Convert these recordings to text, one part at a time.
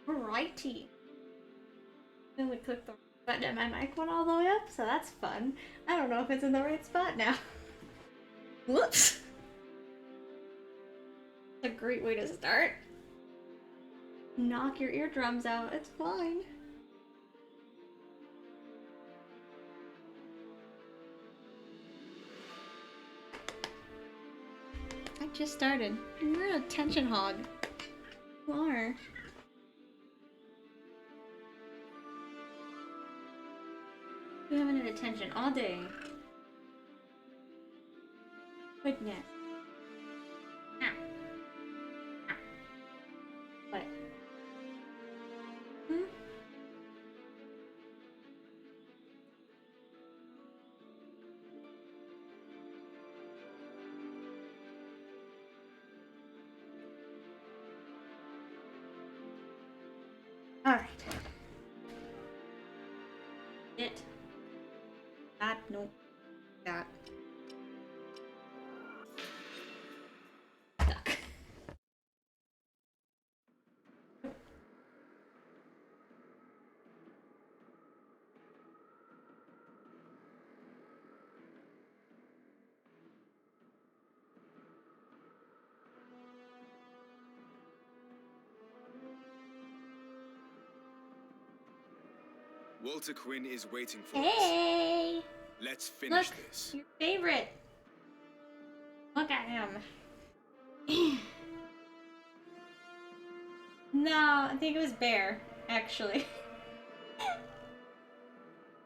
Righty. I only clicked the button and my mic went all the way up, so that's fun. I don't know if it's in the right spot now. Whoops! A great way to start. Knock your eardrums out, it's fine. I just started. You're an attention hog. You are. You haven't had attention all day. Goodness. Ah. Ah. What? Hmm? Alright. It. That, no. That. Stuck. Walter Quinn is waiting for us. Hey! Let's finish Look, this. your favorite. Look at him. No, I think it was Bear, actually.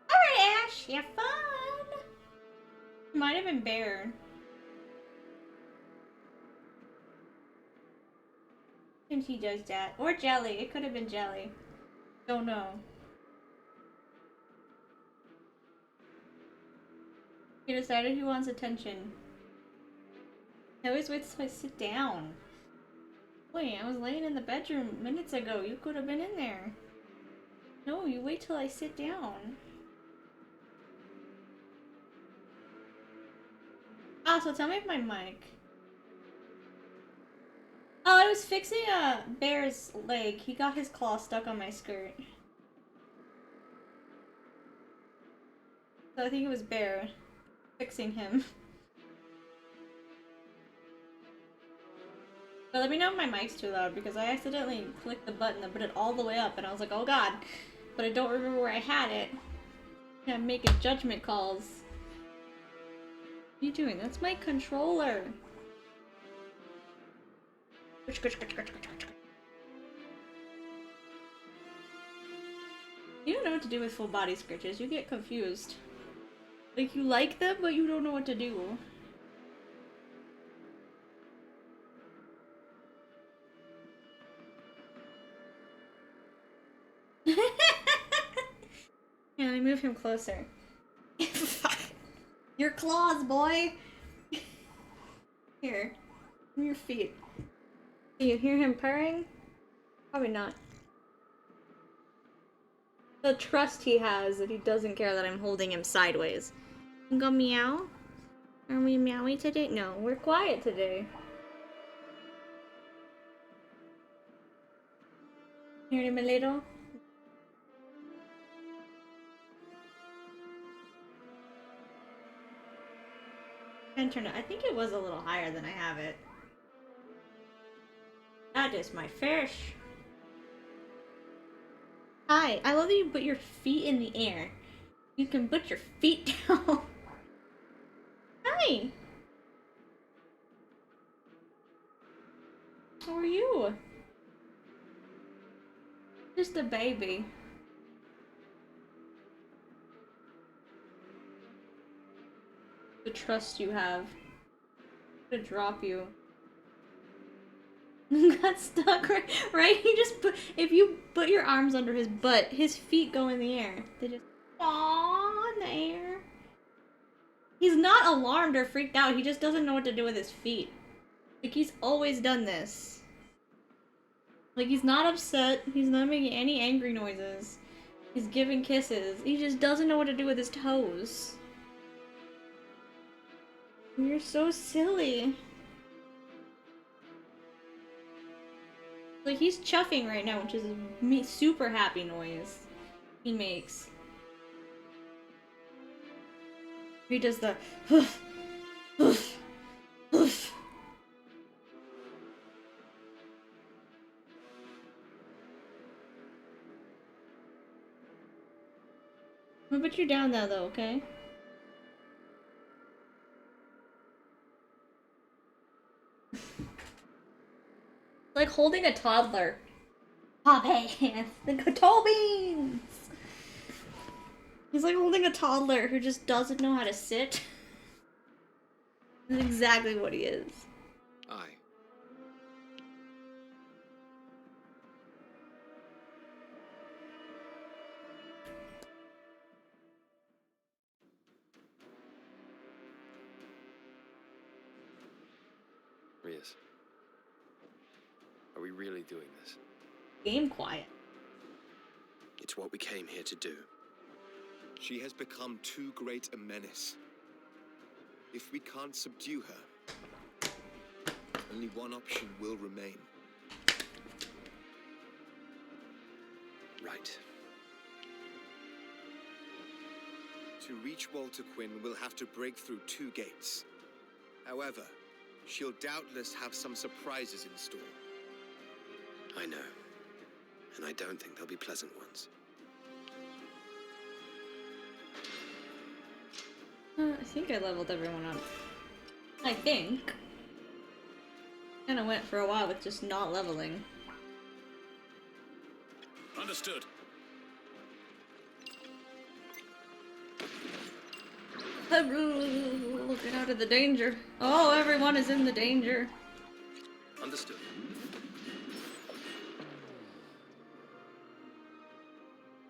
Alright, Ash, you have fun! Might have been Bear. And he does that. Or Jelly. It could have been Jelly. Don't know. He decided he wants attention. I always wait till I sit down. Wait, I was laying in the bedroom minutes ago. You could have been in there. No, you wait till I sit down. Also, tell me if my mic... Oh, I was fixing a bear's leg. He got his claw stuck on my skirt. So I think it was Bear. Fixing him. But let me know if my mic's too loud, because I accidentally clicked the button and put it all the way up, and I was like, oh god. But I don't remember where I had it. I'm making judgment calls. What are you doing? That's my controller. You don't know what to do with full body scratches. You get confused. Like, you like them, but you don't know what to do. Yeah, let me move him closer. Fuck. Your claws, boy! Here. Give me your feet. Do you hear him purring? Probably not. The trust he has that he doesn't care that I'm holding him sideways. You go meow? Are we meowy today? No, we're quiet today. Hear him a little? Internet. I think it was a little higher than I have it. That is my fish. Hi, I love that you put your feet in the air. You can put your feet down. Hi. How are you? Just a baby. The trust you have. I'm gonna drop you. Got stuck right? He just put, if you put your arms under his butt, his feet go in the air. They just in the air. He's not alarmed or freaked out, he just doesn't know what to do with his feet. Like, he's always done this. Like, he's not upset, he's not making any angry noises. He's giving kisses. He just doesn't know what to do with his toes. You're so silly. Like, he's chuffing right now, which is a super happy noise he makes. He does the hoof, hoof, hoof. I'm gonna put you down now, though, okay? Like holding a toddler. Pop hands, the toe beans. He's like holding a toddler who just doesn't know how to sit. That's exactly what he is. Aye. Rias, are we really doing this? Game quiet. It's what we came here to do. She has become too great a menace. If we can't subdue her, only one option will remain. Right. To reach Walter Quinn, we'll have to break through 2 gates. However, she'll doubtless have some surprises in store. I know. And I don't think they'll be pleasant ones. I think I leveled everyone up. I think. Kinda went for a while with just not leveling. Understood. Get out of the danger. Oh, everyone is in the danger. Understood.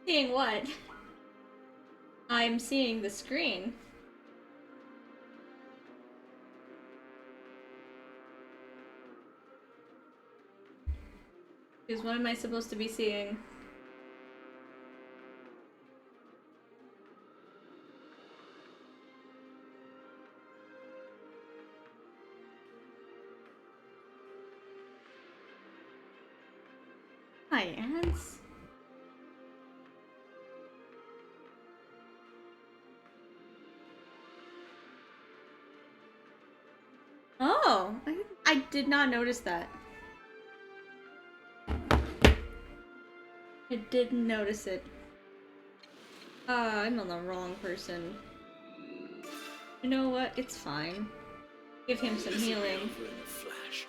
Seeing what? I'm seeing the screen. Because what am I supposed to be seeing? Hi, ants. Oh, I did not notice that. I didn't notice it. I'm on the wrong person. You know what? It's fine. Give him some healing. In a flash.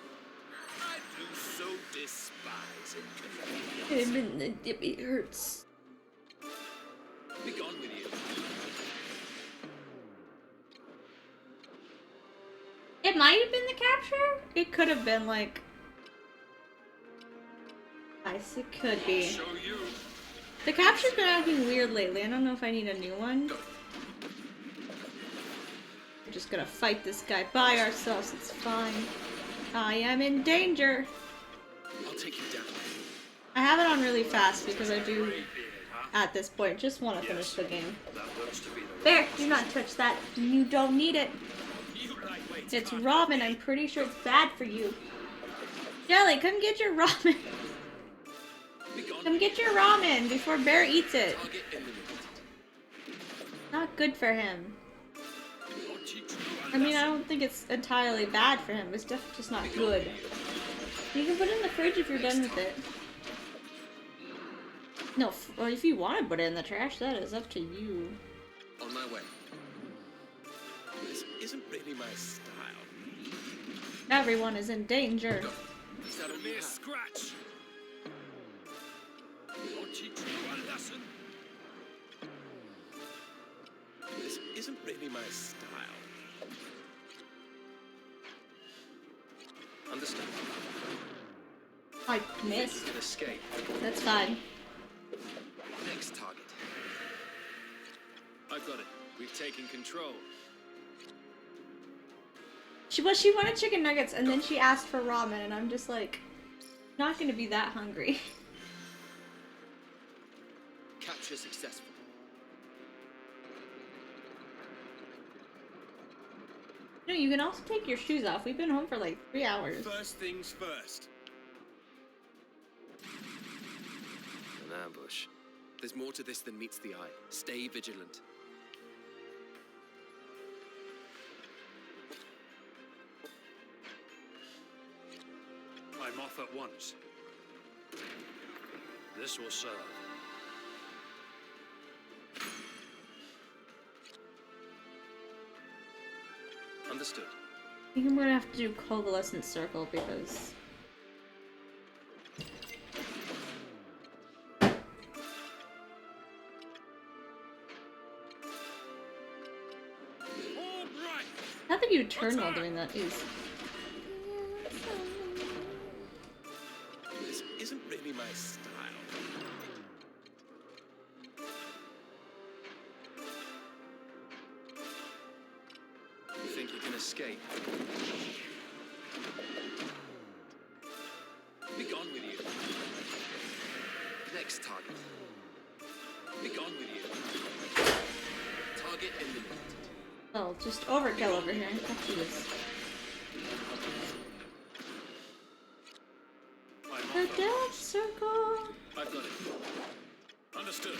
I do so despise it. It hurts. Be gone with you. It might have been the capture? It could have been like... Nice, it could be. Show you. The capture's been acting weird lately. I don't know if I need a new one. We're just gonna fight this guy by ourselves. It's fine. I am in danger. I'll take you down. I have it on really fast because I do, at this point, just want to finish the game. That looks to be the There, do not touch that. You don't need it. You lightweight. It's ramen. I'm pretty sure it's bad for you. Jelly, come get your ramen. Be gone. Come get your ramen before Bear eats it. target eliminated. Not good for him. I'll teach you a I mean, I lesson. don't think it's entirely bad for him. It's definitely just not good. You can put it in the fridge if you're done with it. No, or if you want to put it in the trash, that is up to you. On my way. This isn't really my style. Everyone is in danger. Is that A all you mere have? scratch. I'll teach you a lesson. This isn't really my style. Understood. I missed. An escape. That's fine. Next target. I've got it. We've taken control. She wanted chicken nuggets and then she asked for ramen and I'm just like, not gonna be that hungry. Capture successful. No, you can also take your shoes off. We've been home for like 3 hours. First things first. ambush. There's more to this than meets the eye. Stay vigilant. I'm off at once. This will serve. Understood. I think I'm gonna have to do Coalescent Circle because... All right. I think you turn while doing that is... This isn't really my style. You think you can escape? Be gone with you. Next target. Be gone with you. Target eliminated. Oh, just overkill over here. Let's do this. I'm off The at death once. circle! I've got it. Understood.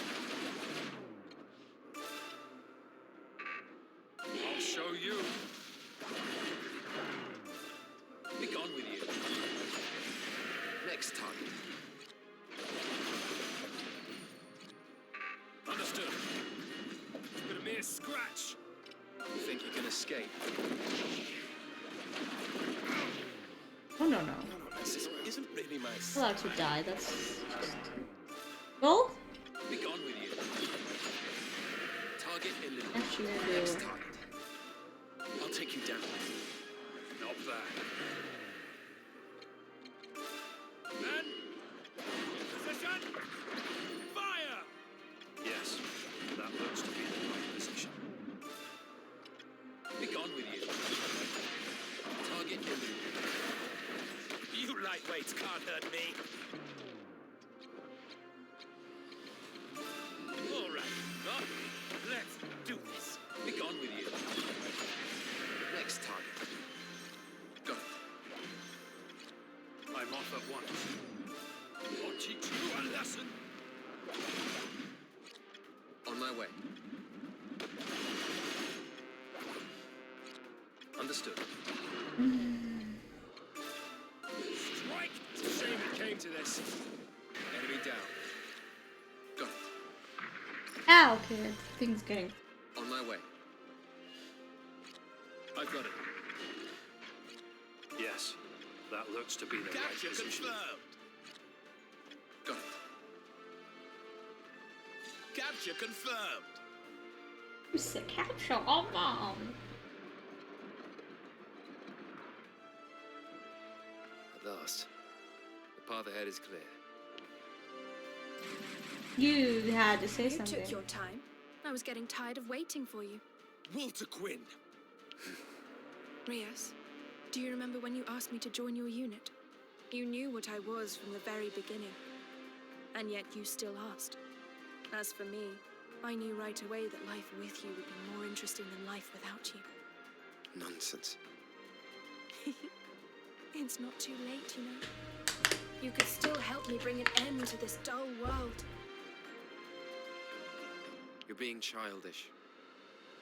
I'll show you. Be gone with you. Next target. Understood. But a mere scratch. You think you can escape? Oh no no. This isn't really my I'm style. allowed to die, that's just... Gold? Be gone with you. Target eliminated. Actually, Next I do. target. I'll take you down. Not bad. Men! Position! Fire! Yes, that looks to be the right position. Be gone with you. Target eliminated. You lightweights can't hurt me. All right, well, let's do this. Be gone with you. Next target. Got it. I'm off at once. I'll teach you a lesson. On my way. Understood. Strike! It's a shame it came to this. Enemy down. Got it. Ow, okay, thing's getting... On my way. I've got it. Yes, that looks to be the right Capture position. confirmed. Got it. Capture confirmed. It's a capture, oh mom! At last. The path ahead is clear. You had to say You something. took your time. I was getting tired of waiting for you. Walter Quinn. Rias, do you remember when you asked me to join your unit? You knew what I was from the very beginning. And yet you still asked. As for me, I knew right away that life with you would be more interesting than life without you. Nonsense. It's not too late, you know. You could still help me bring an end to this dull world. You're being childish.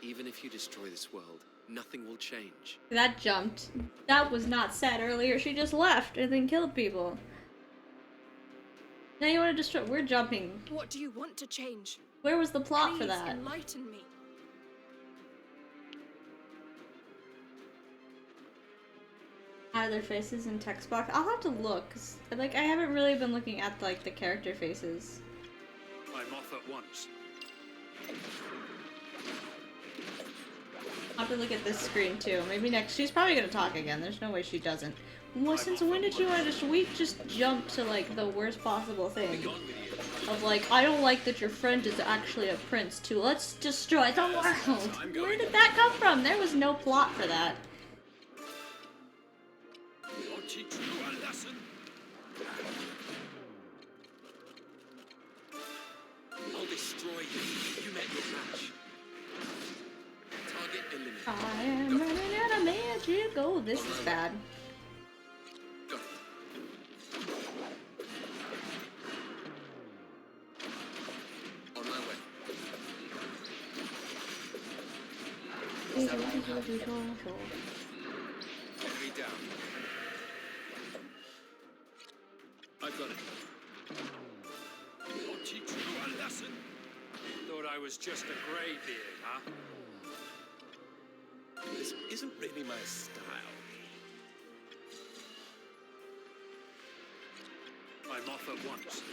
Even if you destroy this world, nothing will change. That jumped. That was not said earlier. She just left and then killed people. Now you want to destroy... We're jumping. What do you want to change? Where was the plot for Please that? enlighten me. Out of their faces in text box. I'll have to look, 'cause, like, I haven't really been looking at, like, the character faces. I'm off at once. I'll have to look at this screen, too. Maybe next... She's probably gonna talk again. There's no way she doesn't. Well, since when did you want to just jump to, like, the worst possible thing? Gone with you. Of, like, I don't like that your friend is actually a prince, too. Let's destroy the world! Where did that come from? There was no plot for that. I'll teach you a lesson. I'll destroy you. You met your match. Target eliminated. I am running out of magic. Oh, this is bad. Got it. Enemy down. I've got it. I'll teach you a lesson. Thought I was just a greybeard, huh? This isn't really my style. I'm off at once.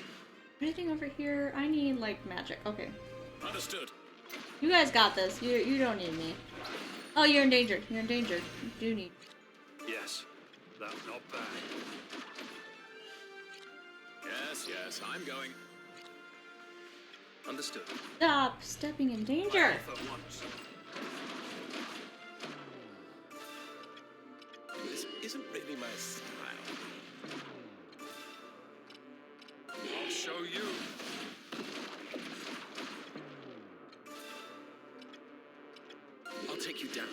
Anything over here? I need like magic. Okay. Understood. You guys got this. You don't need me. Oh, you're in danger. You're in danger. You do need. Yes, that's not bad. Yes, I'm going. Understood. Stop stepping in danger. Off at once. This isn't really my style. I'll show you. I'll take you down.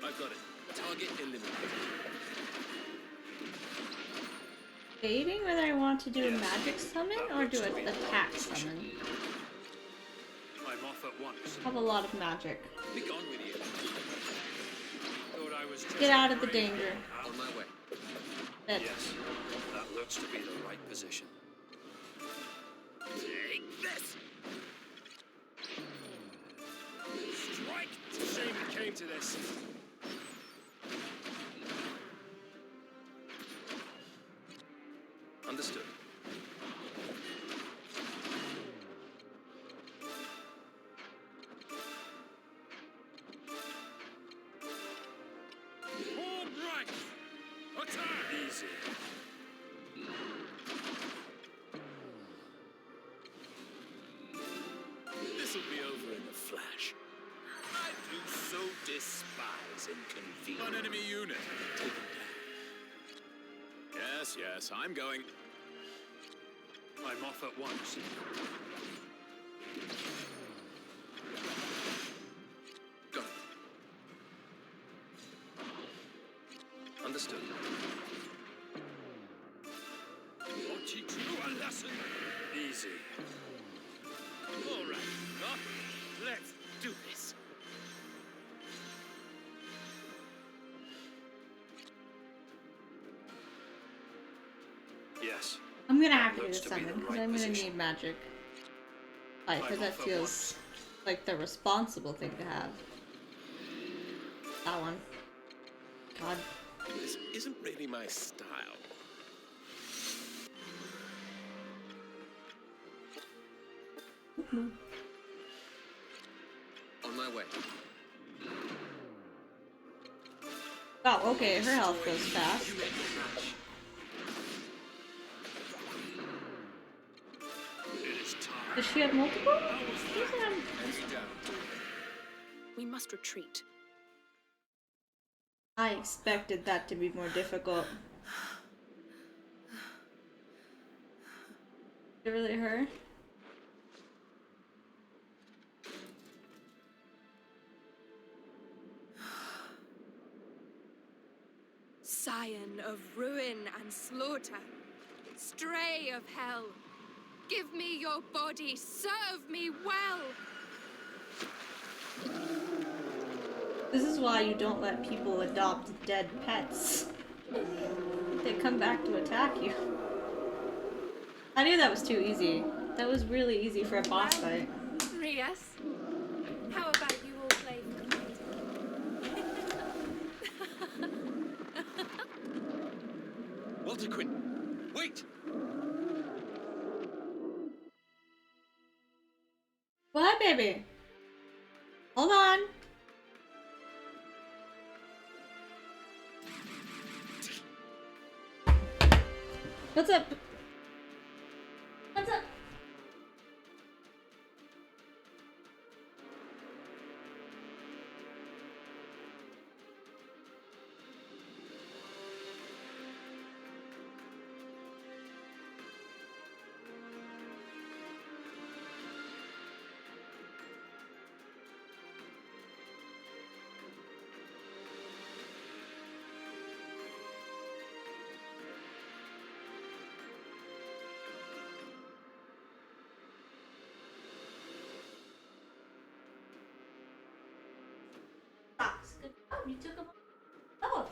I've got it. Target eliminated. Debating whether I want to do a magic summon or do an attack summon. I'm off at once. I have a lot of magic. Be gone with you. Thought I was just Get a out of the greybeard, danger. huh? On my way. Dead. Yes, that looks to be the right position. Take this. Strike. It's a shame it came to this. Understood. All right. Attack. Easy. This'll be over in a flash. I do so despise inconvenience. One enemy unit. Take him down. Yes, I'm going. I'm off at once. Got it. Understood. I'll teach you a lesson. Easy. All right, huh? Let's do this. Yes. I'm gonna have to do Looks the to be the summon because right I'm gonna position. need magic. Like, because I'm that off at feels once. like the responsible thing to have. That one. God. This isn't really my style. On my way. Oh, okay, her health goes fast. You make your match. It is time. Does she have multiple? Enemy down. We must retreat. I expected that to be more difficult. Is it really her? Scion of ruin and slaughter, stray of hell, give me your body, serve me well. This is why you don't let people adopt dead pets. They come back to attack you. I knew that was too easy. That was really easy for a boss fight. Rias, how about you all play for the Walter Quinn, wait! What, baby? Hold on. What's up? What's up? You took them off.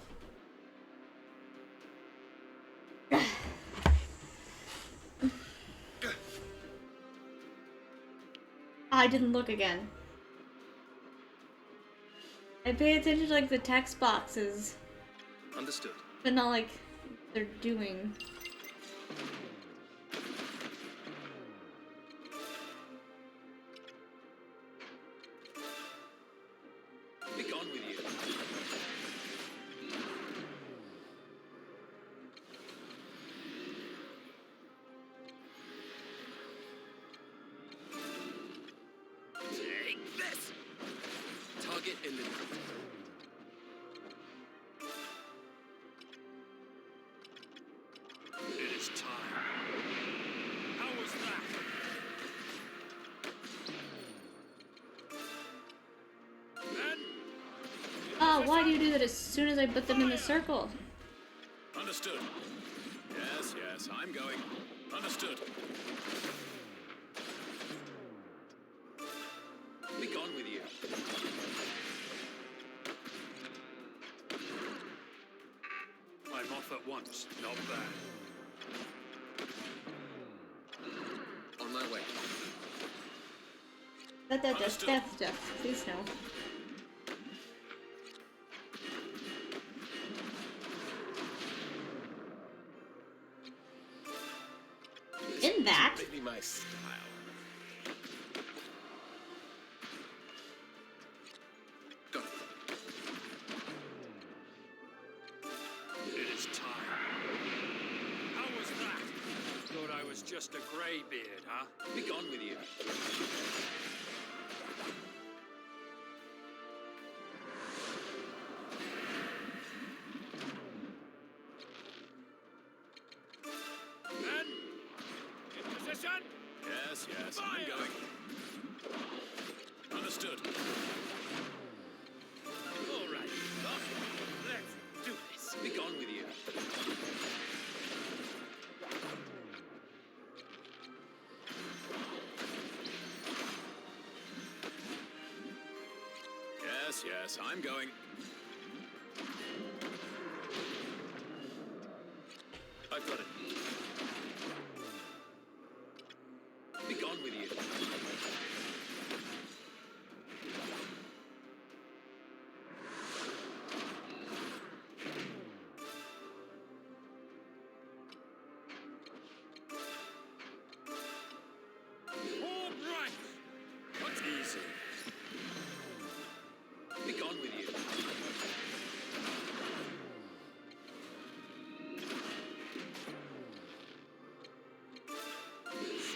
I didn't look again. I pay attention to like the text boxes, Understood. but not like they're doing. Be gone with you. Take this! Target eliminated. It is time. How was that? And Oh, why do you do that as soon as I put them in the circle? Understood. Yes, yes, I'm going. Understood. Be gone with you. I'm off at once. Not bad. On my way. Death. Please no. In that? Maybe my style. Go. It is time. How was that? Thought I was just a grey beard, huh? Be gone with you. And in position. Yes, yes, I'm Fire! going. Understood. All right. Let's do this. Be gone with you. Yes, yes, I'm going. I've got it. Be gone with you. All right. What's easy? Be gone with you.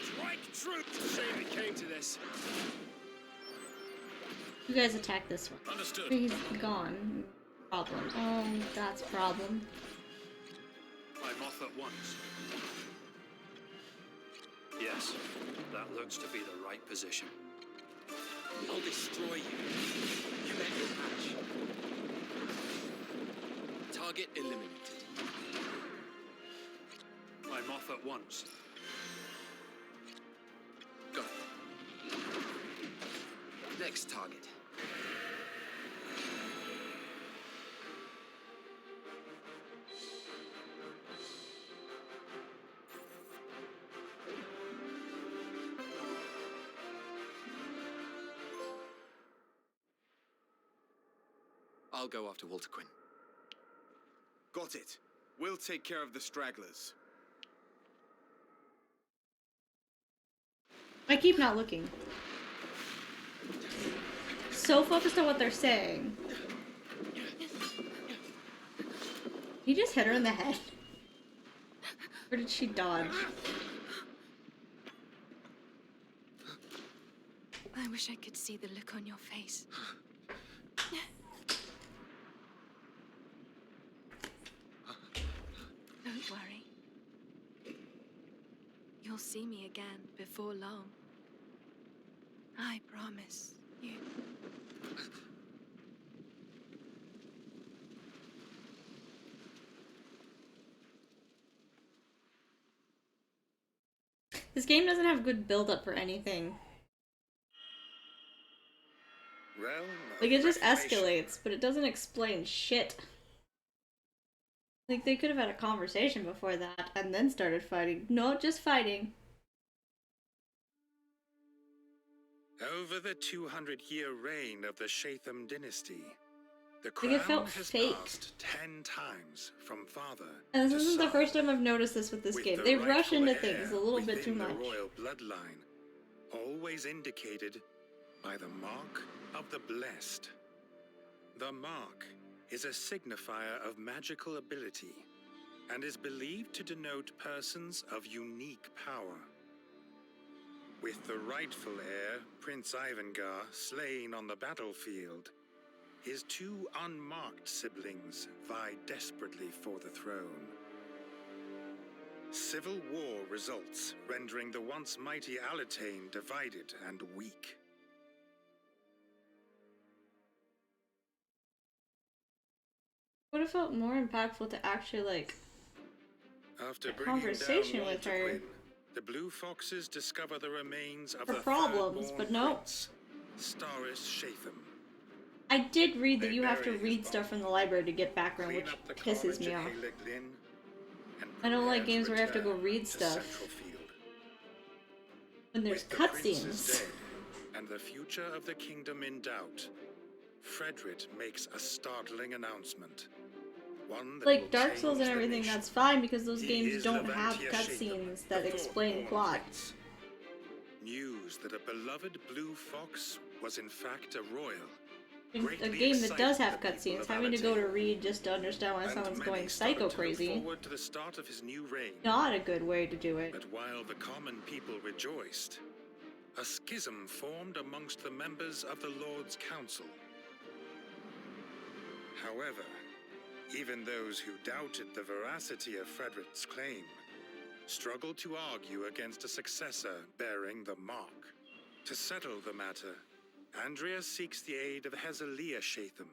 Strike true. Shame it came to this. You guys attack this one. Understood. He's gone. Problem. Oh, that's a problem. I'm off at once. Yes, that looks to be the right position. I'll destroy you. You met your match. Target eliminated. I'm off at once. Go. Next target. I'll go after Walter Quinn. Got it. We'll take care of the stragglers. I keep not looking. So focused on what they're saying. You just hit her in the head. Or did she dodge? I wish I could see the look on your face. Don't worry. You'll see me again before long. I promise you. This game doesn't have good build-up for anything. Well, Like, it just escalates, but it doesn't explain shit. Like, they could have had a conversation before that and then started fighting. No, just fighting. Over the 200-year reign of the Shatham dynasty, the Like, crown it felt has fake. passed 10 times from father And this to isn't the son, first time I've noticed this with this with game. the They rush rightful into heir things a little bit too within much. the royal bloodline, always indicated by the mark of the blessed. The mark is a signifier of magical ability and is believed to denote persons of unique power. With the rightful heir, Prince Ivangar, slain on the battlefield, his two unmarked siblings vie desperately for the throne. Civil war results, rendering the once mighty Alatain divided and weak. Would have felt more impactful to actually, like, After a bringing conversation down with Walter her. Quinn, the Blue Foxes discover the remains of Her the problems, third-born but no. prince, Starris Shatham. I did read that They you have to bury his read stuff body, from the library to get background, clean which up the pisses carnage me at off. Halig Lyn, and I don't like prepare games to where I have to go return read to stuff Central Field. when there's With the princes cutscenes. dead and the future of the kingdom in doubt, Frederick makes a startling announcement. One that will Like, Dark Souls and change the everything, nation. that's fine because those He games is don't have Levantia cutscenes Shatham, that the explain Thornborn plot. Prince. News that a beloved blue fox was in fact a royal. In a Greatly game that does excited have the people cutscenes, of having to go to Alatain, read just to understand why and someone's many going started psycho to look crazy. forward to the start of his new reign. Not a good way to do it. But while the common people rejoiced, a schism formed amongst the members of the Lord's Council. However, even those who doubted the veracity of Frederick's claim struggled to argue against a successor bearing the mark. To settle the matter, Andrea seeks the aid of Hezelia Shatham,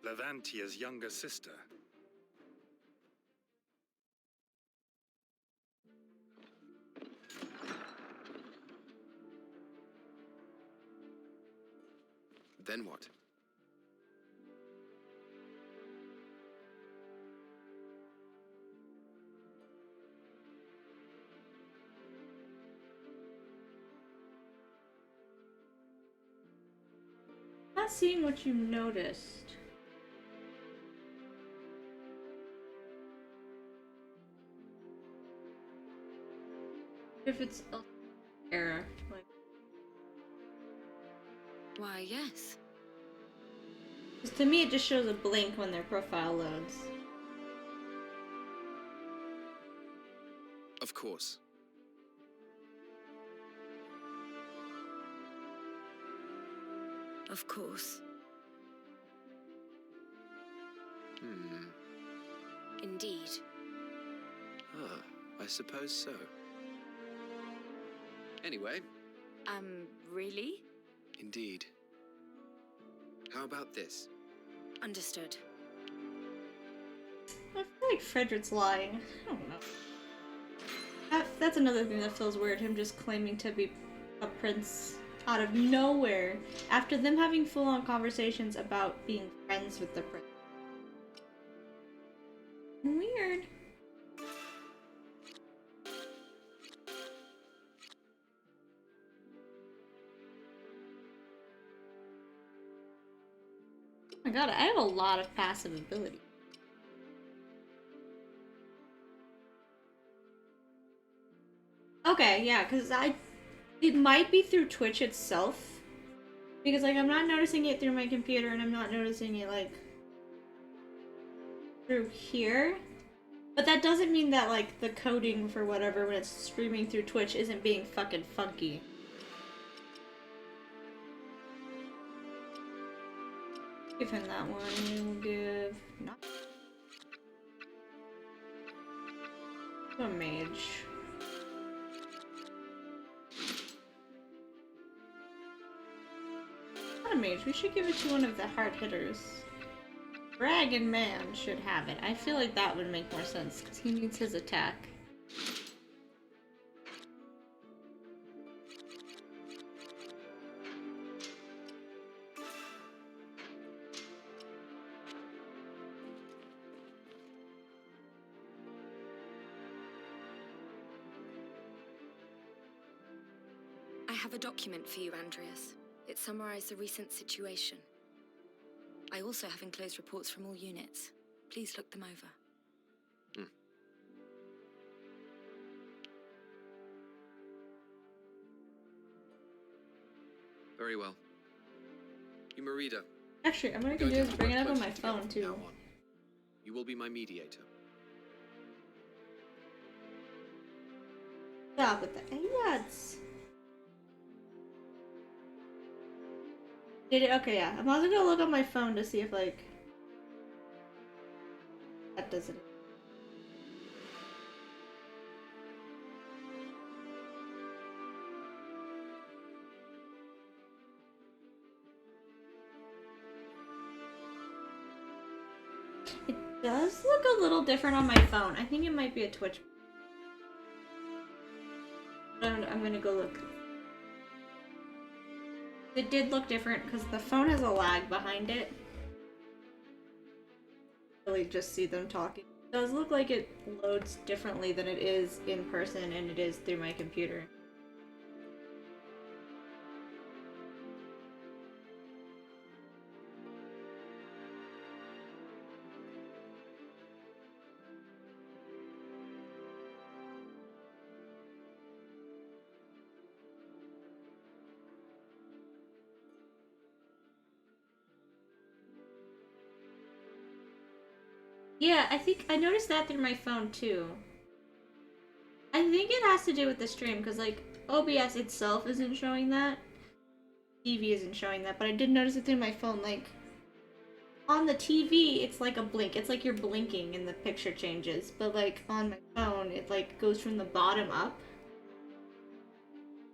Levantia's younger sister. Then what? Not seeing what you noticed. If it's a error, like, Why, yes. 'cause to me it just shows a blink when their profile loads. Of course. Of course. Indeed. Ah, I suppose so. Anyway, Really? indeed. How about this? Understood. I feel like Frederick's lying. I don't know. That's another thing that feels weird, him just claiming to be a prince out of nowhere after them having full-on conversations about being friends with the prince. Weird. Oh my god, I have a lot of passive ability. Okay, yeah, because it might be through Twitch itself. Because, like, I'm not noticing it through my computer, and I'm not noticing it, like, through here. But that doesn't mean that, like, the coding for whatever when it's streaming through Twitch isn't being fucking funky. Give him that one. We'll give... Not... A mage. Not a mage. We should give it to one of the hard hitters. Dragon Man should have it. I feel like that would make more sense because he needs his attack. have a document for you, Andreas. It summarized the recent situation. I also have enclosed reports from all units. Please look them over. Very well. Marida. Actually, I'm gonna do is bring it up on my phone too. You will be my mediator. Stop with the ads. Did it? Okay, yeah. I'm also gonna look on my phone to see if like that doesn't. It does look a little different on my phone. I think it might be a Twitch. I'm gonna go look. It did look different because the phone has a lag behind it. Really just see them talking. It does look like it loads differently than it is in person and it is through my computer. Yeah, I think I noticed that through my phone too. I think it has to do with the stream because like OBS itself isn't showing that. TV isn't showing that, but I did notice it through my phone. Like on the TV, it's like a blink. It's like you're blinking and the picture changes. But like on my phone, it like goes from the bottom up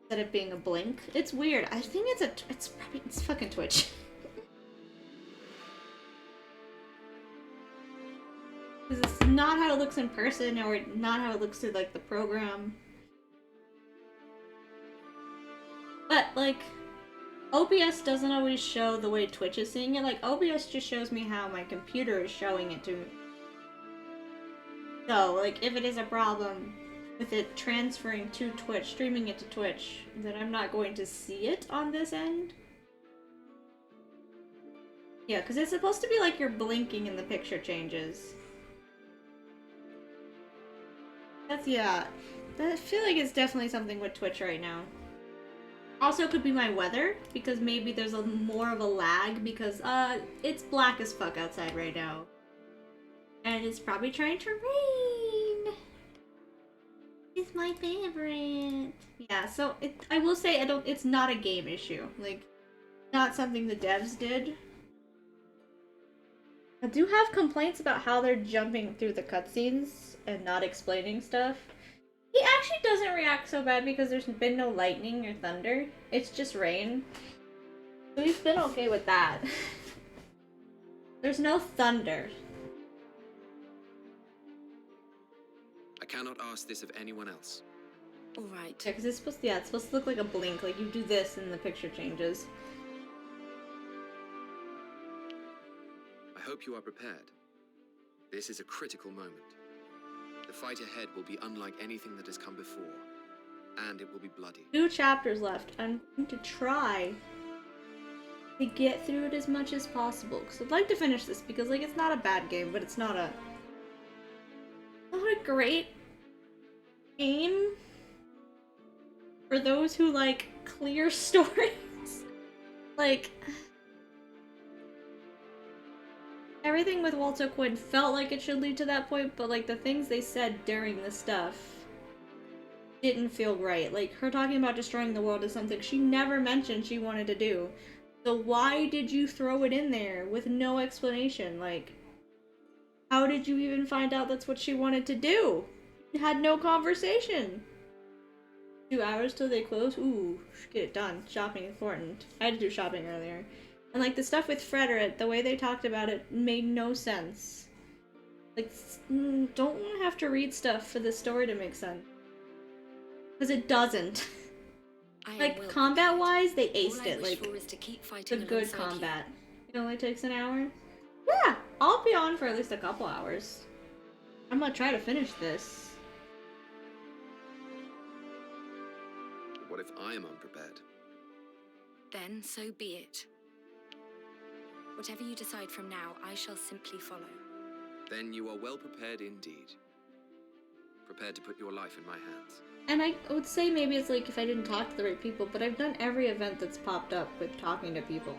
instead of being a blink. It's weird. I think it's fucking Twitch. Because it's not how it looks in person, or not how it looks through, like, the program. But, like, OBS doesn't always show the way Twitch is seeing it. Like, OBS just shows me how my computer is showing it to me. So, like, if it is a problem with it transferring to Twitch, streaming it to Twitch, then I'm not going to see it on this end. Yeah, because it's supposed to be like you're blinking and the picture changes. Yeah. I feel like it's definitely something with Twitch right now. Also, could be my weather, because maybe there's more of a lag, because, it's black as fuck outside right now. And it's probably trying to rain! It's my favorite! Yeah, so, I will say, it's not a game issue. Like, not something the devs did. I do have complaints about how they're jumping through the cutscenes and not explaining stuff. He actually doesn't react so bad because there's been no lightning or thunder. It's just rain. So he's been okay with that. There's no thunder. I cannot ask this of anyone else. Alright. Yeah, because it's supposed to look like a blink. Like you do this and the picture changes. I hope you are prepared. This is a critical moment. The fight ahead will be unlike anything that has come before, and it will be bloody. 2 chapters left. I'm going to try to get through it as much as possible, because I'd like to finish this, because like it's not a bad game, but it's not a great game for those who like clear stories. Like, everything with Walter Quinn felt like it should lead to that point, but like the things they said during the stuff didn't feel right. Like her talking about destroying the world is something she never mentioned she wanted to do. So why did you throw it in there with no explanation? Like, how did you even find out that's what she wanted to do? You had no conversation. 2 hours till they close? Ooh, should get it done. Shopping important. I had to do shopping earlier. And like the stuff with Frederick, the way they talked about it made no sense. Like, don't have to read stuff for the story to make sense. Because it doesn't. Like, combat-wise, they aced it. Like, the good combat. It only takes an hour? Yeah, I'll be on for at least a couple hours. I'm gonna try to finish this. What if I am unprepared. Then so be it. Whatever you decide from now, I shall simply follow. Then you are well prepared indeed. Prepared to put your life in my hands. And I would say maybe it's like if I didn't talk to the right people, but I've done every event that's popped up with talking to people.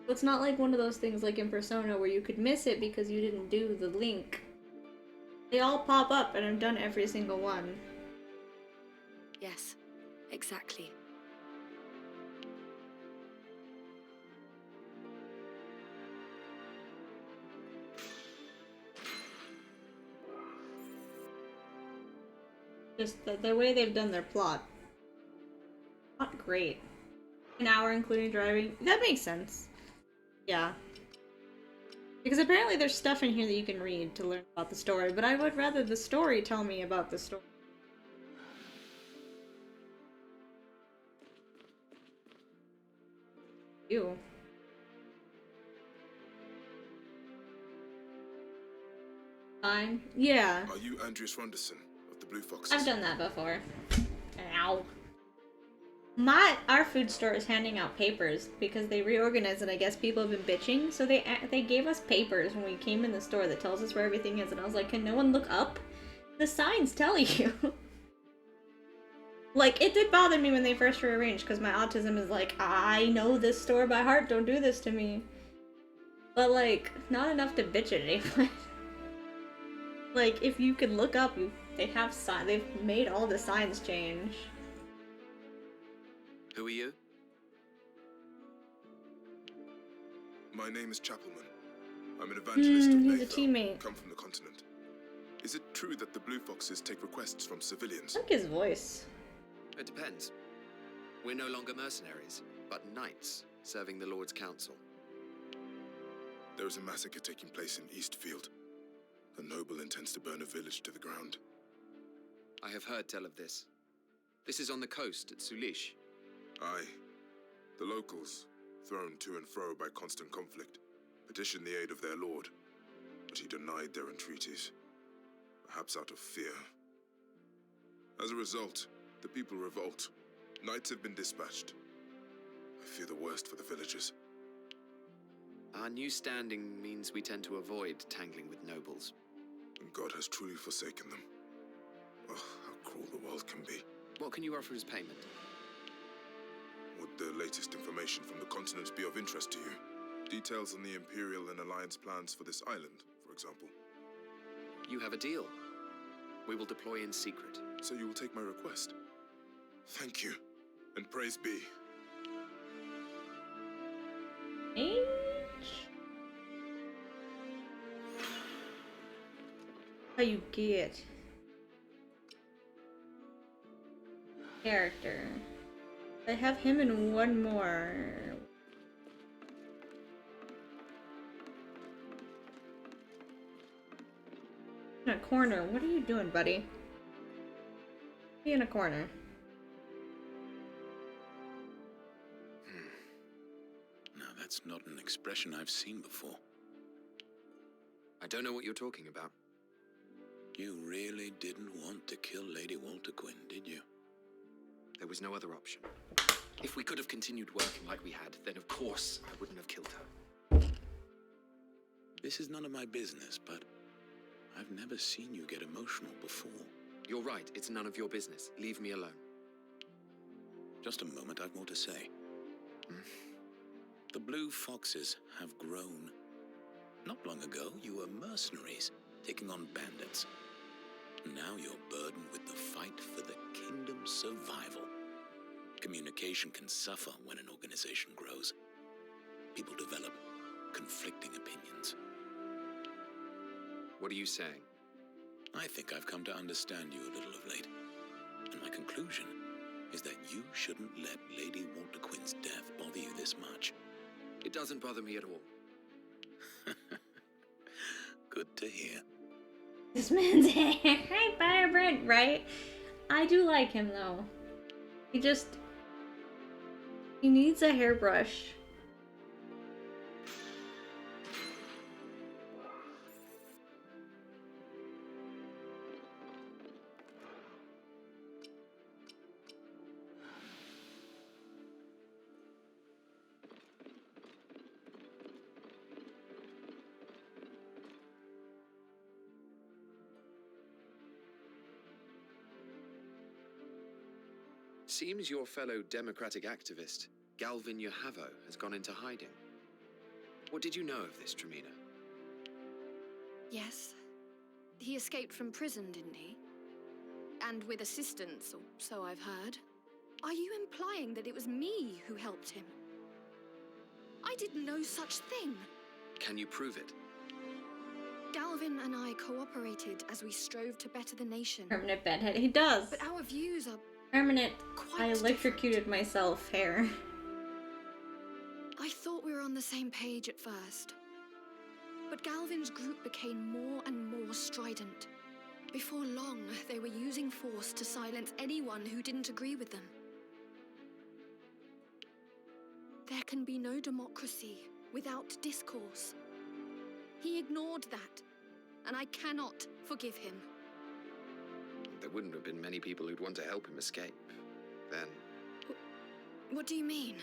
It's not like one of those things like in Persona where you could miss it because you didn't do the link. They all pop up and I've done every single one. Yes, exactly. Just the way they've done their plot. Not great. An hour including driving. That makes sense. Yeah. Because apparently there's stuff in here that you can read to learn about the story, but I would rather the story tell me about the story. Ew. Fine. Yeah. Are you Andreas Ronderson of the Blue Foxes? I've done that before. Ow. Our food store is handing out papers because they reorganized and I guess people have been bitching. So they gave us papers when we came in the store that tells us where everything is, and I was like, can no one look up? The signs tell you. Like, it did bother me when they first rearranged because my autism is like, I know this store by heart, don't do this to me. But like, not enough to bitch at anyone. Like, if you could look up, they've made all the signs change. Who are you? My name is Chapelman. I'm an evangelist of he's a Maythel, teammate. come from the continent. Is it true that the Blue Foxes take requests from civilians? I like his voice. It depends. We're no longer mercenaries, but knights serving the Lord's counsel. There is a massacre taking place in Eastfield. A noble intends to burn a village to the ground. I have heard tell of this. This is on the coast at Sulish. Aye. The locals, thrown to and fro by constant conflict, petitioned the aid of their lord, but he denied their entreaties, perhaps out of fear. As a result, the people revolt. Knights have been dispatched. I fear the worst for the villagers. Our new standing means we tend to avoid tangling with nobles. And God has truly forsaken them. Oh, how cruel the world can be. What can you offer as payment? Would the latest information from the continent be of interest to you? Details on the Imperial and Alliance plans for this island, for example. You have a deal. We will deploy in secret. So you will take my request? Thank you, and praise be. H? How you get character. I have him in one more. In a corner. What are you doing, buddy? Be in a corner. Now that's not an expression I've seen before. I don't know what you're talking about. You really didn't want to kill Lady Walter Quinn, did you? There was no other option. If we could have continued working like we had, then of course I wouldn't have killed her. This is none of my business, but I've never seen you get emotional before. You're right, it's none of your business. Leave me alone. Just a moment, I've more to say. The Blue Foxes have grown. Not long ago, you were mercenaries, taking on bandits. Now you're burdened with the fight for the kingdom's survival. Communication can suffer when an organization grows. People develop conflicting opinions. What are you saying? I think I've come to understand you a little of late. And my conclusion is that you shouldn't let Lady Walter Quinn's death bother you this much. It doesn't bother me at all. Good to hear. This man's hair. Vibrant, right? I do like him though. He needs a hairbrush. seems your fellow democratic activist, Galvin Yahavo, has gone into hiding. What did you know of this, Tremina? Yes. He escaped from prison, didn't he? And with assistance, or so I've heard. Are you implying that it was me who helped him? I did no such thing. Can you prove it? Galvin and I cooperated as we strove to better the nation. Permanent bedhead. He does. But our views are Permanent. quite I electrocuted myself. Hair. I thought we were on the same page at first. But Galvin's group became more and more strident. Before long, they were using force to silence anyone who didn't agree with them. There can be no democracy without discourse. He ignored that, and I cannot forgive him. There wouldn't have been many people who'd want to help him escape. Then, What do you mean?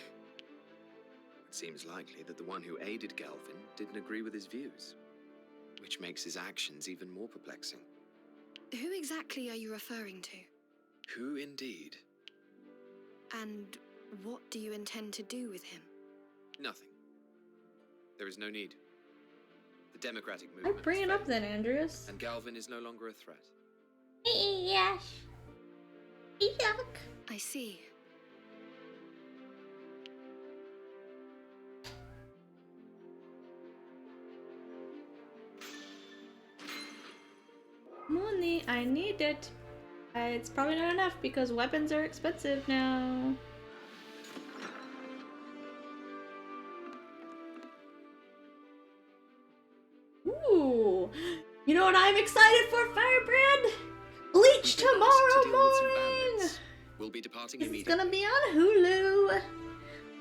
it seems likely that the one who aided Galvin didn't agree with his views, which makes his actions even more perplexing. Who exactly are you referring to? Who indeed? And what do you intend to do with him? Nothing. There is no need. The democratic I'll movement bring has it up failed, then, Andreas. and Galvin is no longer a threat. Yes. Yuck. I see. Money, I need it. It's probably not enough because weapons are expensive now. Ooh, you know what I'm excited for, Firebrand? Bleach To deal tomorrow with some morning! bandits. We'll be departing It's immediately. gonna be on Hulu.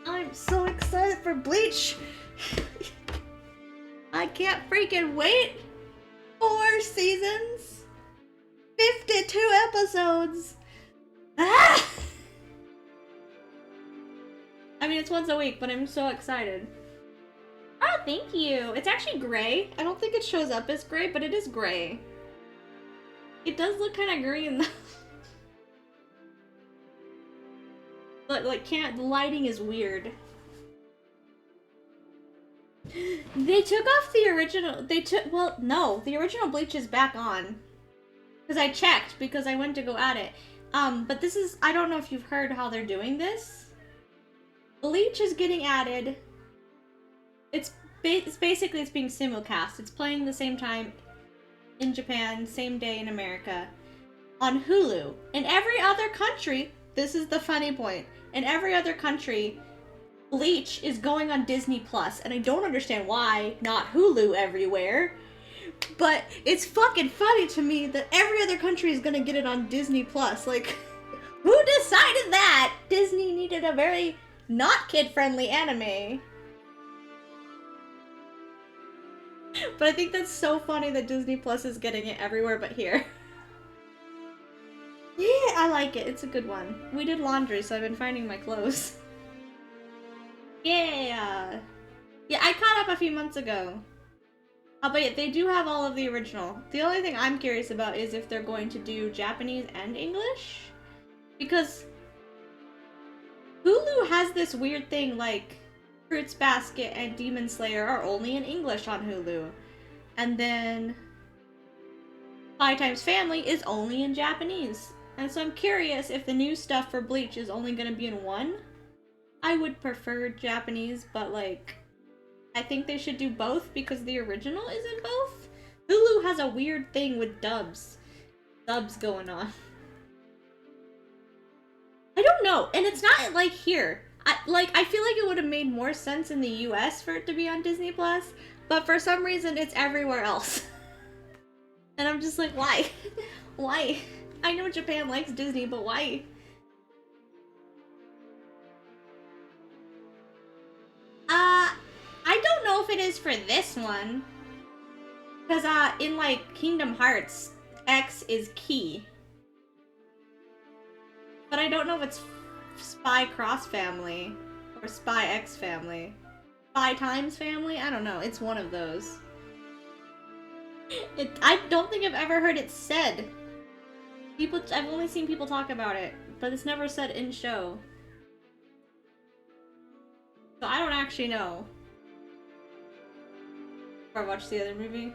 I'm so excited for Bleach. I can't freaking wait. 4 seasons. 52 episodes. Ah! I mean, it's once a week, but I'm so excited. Oh, thank you. It's actually gray. I don't think it shows up as gray, but it is gray. It does look kind of green, though. But, like, the lighting is weird. They took off the original, the original Bleach is back on. Because I checked, because I went to go at it. But this is, I don't know if you've heard how they're doing this. Bleach is getting added. It's basically, it's being simulcast. It's playing the same time in Japan, same day in America, on Hulu. In every other country, this is the funny point, in every other country, Bleach is going on Disney Plus, and I don't understand why not Hulu everywhere. But it's fucking funny to me that every other country is gonna get it on Disney Plus. Like, who decided that? Disney needed a very not kid-friendly anime. But I think that's so funny that Disney Plus is getting it everywhere but here. Yeah, I like it. It's a good one. We did laundry, so I've been finding my clothes. Yeah. Yeah, I caught up a few months ago. But yeah, they do have all of the original. The only thing I'm curious about is if they're going to do Japanese and English. Because Hulu has this weird thing, like Fruits Basket and Demon Slayer are only in English on Hulu. And then Spy Times Family is only in Japanese. And so I'm curious if the new stuff for Bleach is only going to be in one. I would prefer Japanese, but like, I think they should do both because the original is in both. Hulu has a weird thing with dubs. Dubs going on. I don't know, and it's not like here. I feel like it would have made more sense in the US for it to be on Disney Plus, but for some reason it's everywhere else. And I'm just like, why? Why? I know Japan likes Disney, but why? I don't know if it is for this one. Because, in, like, Kingdom Hearts, X is key. But I don't know if it's Spy Cross Family or Spy X Family. Spy Times Family? I don't know. It's one of those. I don't think I've ever heard it said. I've only seen people talk about it. but it's never said in show. So I don't actually know. Or watch the other movie.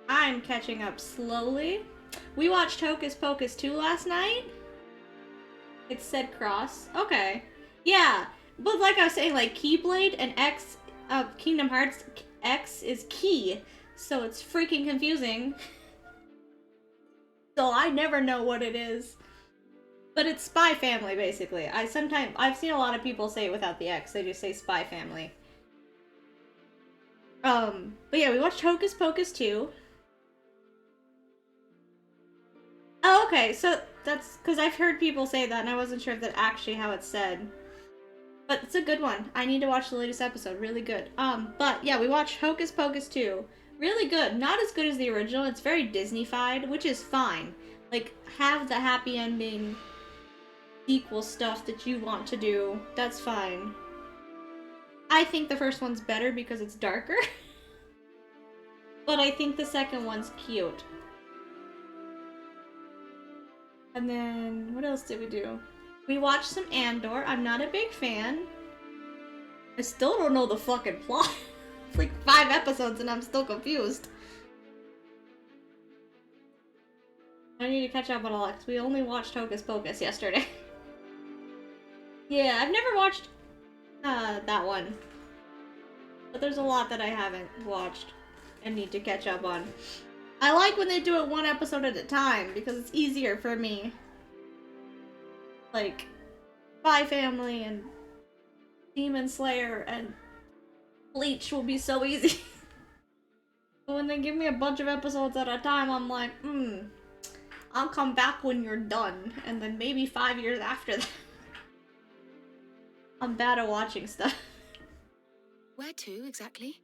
I'm catching up slowly. We watched Hocus Pocus 2 last night. It said cross. Okay. Yeah. But like I was saying, like Keyblade and X, Kingdom Hearts X is key. So it's freaking confusing. So I never know what it is. But it's Spy Family, basically. I've seen a lot of people say it without the X. They just say Spy Family. But yeah, we watched Hocus Pocus 2. Oh, okay, so that's because I've heard people say that and I wasn't sure if that's actually how it's said. But it's a good one. I need to watch the latest episode. Really good. But yeah, we watched Hocus Pocus 2. Really good. Not as good as the original. It's very Disney-fied, which is fine. Like, have the happy ending sequel stuff that you want to do. That's fine. I think the first one's better because it's darker. But I think the second one's cute. And then, what else did we do? We watched some Andor. I'm not a big fan. I still don't know the fucking plot. It's like 5 episodes and I'm still confused. I need to catch up on all that because we only watched Hocus Pocus yesterday. Yeah, I've never watched that one. But there's a lot that I haven't watched and need to catch up on. I like when they do it 1 episode at a time because it's easier for me. Like, Spy Family and Demon Slayer and Bleach will be so easy. But when they give me a bunch of episodes at a time, I'm like, I'll come back when you're done. And then maybe 5 years after that. I'm bad at watching stuff. Where to, exactly?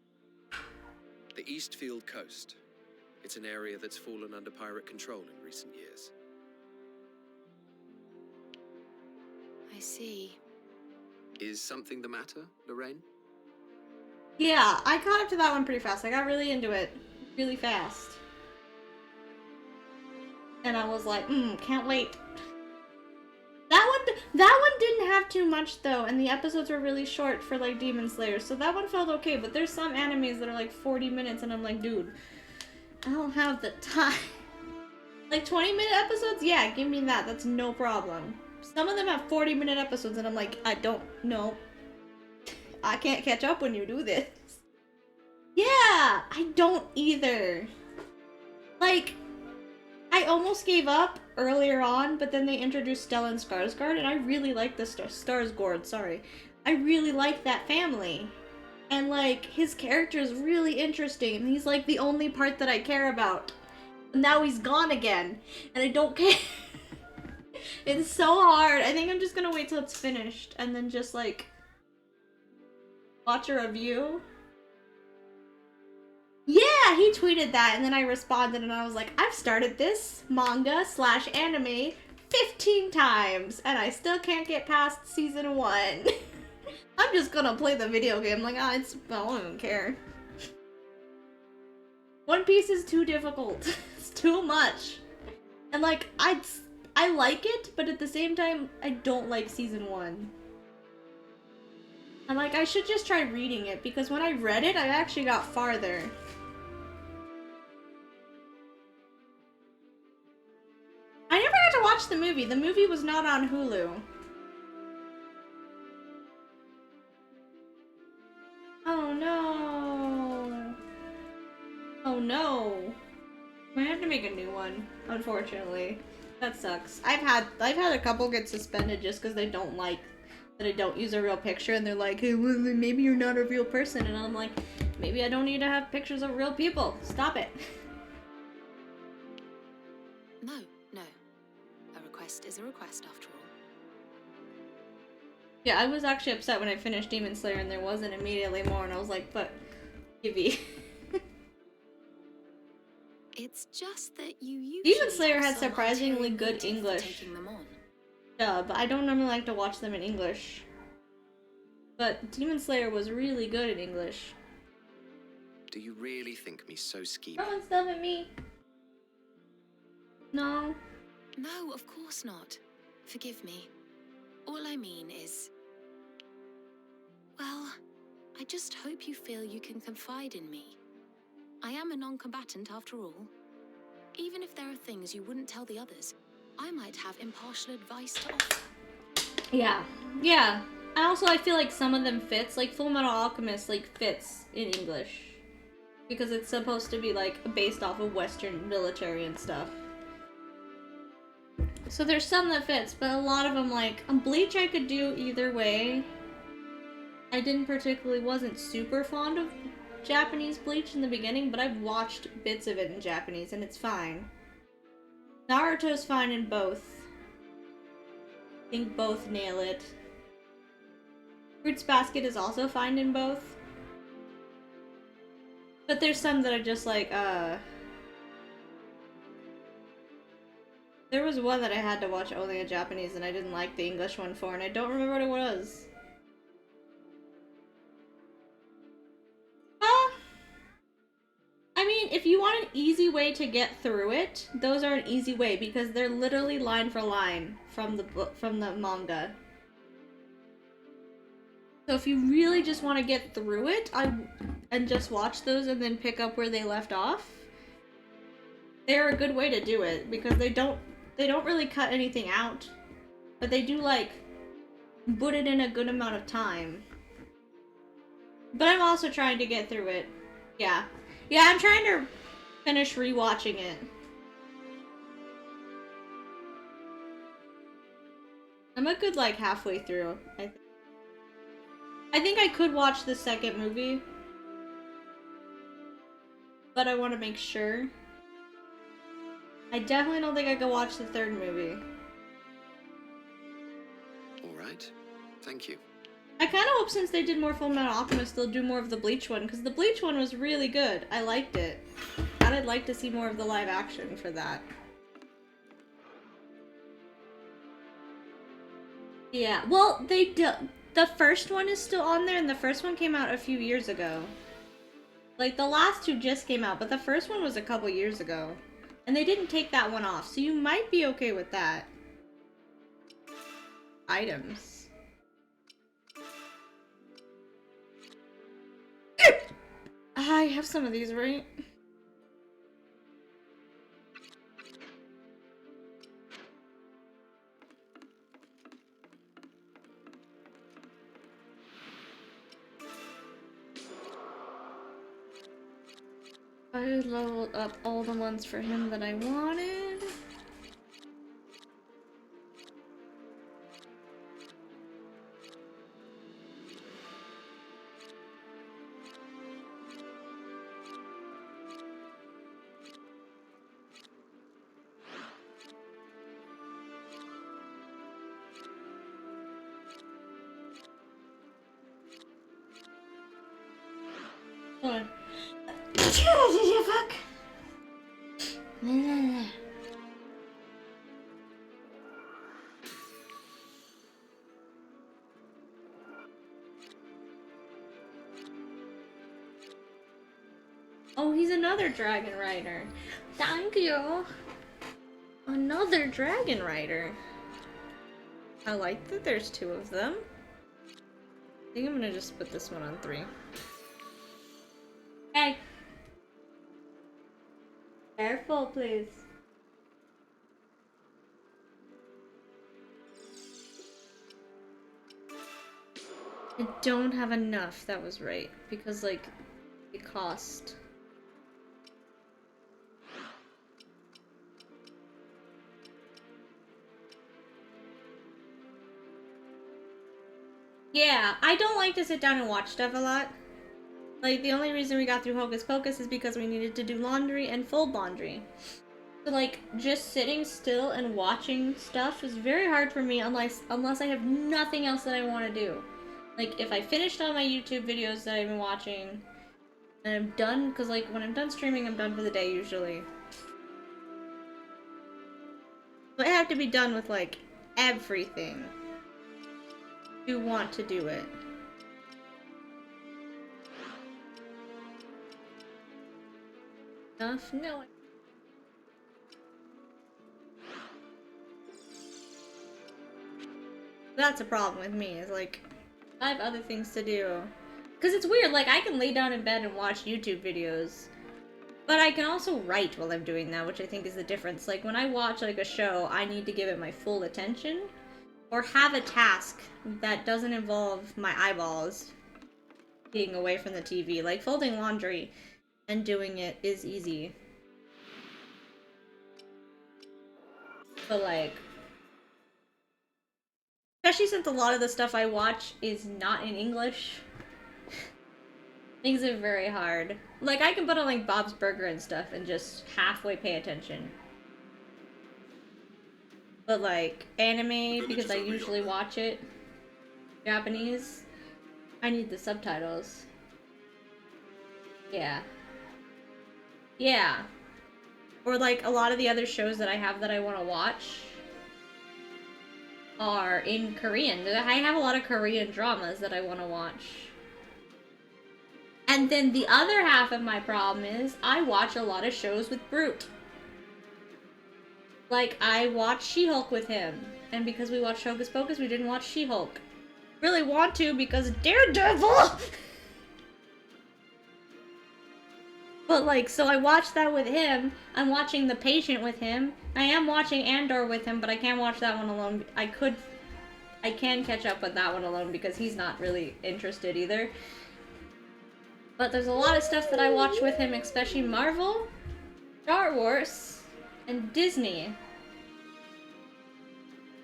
The Eastfield Coast. It's an area that's fallen under pirate control in recent years. I see. Is something the matter, Lorraine? Yeah, I caught up to that one pretty fast. I got really into it really fast. And I was like, can't wait. That one didn't have too much though, and the episodes were really short for like Demon Slayer, so that one felt okay, but there's some animes that are like 40 minutes and I'm like, dude, I don't have the time. Like 20-minute episodes? Yeah, give me that. That's no problem. Some of them have 40-minute episodes and I'm like, I don't know. I can't catch up when you do this. Yeah, I don't either. Like, I almost gave up earlier on, but then they introduced Stellan Skarsgård, and I really like the Skarsgård, sorry. I really like that family. And, like, his character is really interesting, and he's, like, the only part that I care about. And now he's gone again, and I don't care. It's so hard. I think I'm just gonna wait till it's finished, and then just, like, watch a review. Yeah, he tweeted that, and then I responded, and I was like, I've started this manga/anime 15 times, and I still can't get past season 1. I'm just gonna play the video game, like, I don't even care. One Piece is too difficult. It's too much. And, like, I like it, but at the same time, I don't like season 1. I'm like, I should just try reading it, because when I read it, I actually got farther. I never got to watch the movie. The movie was not on Hulu. Oh no. Oh no. I have to make a new one, unfortunately. That sucks. I've had a couple get suspended just because they don't like that I don't use a real picture, and they're like, hey, well, maybe you're not a real person, and I'm like, maybe I don't need to have pictures of real people. Stop it. No. A request is a request after all. Yeah, I was actually upset when I finished Demon Slayer and there wasn't immediately more, and I was like, but, Gibby. It's just that you usually Demon Slayer have had some surprisingly ulterior good motive for English. taking them on. But I don't normally like to watch them in English. But Demon Slayer was really good in English. Do you really think me so scheming? Throwing stuff at me. No. No, of course not. Forgive me. All I mean is... Well, I just hope you feel you can confide in me. I am a non-combatant after all. Even if there are things you wouldn't tell the others, I might have impartial advice to offer. Yeah. Yeah. And also I feel like some of them fits, like Full Metal Alchemist like fits in English. Because it's supposed to be like based off of Western military and stuff. So there's some that fits, but a lot of them like Bleach I could do either way. I wasn't super fond of Japanese Bleach in the beginning, but I've watched bits of it in Japanese and it's fine. Naruto's fine in both. I think both nail it. Fruits Basket is also fine in both. But there's some that are just like, There was one that I had to watch only in Japanese and I didn't like the English one for, and I don't remember what it was. I mean, if you want an easy way to get through it, those are an easy way because they're literally line for line from the book, from the manga. So if you really just want to get through it, and just watch those and then pick up where they left off, they're a good way to do it because they don't really cut anything out, but they do like put it in a good amount of time. But I'm also trying to get through it. Yeah. Yeah, I'm trying to finish rewatching it. I'm a good like halfway through, I think I could watch the second movie, but I want to make sure. I definitely don't think I could watch the third movie. All right. Thank you. I kind of hope since they did more Full Metal Alchemist, they'll do more of the Bleach one, because the Bleach one was really good. I liked it. And I'd like to see more of the live action for that. Yeah, well, the first one is still on there, and the first one came out a few years ago. Like, the last two just came out, but the first one was a couple years ago. And they didn't take that one off, so you might be okay with that. Items. I have some of these, right? I leveled up all the ones for him that I wanted. Hold on. Fuck. Oh, he's another dragon rider. Thank you. Another dragon rider. I like that there's two of them. I think I'm gonna just put this one on 3. Hey. Careful, please. I don't have enough, that was right. Because, like, it cost. Yeah, I don't like to sit down and watch stuff a lot. Like, the only reason we got through Hocus Pocus is because we needed to do laundry and fold laundry. So, like, just sitting still and watching stuff is very hard for me unless I have nothing else that I want to do. Like, if I finished all my YouTube videos that I've been watching, and I'm done, because, like, when I'm done streaming, I'm done for the day, usually. So I have to be done with, like, everything to want to do it. Enough? No. That's a problem with me, is like, I have other things to do. Because it's weird, like, I can lay down in bed and watch YouTube videos, but I can also write while I'm doing that, which I think is the difference. Like, when I watch, like, a show, I need to give it my full attention, or have a task that doesn't involve my eyeballs being away from the TV. Like, folding laundry and doing it is easy. But, like, especially since a lot of the stuff I watch is not in English, makes it very hard. Like, I can put on, like, Bob's Burger and stuff and just halfway pay attention. But, like, anime, because I usually watch it Japanese, I need the subtitles. Yeah. Yeah. Or, like, a lot of the other shows that I have that I want to watch are in Korean. I have a lot of Korean dramas that I want to watch. And then the other half of my problem is I watch a lot of shows with Brute. Like, I watched She-Hulk with him. And because we watched Hocus Pocus, we didn't watch She-Hulk. Really want to because Daredevil! But, like, so I watched that with him. I'm watching The Patient with him. I am watching Andor with him, but I can't watch that one alone. I can catch up with that one alone because he's not really interested either. But there's a lot of stuff that I watch with him, especially Marvel, Star Wars, and Disney.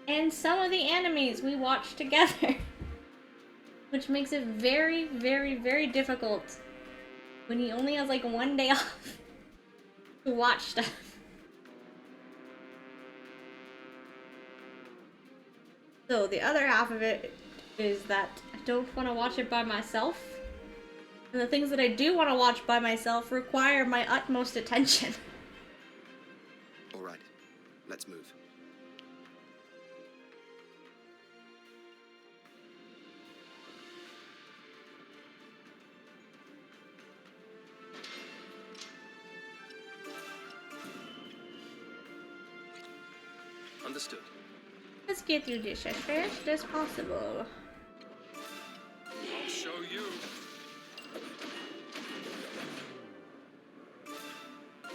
And some of the animes we watch together. Which makes it very, very, very difficult when he only has like one day off to watch stuff. So the other half of it is that I don't want to watch it by myself. And the things that I do want to watch by myself require my utmost attention. Alright, let's move. Understood. Let's get through this as fast as possible. I'll show you.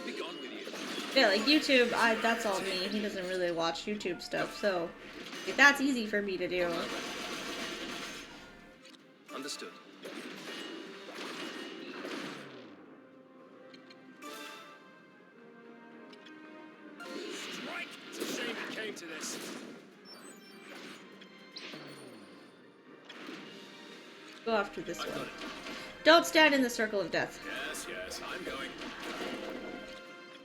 Be gone with you. Yeah, like YouTube, that's all me. He doesn't really watch YouTube stuff, so like, that's easy for me to do. Understood. Strike! It's a shame it came to this. Go after this one. Don't stand in the circle of death. Yes, yes, I'm going.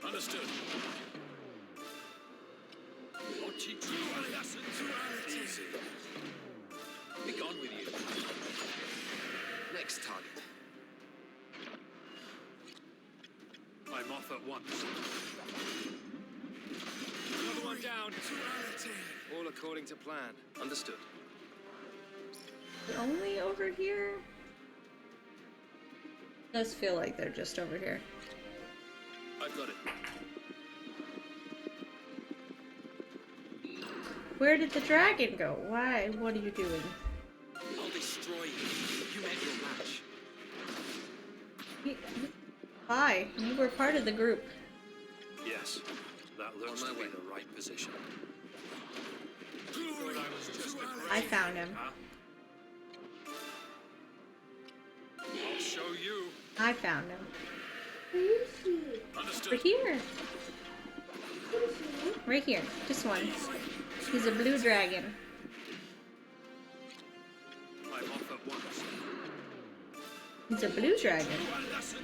Understood. I'll teach you a lesson to easy. Be gone with you. Next target. I'm off at once. Another one down. All according to plan. Understood. Only over here? Does feel like they're just over here. I've got it. Where did the dragon go? Why? What are you doing? I'll destroy you. You met your match. Hi, you were part of the group. Yes, that looks On to my be way. the right position. I found him. I'll show you. I found him. Understood. Right here. Right here. This one. He's a blue dragon. I'm off at once. He's a blue dragon.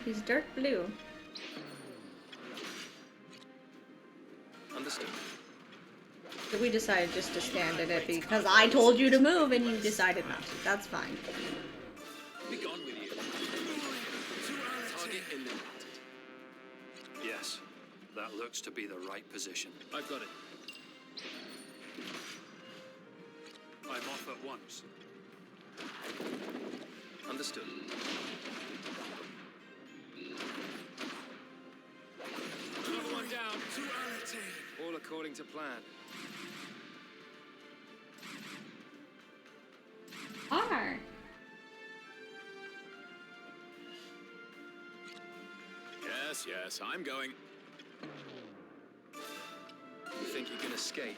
He's dark blue. Understood. So we decided just to stand in it because I told you to move and you decided not to. That's fine. Be gone with you. Target eliminated. Yes, that looks to be the right position. I've got it. I'm off at once. Understood. Another one down. All according to plan. Yes, yes, I'm going. You think you can escape?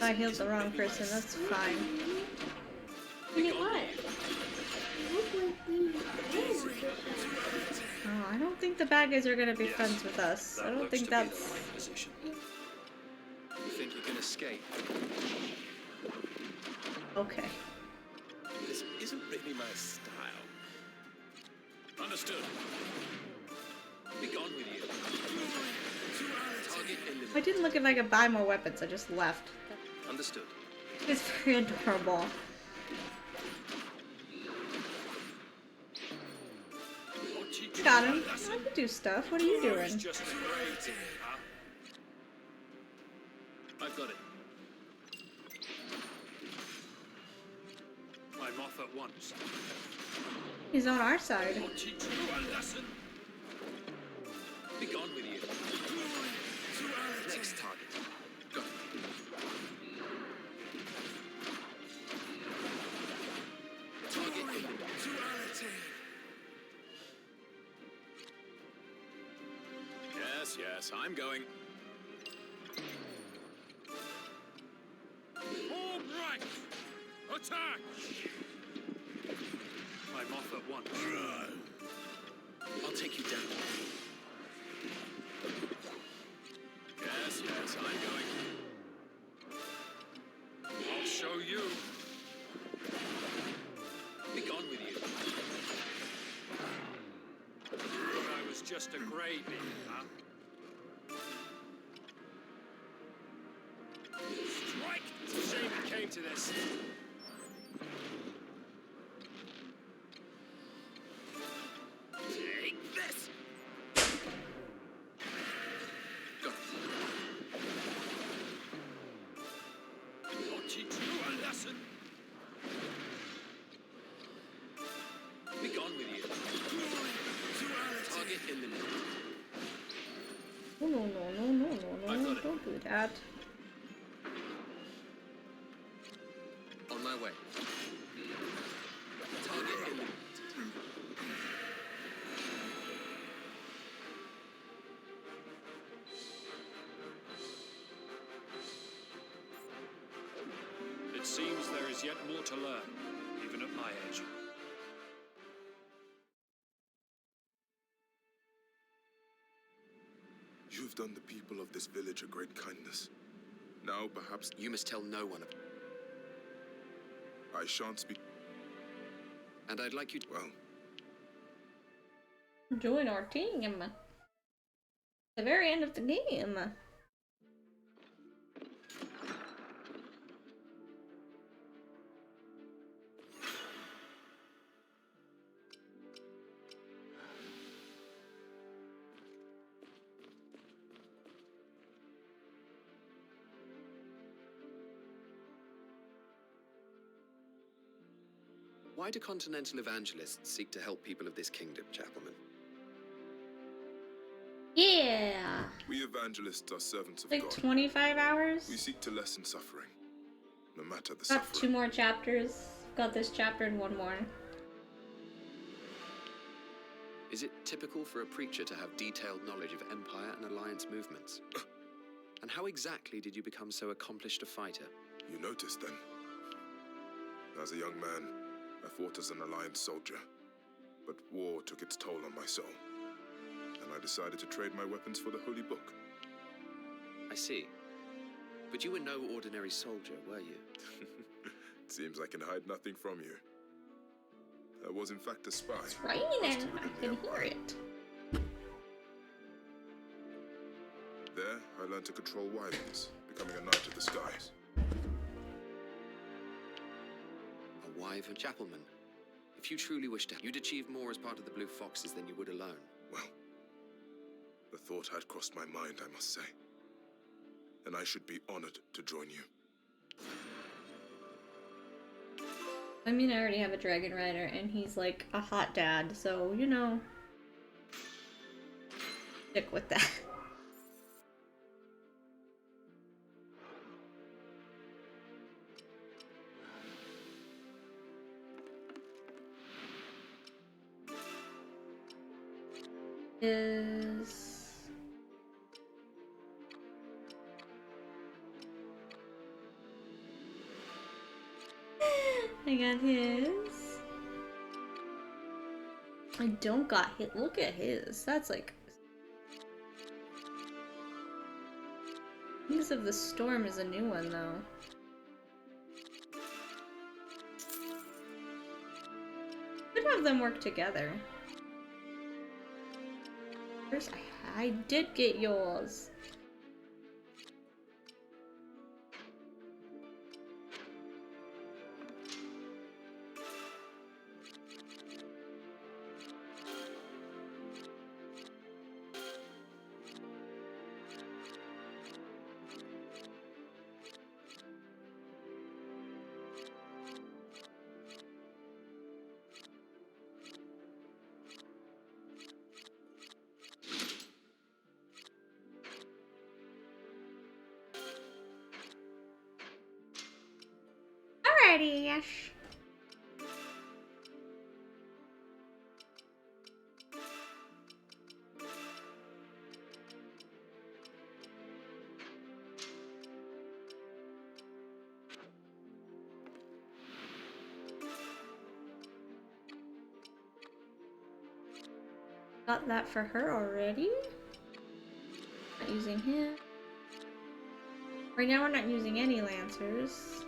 I healed the wrong person, that's fine. Wait, what? Oh, I don't think the bad guys are gonna be friends with us. I don't think that's... Position. You think you can escape? Okay. This isn't really my style. Understood. Be gone with you. Target eliminated. I didn't look if I could buy more weapons, I just left. Understood. It's very adorable. Got him. I can do stuff. What are you doing? Just great, huh? I've got it. I'm off at once. He's on our side. I'll teach you a lesson. Be gone with you. Next target. Go. Target eliminated. Yes, yes, I'm going. All right! Attack! I'm off at once. I'll take you down. Yes, yes, I'm going. I'll show you. Be gone with you. I was just a gravy, huh? Strike! It's a shame it came to this. Take this! Go. I'll teach you a lesson. Be gone with you. Target eliminated. No, no, no, no, no, no, no, don't do that. On my way. Target eliminated. It seems there is yet more to learn, even at my age. You have done the people of this village a great kindness. Now, perhaps You must tell no one of I shan't speak. And I'd like you to... Well, Join our team. The very end of the game. Why do Continental Evangelists seek to help people of this kingdom, Chapelman? Yeah. we evangelists are servants of Like God. 25 hours. We seek to lessen suffering, no matter the Got 2 suffering. more chapters. Got this chapter and 1 more. Is it typical for a preacher to have detailed knowledge of Empire and Alliance movements? And how exactly did you become so accomplished a fighter? You noticed then. As a young man, I fought as an Alliance soldier, but war took its toll on my soul, and I decided to trade my weapons for the Holy Book. I see. But you were no ordinary soldier, were you? It seems I can hide nothing from you. I was in fact a spy. It's raining. posted I within the can Empire. hear it. There, I learned to control wyverns, becoming a knight of the skies. A wyvern Chapelman. If you truly wish to, you'd achieve more as part of the Blue Foxes than you would alone. Well, the thought had crossed my mind, I must say. And I should be honored to join you. I mean, I already have a dragon rider, and he's like a hot dad, so you know, stick with that. is... I got his. I don't got hit. Look at his. That's like... Wings of the Storm is a new one, though. Could have them work together. First, I did get yours. Alrighty. Got that for her already. Not using him. Right now we're not using any Lancers.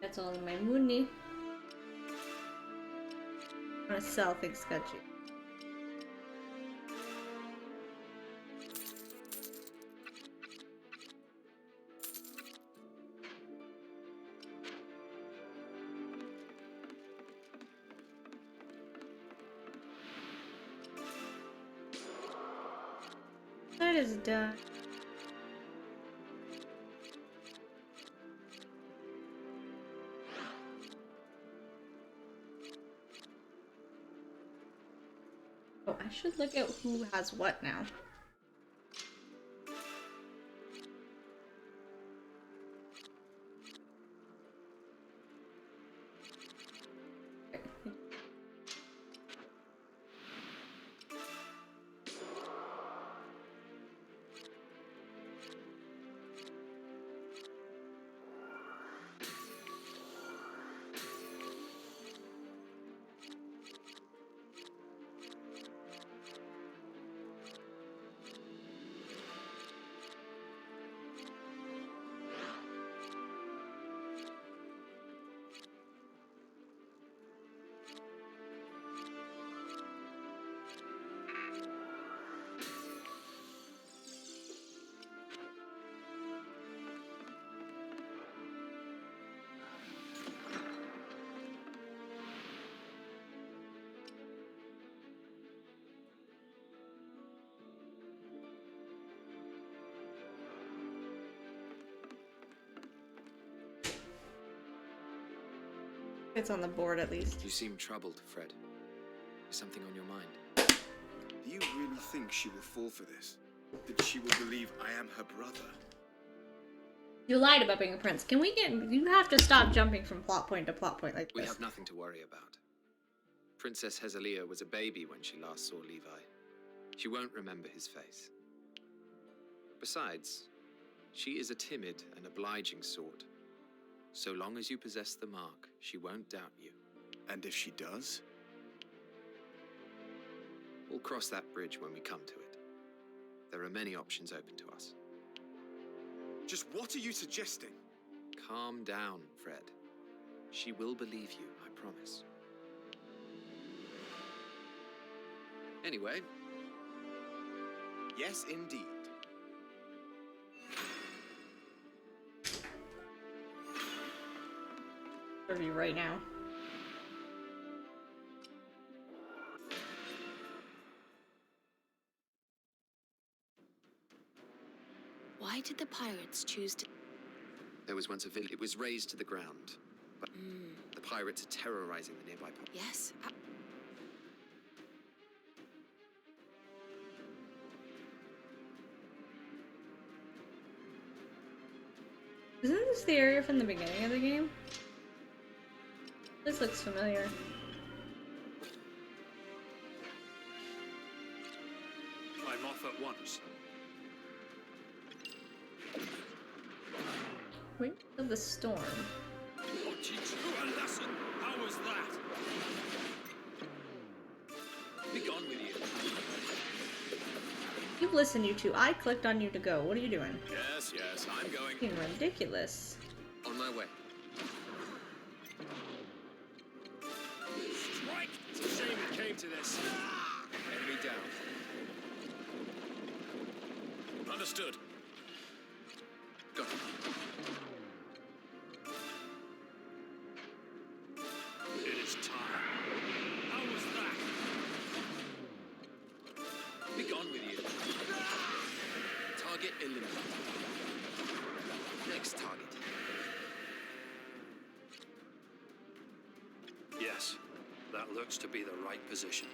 That's all in my money. I'm gonna sell things sketchy. That is done. Oh, I should look at who has what now. It's on the board at least. You seem troubled, Fred. Is something on your mind? Do you really think she will fall for this? That she will believe I am her brother? You lied about being a prince. Can we get... You have to stop jumping from plot point to plot point like this. We have nothing to worry about. Princess Hezelia was a baby when she last saw Levi. She won't remember his face. Besides, she is a timid and obliging sort. So long as you possess the mark, she won't doubt you. And if she does? We'll cross that bridge when we come to it. There are many options open to us. Just what are you suggesting? Calm down, Fred. She will believe you, I promise. Anyway. Yes, indeed. You right now. Why did the pirates choose to... There was once a village. It was razed to the ground. But the pirates are terrorizing the nearby port. Yes. this the area from the beginning of the game? This looks familiar. I'm off at once. Wait of the storm. I'll teach you a lesson. How was that? Be gone with you. You listen, you two. I clicked on you to go. What are you doing? Yes, yes, I'm going. Fucking ridiculous. On my way. Strike! It's a shame it came to this. Enemy down. Understood. Got it. It is time. How was that? Be gone with you. Target eliminated. Next target. Yes, that looks to be the right position.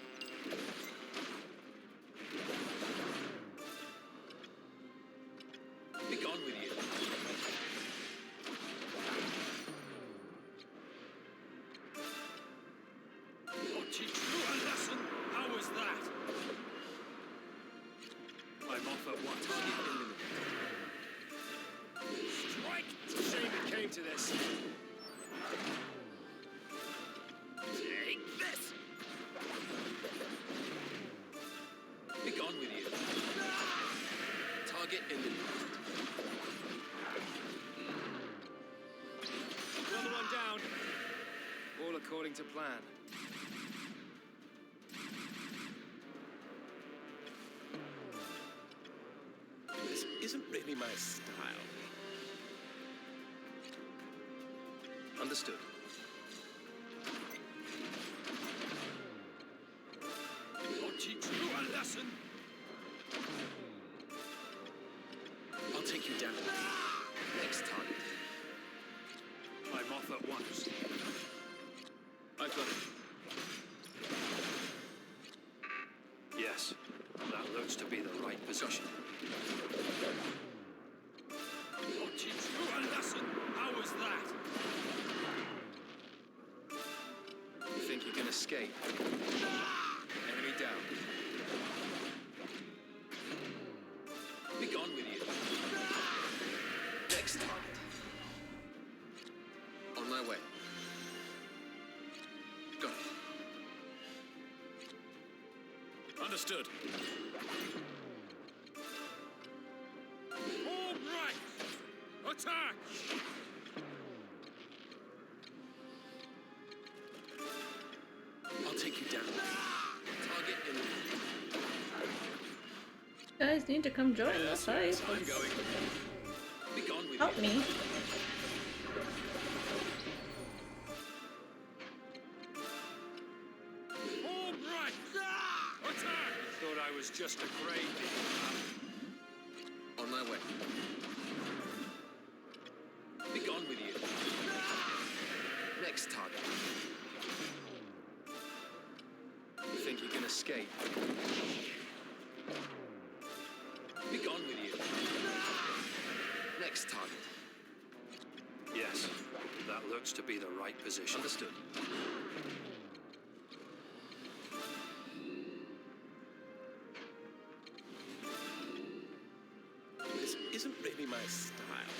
Be gone with you. I'll teach you a lesson. How was that? I'm off at once. Target eliminated. Strike! It's a shame it came to this. Take this! Be gone with you. Target eliminated. Another one down. All according to plan. This isn't really my style. Understood. I'll teach you a lesson. I'll take you down. Next target. I'm off at once. I've got it. Yes, that looks to be the right position. I'll teach you a lesson. How was that? You think you can escape? Enemy down. Be gone with you. Next target. On my way. Got it. Understood. All right! Attack! I'll take you down. Target eliminated. You guys need to come join the fight. Yes, I'm going. Be gone with Help you. me. All right! Attack! Thought I was just a grade digger. On my way. Be gone with you. Next target. You think you can escape? Be gone with you. Next target. Yes, that looks to be the right position. Understood. This isn't really my style.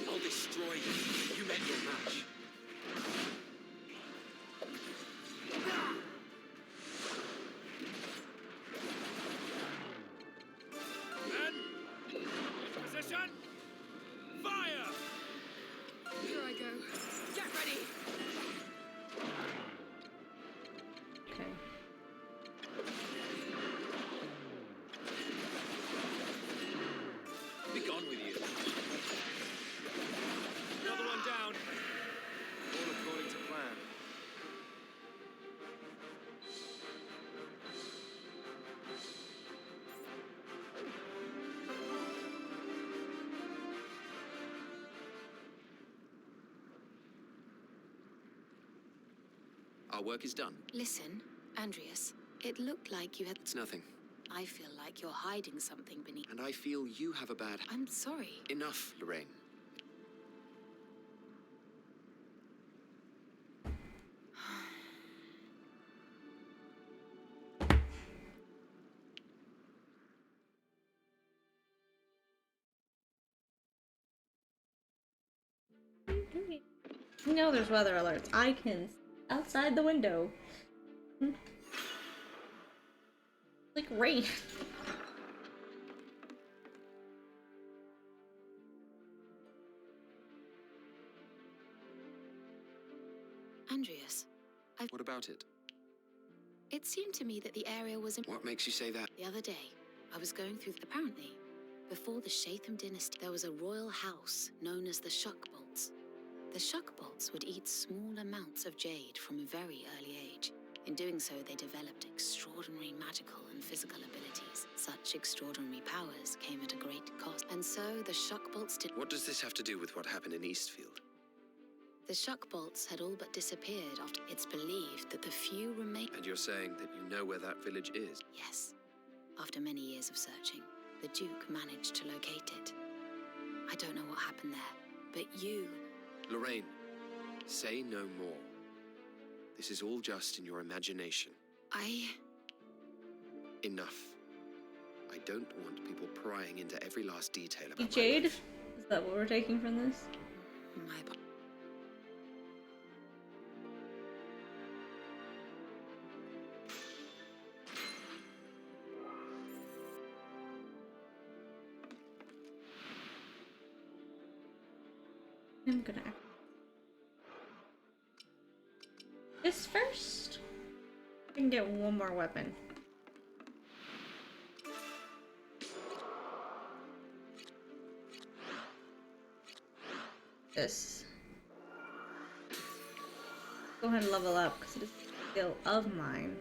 I'll destroy you. You met your match. Men! Position! Fire! Here I go. Get ready! Okay. Be gone with you. Another one down. All according to plan. Our work is done. Listen, Andreas, it looked like you had... It's nothing. I feel like you're hiding something beneath. And I feel you have a bad... I'm sorry. Enough, Lorraine. You know there's weather alerts. I can outside the window. Like rain. Andreas, What about it? it seemed to me that the area was in... What makes you say that? The other day, I was going through... Apparently, before the Shatham dynasty, there was a royal house known as the Shuckbolts. The Shuckbolts would eat small amounts of jade from a very early age. In doing so, they developed extraordinary magical and physical abilities. Such extraordinary powers came at a great cost. And so the Shuckbolts did... What does this have to do with what happened in Eastfield? The Shuckbolts had all but disappeared after... It's believed that the few remain... And you're saying that you know where that village is? Yes. After many years of searching, the Duke managed to locate it. I don't know what happened there, but you... Lorraine, say no more. This is all just in your imagination. Enough. I don't want people prying into every last detail about Jade? my life. Is that what we're taking from this? My... I'm gonna act this first. I can get one more weapon. This. Go ahead and level up because it is a skill of mine.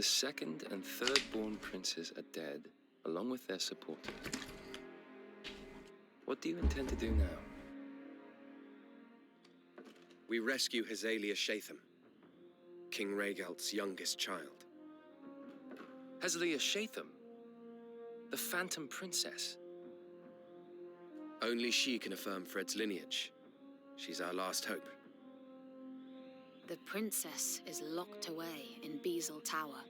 The second and third born princes are dead, along with their supporters. What do you intend to do now? We rescue Hazalia Shatham, King Rhaegalt's youngest child. Hazalia Shatham? The Phantom Princess? Only she can affirm Fred's lineage. She's our last hope. The princess is locked away in Beazle Tower,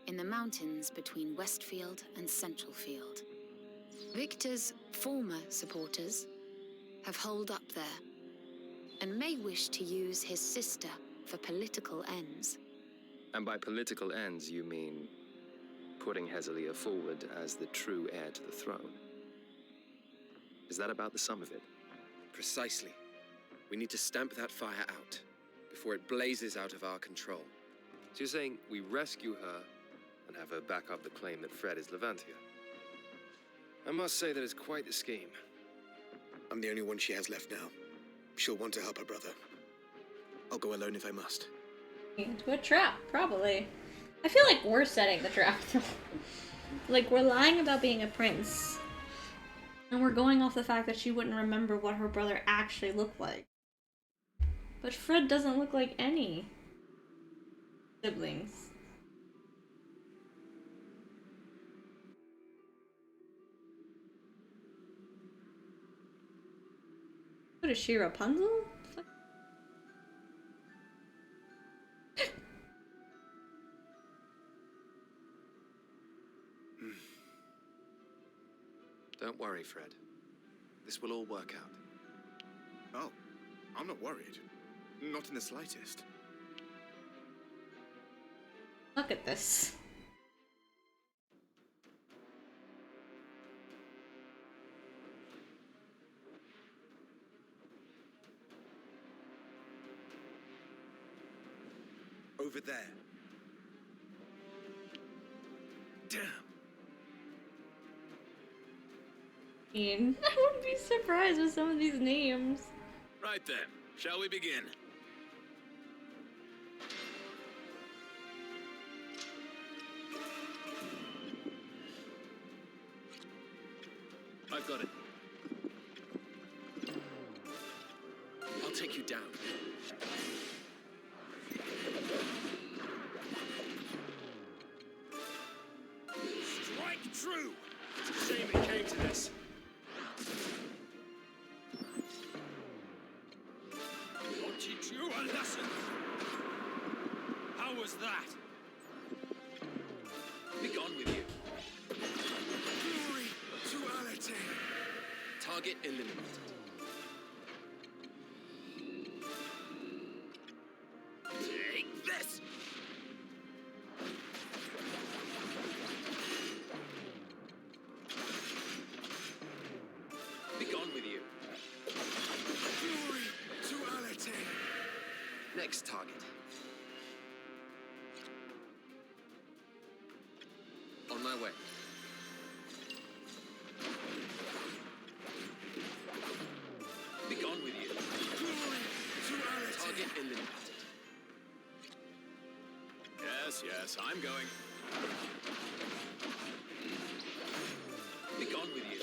in the mountains between Westfield and Centralfield. Victor's former supporters have holed up there, and may wish to use his sister for political ends. And by political ends, you mean putting Hazalia forward as the true heir to the throne? Is that about the sum of it? Precisely. We need to stamp that fire out before it blazes out of our control. So you're saying we rescue her and have her back up the claim that Fred is Levantia? I must say that it's quite the scheme. I'm the only one she has left now. She'll want to help her brother. I'll go alone if I must. Into a trap, probably. I feel like we're setting the trap. Like, we're lying about being a prince. And we're going off the fact that she wouldn't remember what her brother actually looked like. But Fred doesn't look like any siblings. What is she, Rapunzel? Don't worry, Fred. This will all work out. Oh, I'm not worried. Not in the slightest. Look at this. Over there. Damn. I mean, I wouldn't be surprised with some of these names. Right then, shall we begin? I've got it. I'll take you down. Strike true! It's a shame it came to this. I'll teach you a lesson. How was that? Be gone with you. Glory to Alate. Target eliminated. Take this! Be gone with you. Glory to Alate. Next target. On my way. Be gone with you. Glory to Alate. Target eliminated. Yes, I'm going. Be gone with you.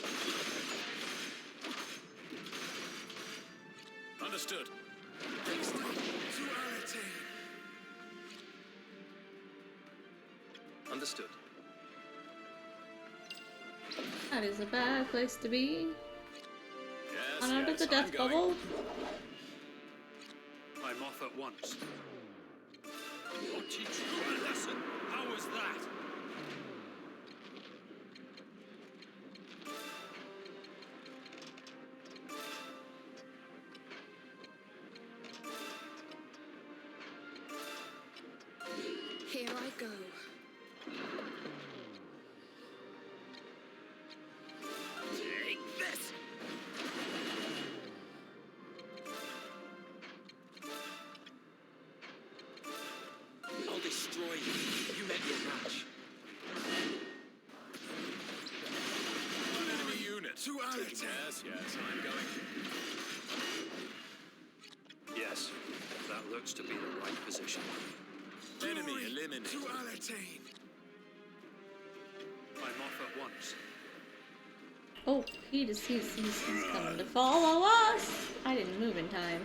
Understood. Next To Alate. Understood. That is a bad place to be. Yes, Not out of the I'm death going. bubble. I'm off at once. I'll teach you a lesson. How was that? Here I go. Take this! I'll destroy you. You met your match. One enemy unit. To Alate. Yes, I'm going. Yes, that looks to be the right position. Enemy Glory eliminated. to Alate. I'm off at once. Oh, he's coming to follow us. I didn't move in time.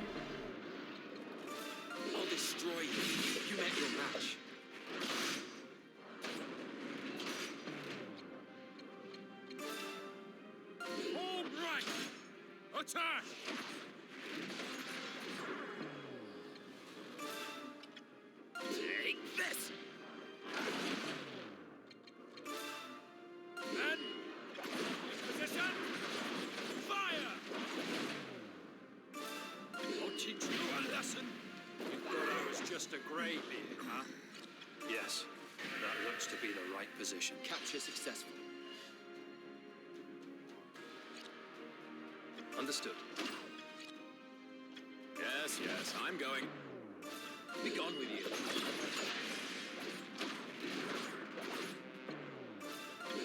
I'll destroy you. You met your match. All right! Attack! Take this! Men! Position! Fire! I'll teach you a lesson. You thought I was just a graybeard, huh? Yes, that looks to be the right position. Capture successful. Understood. Yes, I'm going. Be gone with you.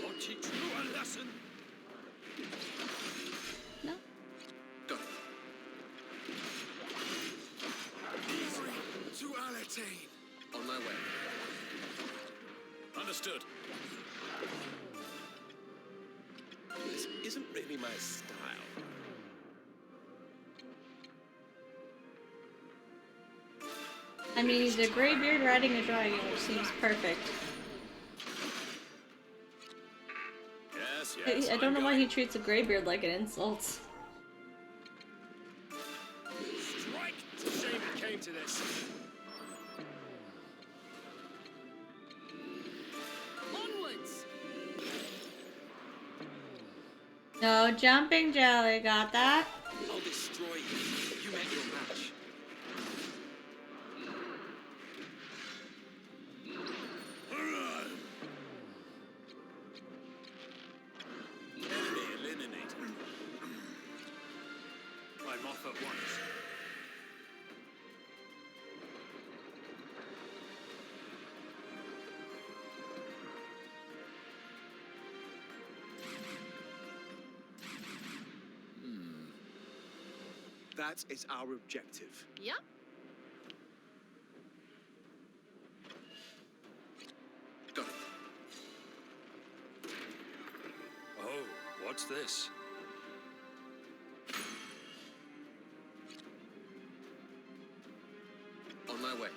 I'll teach you a lesson. No. Got it. Glory to Alate. On my way. Understood. This isn't really my style. I mean, he's a graybeard riding a dragon, which seems perfect. Yes, I don't know why he treats a graybeard like an insult. Strike! It's a shame it came to this. Onwards! No jumping jelly, got that? I'll destroy you. You met your match. Enemy eliminated. I'm off at once. That is our objective. Yep. Got it. Oh, what's this? On my way.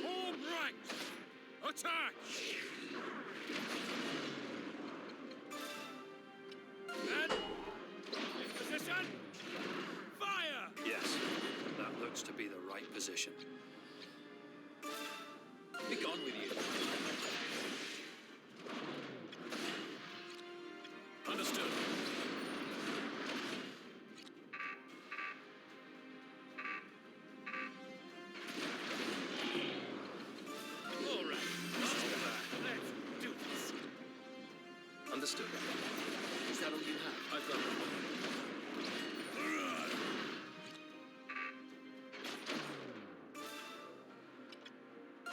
Form ranks! Attack! And in position! Fire! Yes, that looks to be the right position. Be gone with you. Understood. All right. Let's do this. Understood. Is that all you have? I've got it.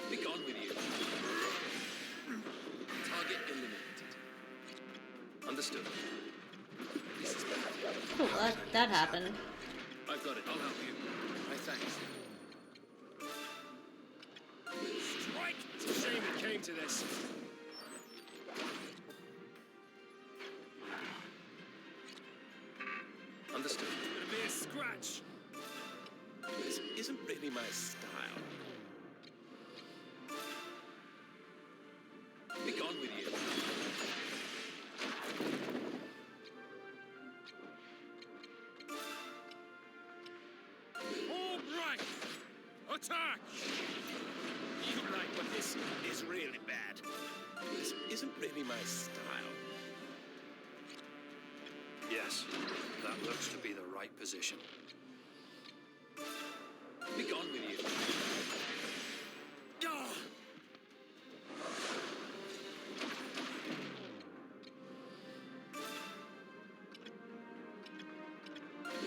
Be gone with you. Target eliminated. Understood. This is bad. Cool, that happened. I've got it. I'll help you. My thanks. Strike! It's a shame it came to this. Understood. It'll be a scratch. This isn't really my style. Be gone with you. Form ranks! Attack! You like what this is really bad. This isn't really my style. Yes, that looks to be the right position. Be gone with you. Ah!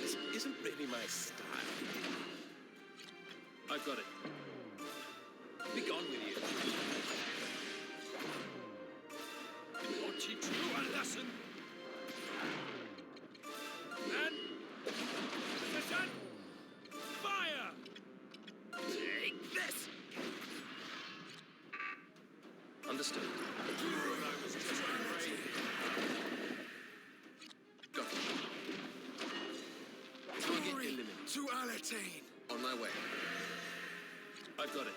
This isn't really my style. I've got it. Be gone with you. I'll teach you a lesson. And position. Fire! Take this! Understood. That was just great. Got it. Target eliminated. To Alatain! On my way. I've got it.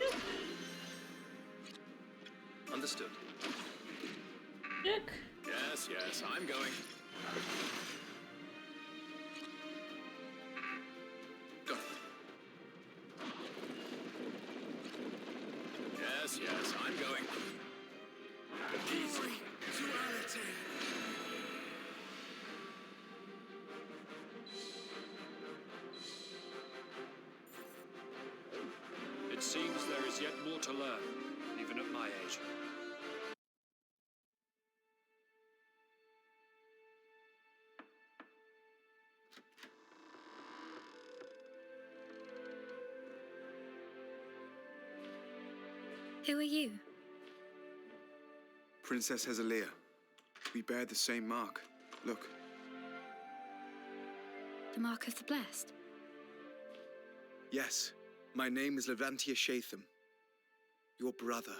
Understood. Dick. Yes, yes, I'm going. Got it. Yes, yes, I'm going. Easy! To Alatain! It seems there is yet more to learn, even at my age. Who are you? Princess Hezelia. We bear the same mark. Look. The Mark of the Blessed? Yes. My name is Levantia Shatham. Your brother.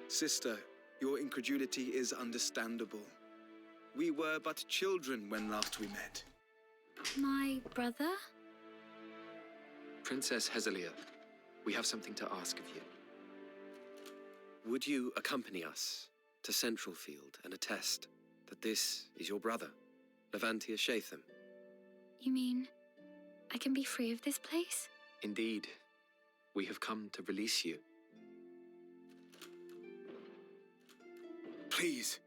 Sister, your incredulity is understandable. We were but children when last we met. My brother? Princess Hezelia, we have something to ask of you. Would you accompany us to Central Field and attest that this is your brother, Levantia Shatham? You mean I can be free of this place? Indeed, we have come to release you. Please.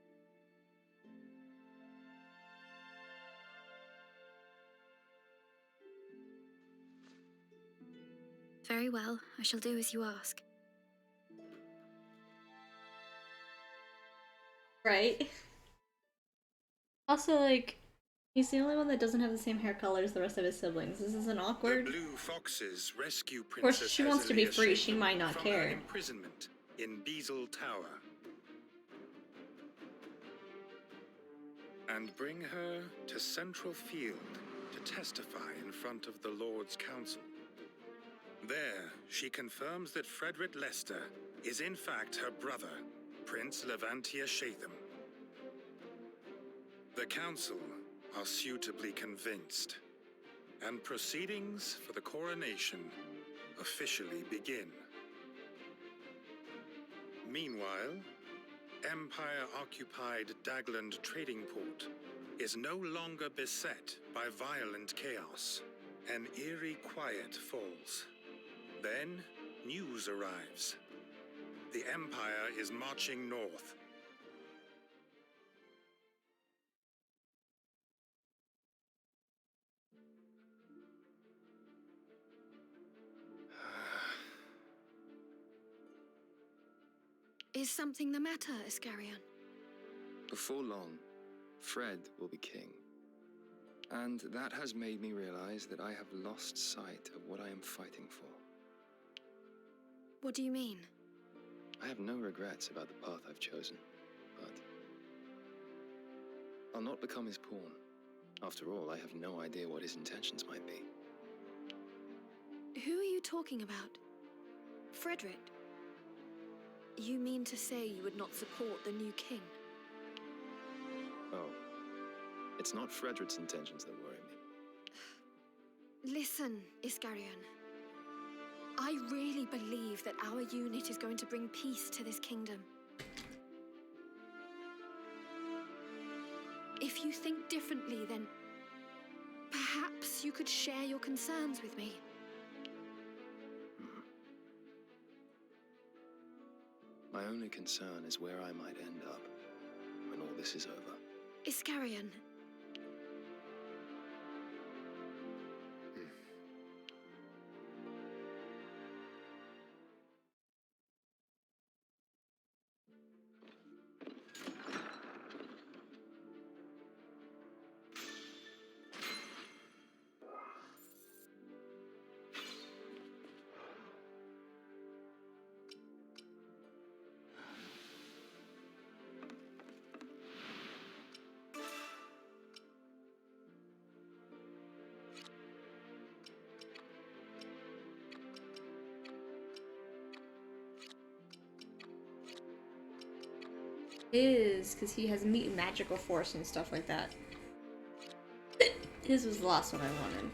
Very well, I shall do as you ask. Right? Also, like, he's the only one that doesn't have the same hair color as the rest of his siblings. This isn't awkward. The Blue Foxes rescue Of course, Princess she wants to be Hezelia free. She Shatham might not from care. her imprisonment in Beazle Tower. And bring her to Central Field to testify in front of the Lord's Council. There, she confirms that Frederick Lester is in fact her brother, Prince Levantia Shatham. The Council are suitably convinced, and proceedings for the coronation officially begin. Meanwhile, Empire-occupied Dagland Trading Port is no longer beset by violent chaos. An eerie quiet falls. Then, news arrives. The Empire is marching north. Is something the matter, Iscarion? Before long, Fred will be king. And that has made me realize that I have lost sight of what I am fighting for. What do you mean? I have no regrets about the path I've chosen, but I'll not become his pawn. After all, I have no idea what his intentions might be. Who are you talking about? Frederick? You mean to say you would not support the new king? Oh, it's not Frederick's intentions that worry me. Listen, Iscarion. I really believe that our unit is going to bring peace to this kingdom. If you think differently, then perhaps you could share your concerns with me. My only concern is where I might end up when all this is over. Iscarion. Is because he has magical force and stuff like that. His was the last one I wanted.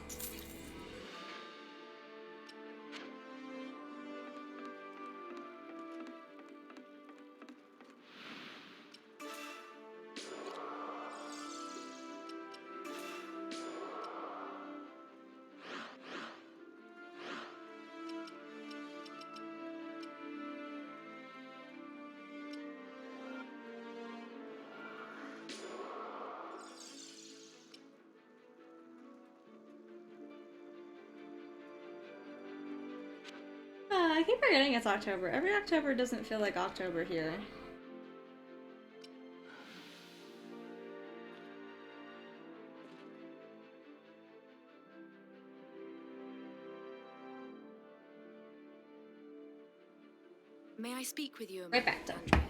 I keep forgetting it's October. Every October doesn't feel like October here. May I speak with you a Right moment, back, Andreas?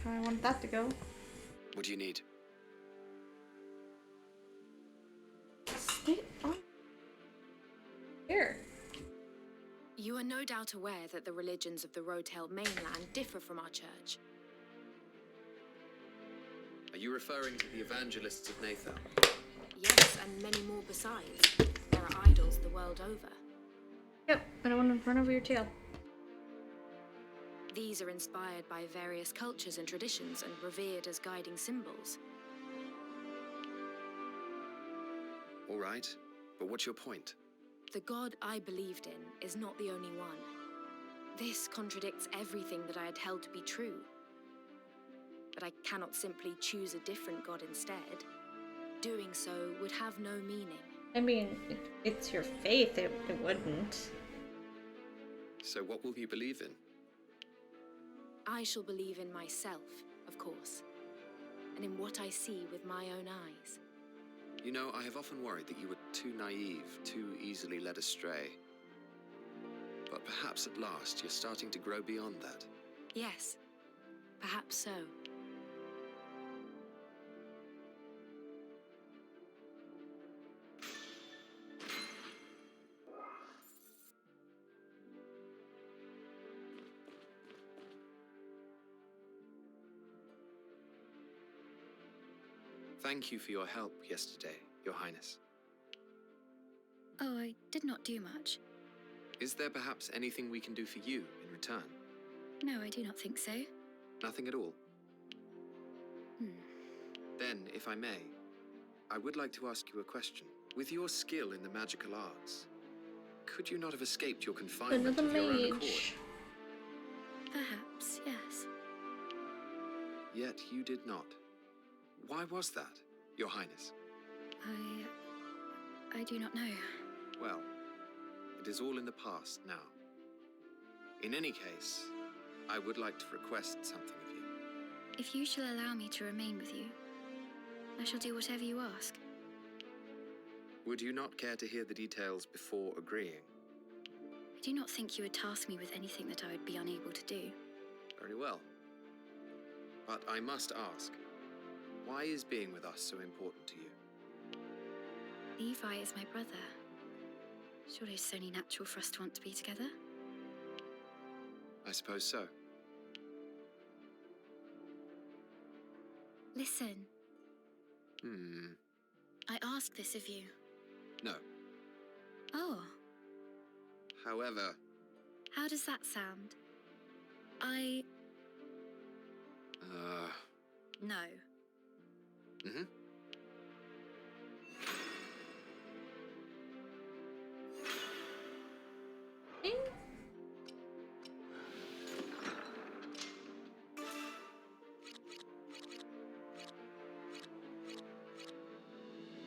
how I want that to go. What do you need? Stay on. Here. You are no doubt aware that the religions of the Rotel mainland differ from our church. Are you referring to the evangelists of Nathan? Yes, and many more besides. There are idols the world over. Yep, I don't want to run over your tail. These are inspired by various cultures and traditions and revered as guiding symbols. All right, but what's your point? The god I believed in is not the only one. This contradicts everything that I had held to be true. But I cannot simply choose a different god instead. Doing so would have no meaning. I mean, it's your faith, it wouldn't. So what will you believe in? I shall believe in myself, of course, and in what I see with my own eyes. You know, I have often worried that you were too naive, too easily led astray. But perhaps at last you're starting to grow beyond that. Yes, perhaps so. Thank you for your help yesterday, Your Highness. Oh, I did not do much. Is there perhaps anything we can do for you in return? No, I do not think so. Nothing at all? Then, if I may, I would like to ask you a question. With your skill in the magical arts, could you not have escaped your confinement Another of your own accord? mage. Perhaps, yes. Yet you did not. Why was that, Your Highness? I do not know. Well, it is all in the past now. In any case, I would like to request something of you. If you shall allow me to remain with you, I shall do whatever you ask. Would you not care to hear the details before agreeing? I do not think you would task me with anything that I would be unable to do. Very well. But I must ask, why is being with us so important to you? Levi is my brother. Surely it's only natural for us to want to be together. I suppose so. Listen. Hmm. I ask this of you. No. Oh, However, how does that sound? No. Mm-hmm.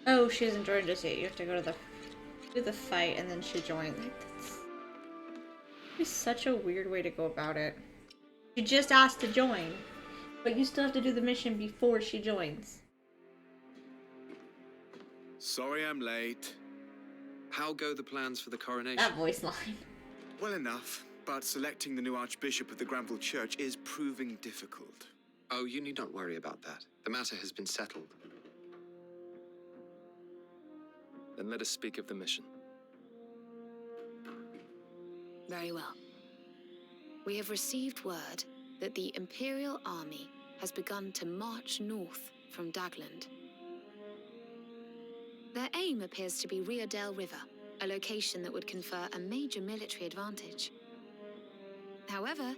Oh, she hasn't joined us yet. You have to go to the fight and then she joins. Like, that's such a weird way to go about it. She just asked to join, but you still have to do the mission before she joins. Sorry I'm late. How go the plans for the coronation? That voice line. Well enough, but selecting the new Archbishop of the Granville Church is proving difficult. Oh, you need not worry about that. The matter has been settled. Then let us speak of the mission. Very well. We have received word that the Imperial Army has begun to march north from Dagland. Their aim appears to be Riadel River, a location that would confer a major military advantage. However,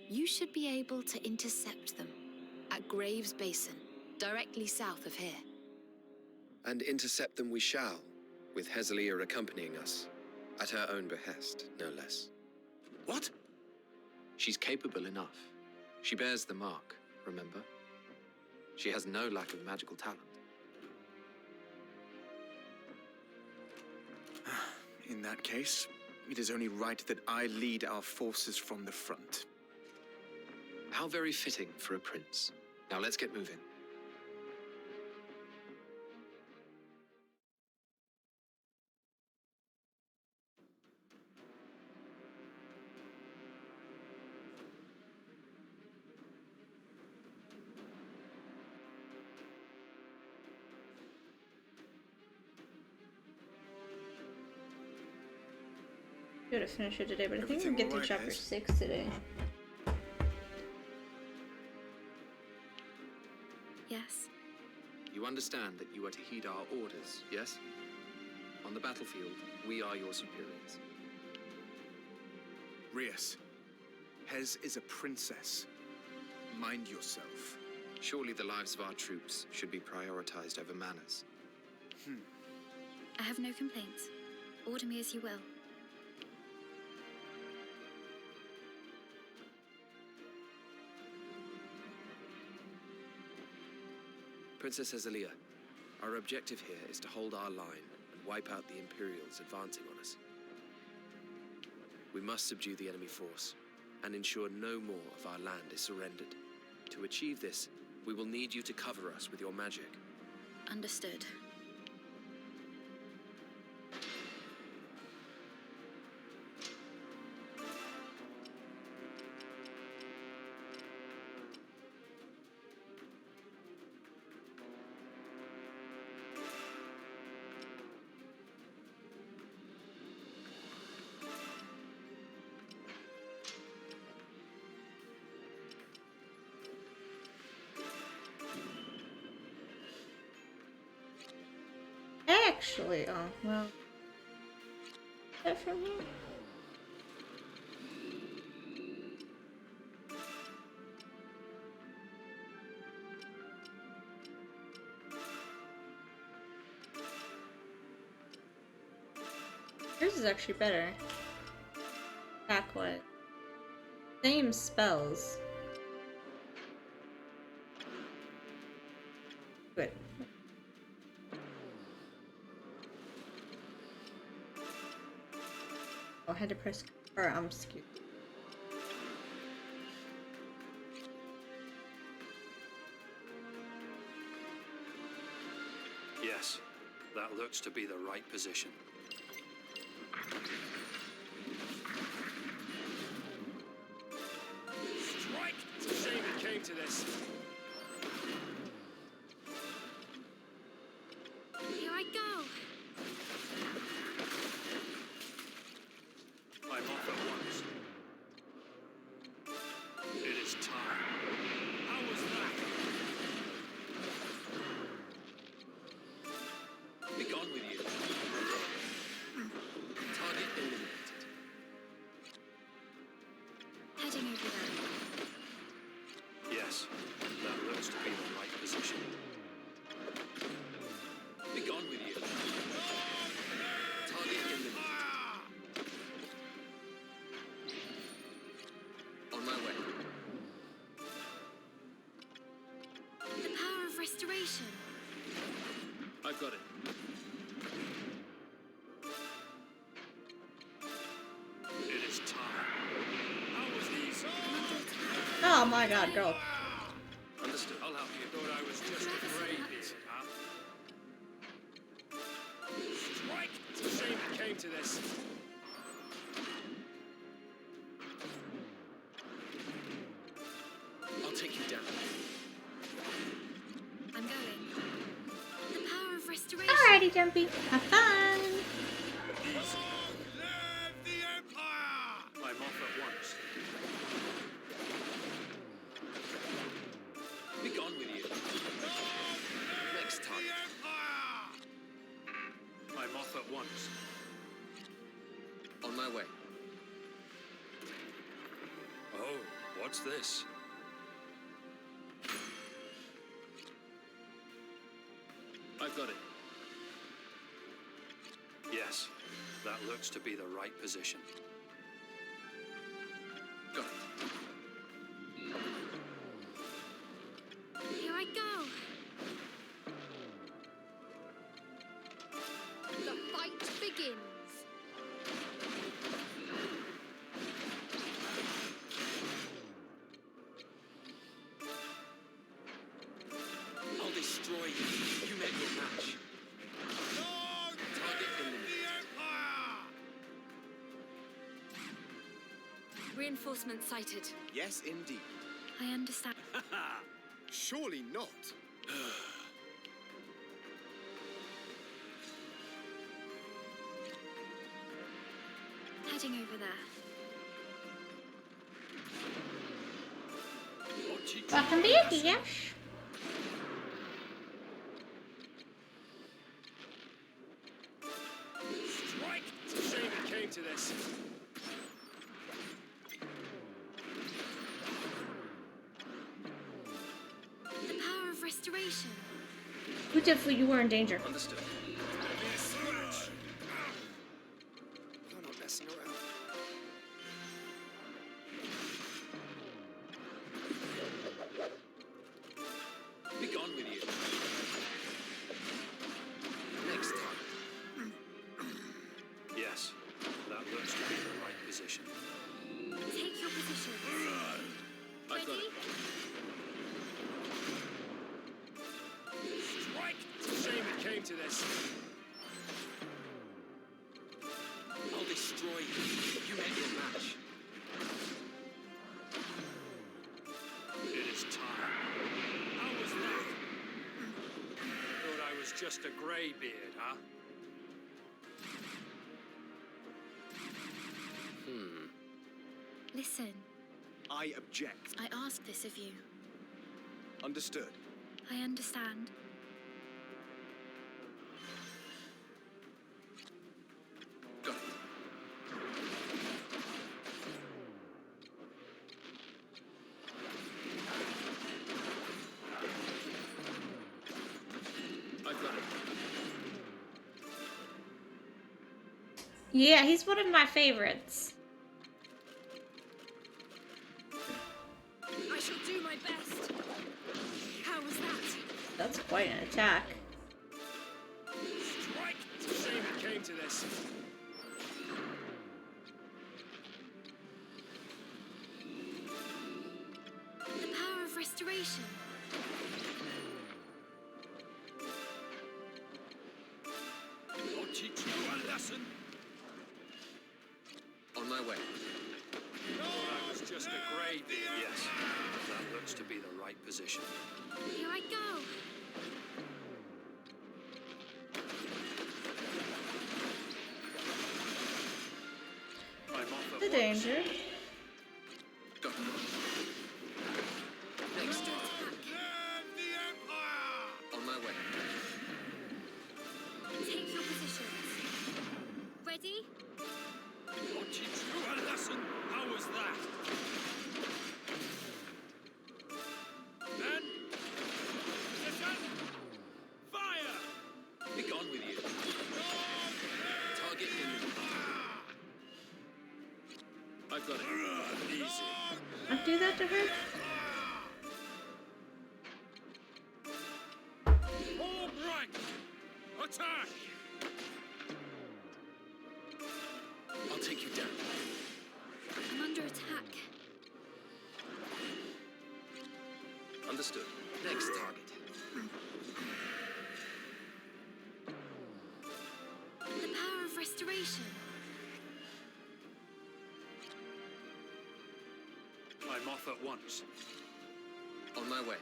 you should be able to intercept them at Graves Basin, directly south of here. And intercept them we shall, with Hezelia accompanying us, at her own behest, no less. What? She's capable enough. She bears the mark, remember? She has no lack of magical talent. In that case, it is only right that I lead our forces from the front. How very fitting for a prince. Now let's get moving. Gotta finish it today, but I think Everything we'll get all through right, chapter Hez? 6 today. Yes. You understand that you are to heed our orders, yes? On the battlefield, we are your superiors. Rias, Hez is a princess. Mind yourself. Surely the lives of our troops should be prioritized over manners. I have no complaints. Order me as you will. Princess Azalea, our objective here is to hold our line and wipe out the Imperials advancing on us. We must subdue the enemy force and ensure no more of our land is surrendered. To achieve this, we will need you to cover us with your magic. Understood. Actually, oh, well. Is that from here? Yours is actually better. Attack-wise. Same spells. Good. Oh, I had to press or I'm skewed. Yes, that looks to be the right position. Strike! It's a shame it came to this. Here I go. I'm off at once. It is time. How was that? Be gone with you. Target eliminated. Heading over there. Yes, that looks to be the right position. Be gone with you. Target eliminated. On my way. The power of restoration. I've got it. It is time. How was these? Oh my god, girl. Understood. I'll help you. Thought I was just a gravy, huh? Strike! It's a shame it came to this. I'll take you down. I'm going. The power of restoration. Alrighty, Jumpy. Have fun. Long live the Empire! I'm off at once. Be gone with you. Next The time. Empire! I'm off at once. On my way. Oh, what's this? I've got it. Yes, that looks to be the right position. Got it. Here I go. The fight begins. I'll destroy you. You made your match. Long Target live eliminated. the Empire! Reinforcement sighted. Yes, indeed. I understand. Surely not. Heading over there. Welcome back, yeah. Strike! It's a shame it came to this. The power of restoration. Who did for you were in danger? Understood. You're not messing around. Be gone with you. Next time. Yes, that looks to be the right position. Take your position. I've got Ready? it. Strike! It's a shame it came to this. I'll destroy you. You met your match. It is time. How was that? Thought I was just a greybeard, huh? Listen, I object. I ask this of you. Understood. I understand. Got it. I've got it. Yeah, he's one of my favorites. I shall do my best. How was that? That's quite an attack. Strike! It's a shame it came to this. The power of restoration. I'll teach you a lesson. On my way. Thought I was just a greybeard. Yes, that looks to be the right position. Here I go. I'm off at The once. danger. Got it. Next time. On my way. Take your positions. Ready? I'll teach you a lesson. How was that? Then, listen, fire! Be gone with you. Target in. I've got it. Easy. I'll do that to her. All right, attack! I'll take you down. I'm under attack. Understood. Next target. The power of restoration. I'm off at once. On my way.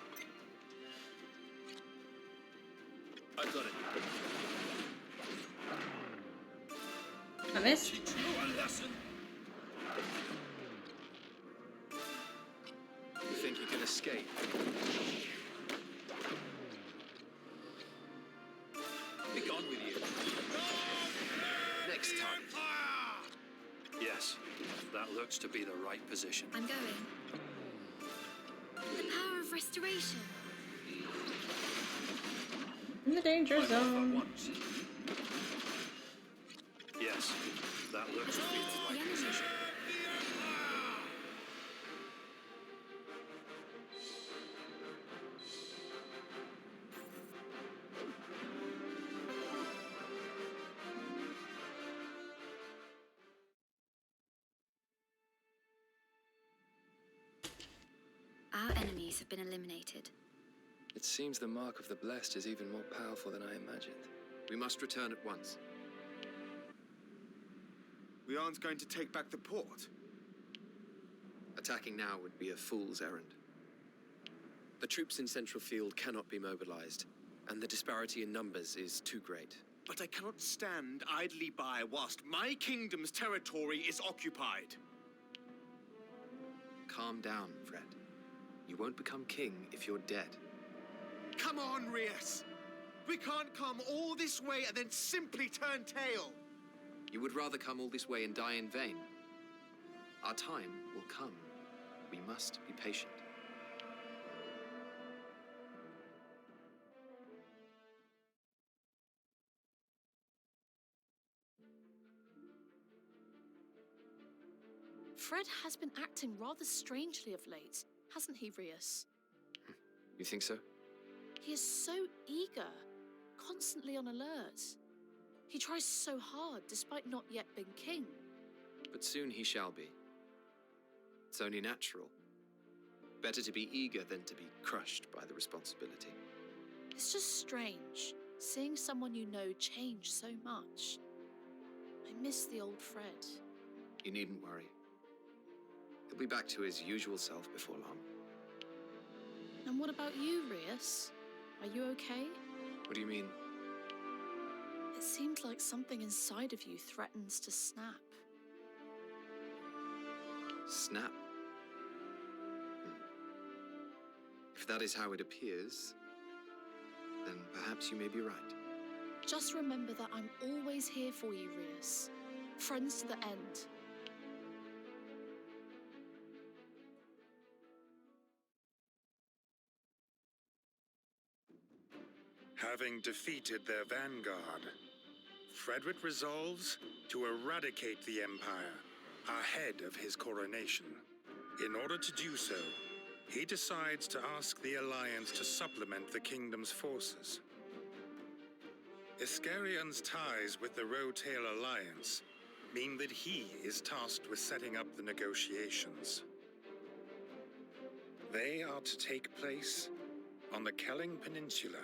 I've got it. I missed. Teach you a lesson. You think you can escape? Be gone with you. Next target. Yes, that looks to be the right position. I'm going. The power of restoration. In the danger I'm off at zone. once. Yes, that looks to be the right position. Our enemies have been eliminated. It seems the mark of the blessed is even more powerful than I imagined. We must return at once. We aren't going to take back the port. Attacking now would be a fool's errand. The troops in Central Field cannot be mobilized, and the disparity in numbers is too great. But I cannot stand idly by whilst my kingdom's territory is occupied. Calm down, Fred. You won't become king if you're dead. Come on, Rias! We can't come all this way and then simply turn tail! You would rather come all this way and die in vain. Our time will come. We must be patient. Fred has been acting rather strangely of late, hasn't he, Rias? You think so? He is so eager, constantly on alert. He tries so hard, despite not yet being king. But soon he shall be. It's only natural. Better to be eager than to be crushed by the responsibility. It's just strange, seeing someone you know change so much. I miss the old Fred. You needn't worry. He'll be back to his usual self before long. And what about you, Rias? Are you okay? What do you mean? It seems like something inside of you threatens to snap. Snap? If that is how it appears, then perhaps you may be right. Just remember that I'm always here for you, Rias. Friends to the end. Having defeated their vanguard, Frederick resolves to eradicate the Empire ahead of his coronation. In order to do so, he decides to ask the Alliance to supplement the kingdom's forces. Iskarion's ties with the Rotail Alliance mean that he is tasked with setting up the negotiations. They are to take place on the Kelling Peninsula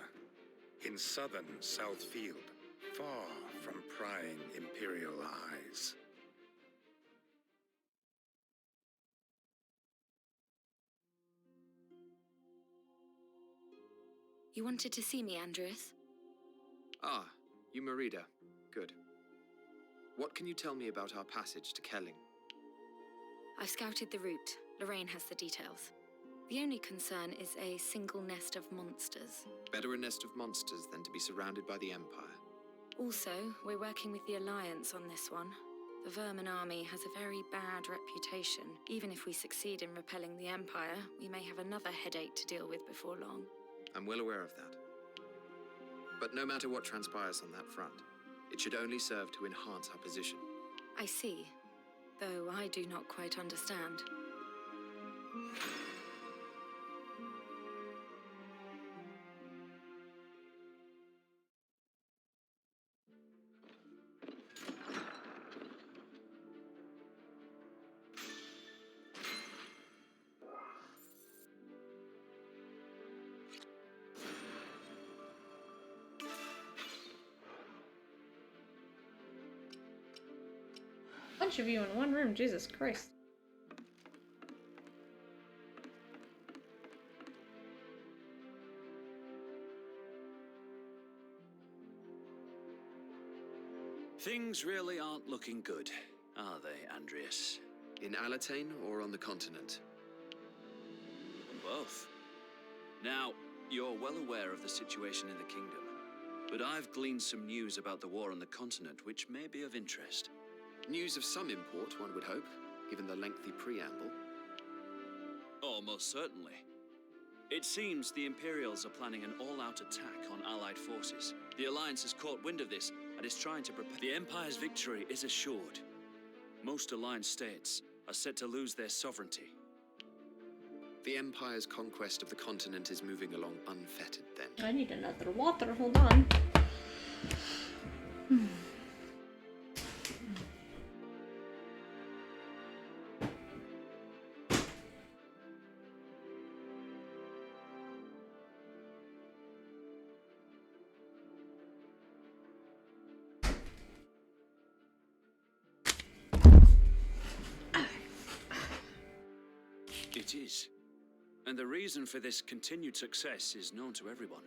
in southern Southfield, far from prying Imperial eyes. You wanted to see me, Andreas? Ah, you Merida. Good. What can you tell me about our passage to Kelling? I've scouted the route. Lorraine has the details. The only concern is a single nest of monsters. Better a nest of monsters than to be surrounded by the Empire. Also, we're working with the Alliance on this one. The Vermin army has a very bad reputation. Even if we succeed in repelling the Empire, we may have another headache to deal with before long. I'm well aware of that. But no matter what transpires on that front, it should only serve to enhance our position. I see, though I do not quite understand. Bunch of you in one room, Jesus Christ. Things really aren't looking good, are they, Andreas? In Alatane or on the continent? Both. Now, you're well aware of the situation in the kingdom, but I've gleaned some news about the war on the continent which may be of interest. News of some import, one would hope, given the lengthy preamble. Oh, most certainly. It seems the Imperials are planning an all-out attack on Allied forces. The Alliance has caught wind of this and is trying to prepare. The Empire's victory is assured. Most Alliance states are set to lose their sovereignty. The Empire's conquest of the continent is moving along unfettered, then. I need another water, hold on. It is. And the reason for this continued success is known to everyone.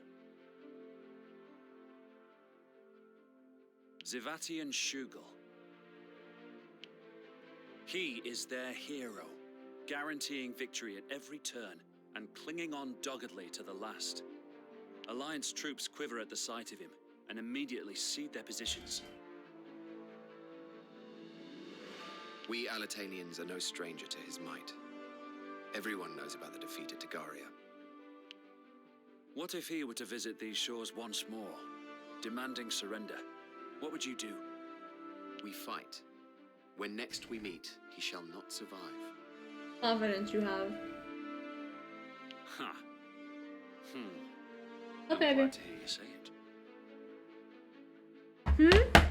Zivatian Shugel. He is their hero, guaranteeing victory at every turn and clinging on doggedly to the last. Alliance troops quiver at the sight of him and immediately cede their positions. We Alatanians are no stranger to his might. Everyone knows about the defeat at Tagaria. What if he were to visit these shores once more, demanding surrender? What would you do? We fight. When next we meet, he shall not survive. Confidence you have. Huh. Oh, baby. Glad to hear you say it. Hmm?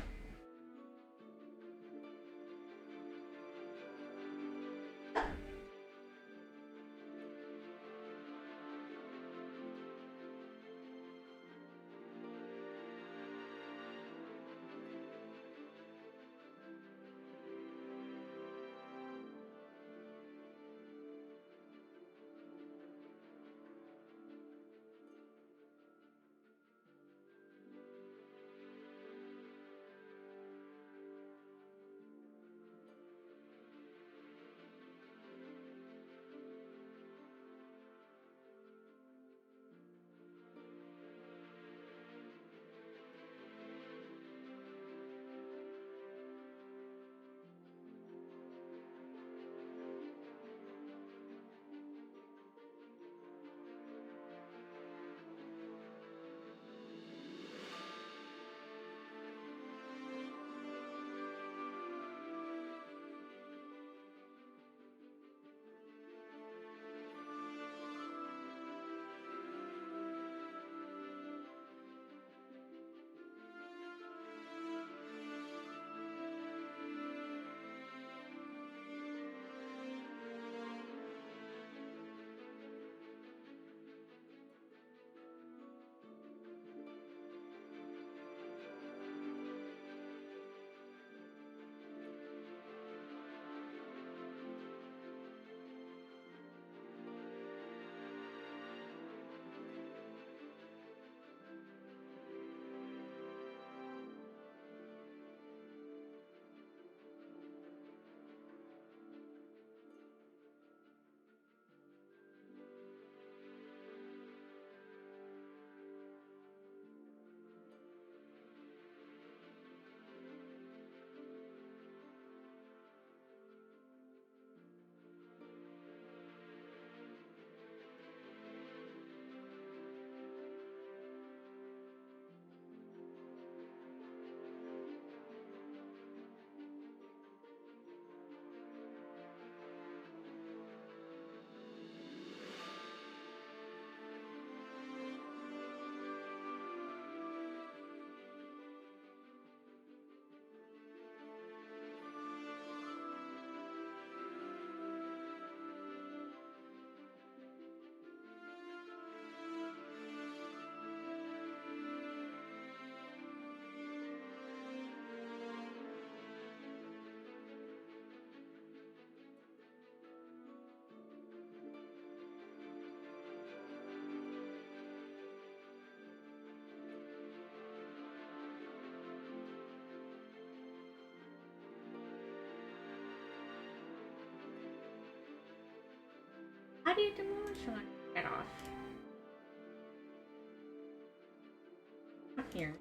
How do you demolish one? Get off. Here.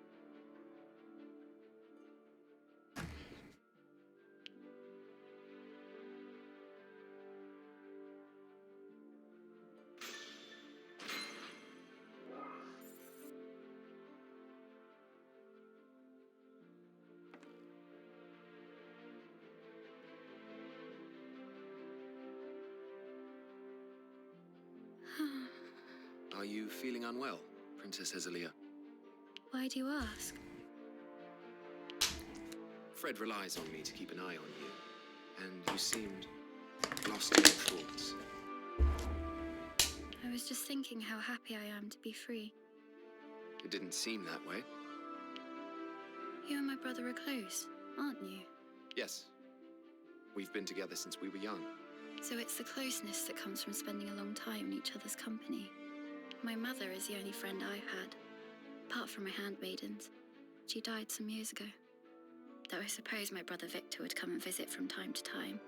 Are you feeling unwell, Princess Hezelia? Why do you ask? Fred relies on me to keep an eye on you, and you seemed lost in your thoughts. I was just thinking how happy I am to be free. It didn't seem that way. You and my brother are close, aren't you? Yes. We've been together since we were young. So it's the closeness that comes from spending a long time in each other's company. My mother is the only friend I've had, apart from my handmaidens. She died some years ago. though I suppose my brother Victor would come and visit from time to time.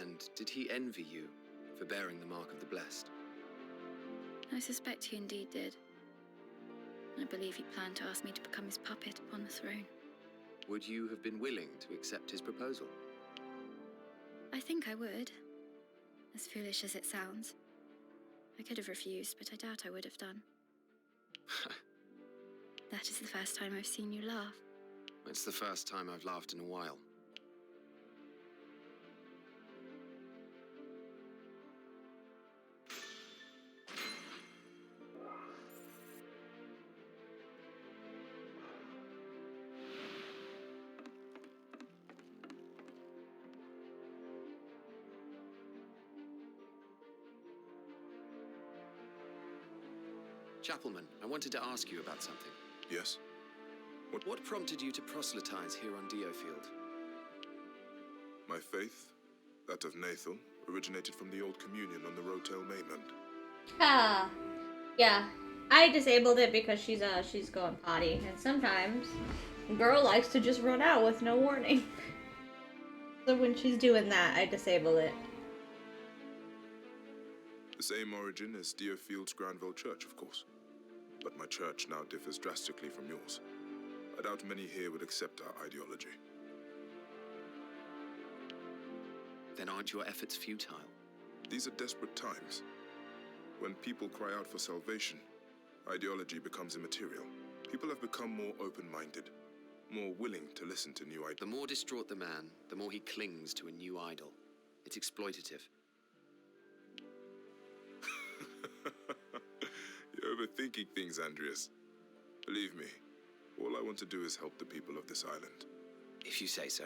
And did he envy you for bearing the mark of the blessed? I suspect he indeed did. I believe he planned to ask me to become his puppet upon the throne. Would you have been willing to accept his proposal? I think I would. As foolish as it sounds. I could have refused, but I doubt I would have done. That is the first time I've seen you laugh. It's the first time I've laughed in a while. Chapelman, I wanted to ask you about something. Yes? What prompted you to proselytize here on Diofield? My faith, that of Nathal, originated from the old communion on the Rotel mainland. Ah, yeah. I disabled it because she's going potty, and sometimes girl likes to just run out with no warning. So when she's doing that, I disable it. The same origin as Diofield's Granville Church, of course. But my church now differs drastically from yours. I doubt many here would accept our ideology. Then aren't your efforts futile? These are desperate times. When people cry out for salvation, ideology becomes immaterial. People have become more open-minded, more willing to listen to new ideas. The more distraught the man, the more he clings to a new idol. It's exploitative. You're overthinking things, Andreas. Believe me, all I want to do is help the people of this island. If you say so.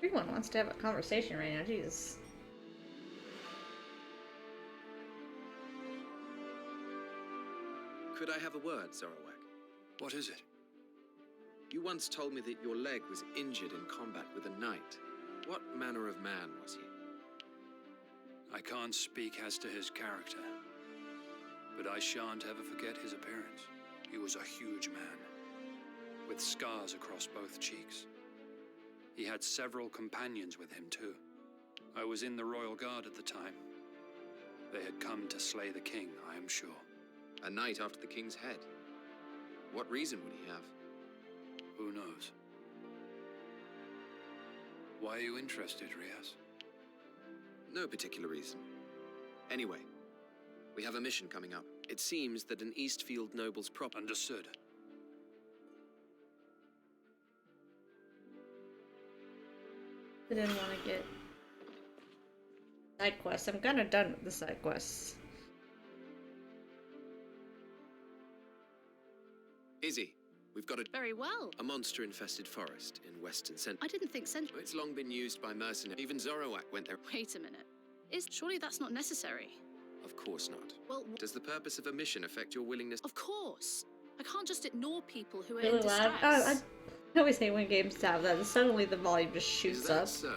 Everyone wants to have a conversation right now, Jesus. Could I have a word, Zorowak? What is it? You once told me that your leg was injured in combat with a knight. What manner of man was he? I can't speak as to his character, but I shan't ever forget his appearance. He was a huge man, with scars across both cheeks. He had several companions with him, too. I was in the Royal Guard at the time. They had come to slay the king, I am sure. A knight after the king's head? What reason would he have? Who knows? Why are you interested, Rias? No particular reason. Anyway, we have a mission coming up. It seems that an Eastfield noble's property... Understood. I didn't want to get side quests. I'm kind of done with the side quests. Izzy, we've got Very well. a monster-infested forest in western Central. I didn't think Central. It's long been used by mercenaries. Even Zorowak went there. Wait a minute. Surely that's not necessary. Of course not. Well, Does the purpose of a mission affect your willingness? of course. I can't just ignore people who are Really in loud. distress. I always hate when games have that. Suddenly the volume just shoots Is that up. so?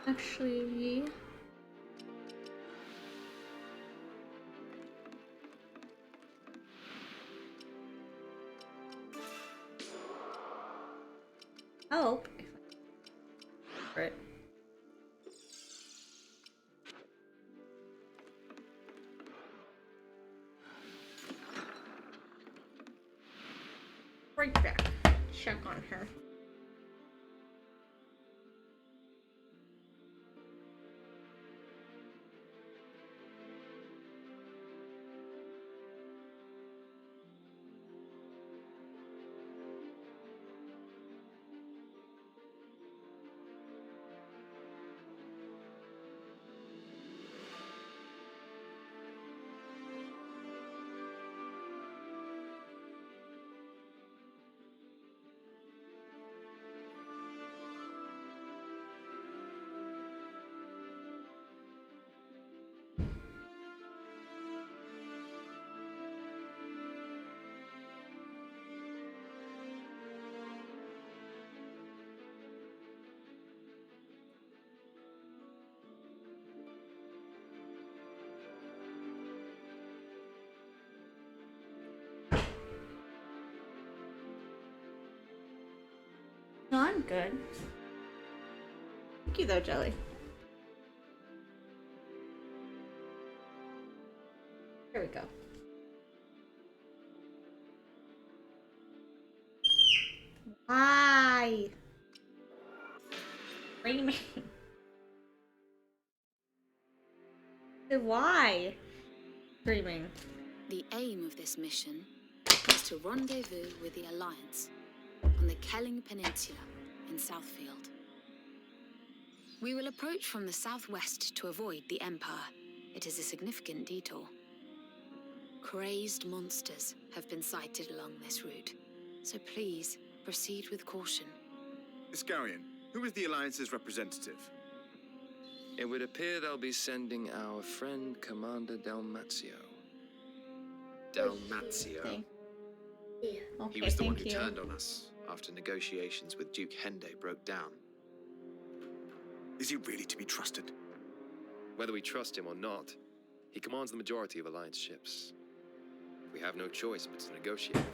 Actually, help if I... Right. Right back. Check on her. No, I'm good. Thank you though, Jelly. Here we go. Why? Screaming. Why? Screaming. The aim of this mission is to rendezvous with the Alliance on the Kelling Peninsula in Southfield. We will approach from the southwest to avoid the Empire. It is a significant detour. Crazed monsters have been sighted along this route, so please proceed with caution. Iscarian, who is the Alliance's representative? It would appear they'll be sending our friend Commander Dalmazio. Dalmazio. Yeah. Okay, He was the one who thank you. turned on us after negotiations with Duke Hende broke down. Is he really to be trusted? Whether we trust him or not, he commands the majority of Alliance ships. We have no choice but to negotiate with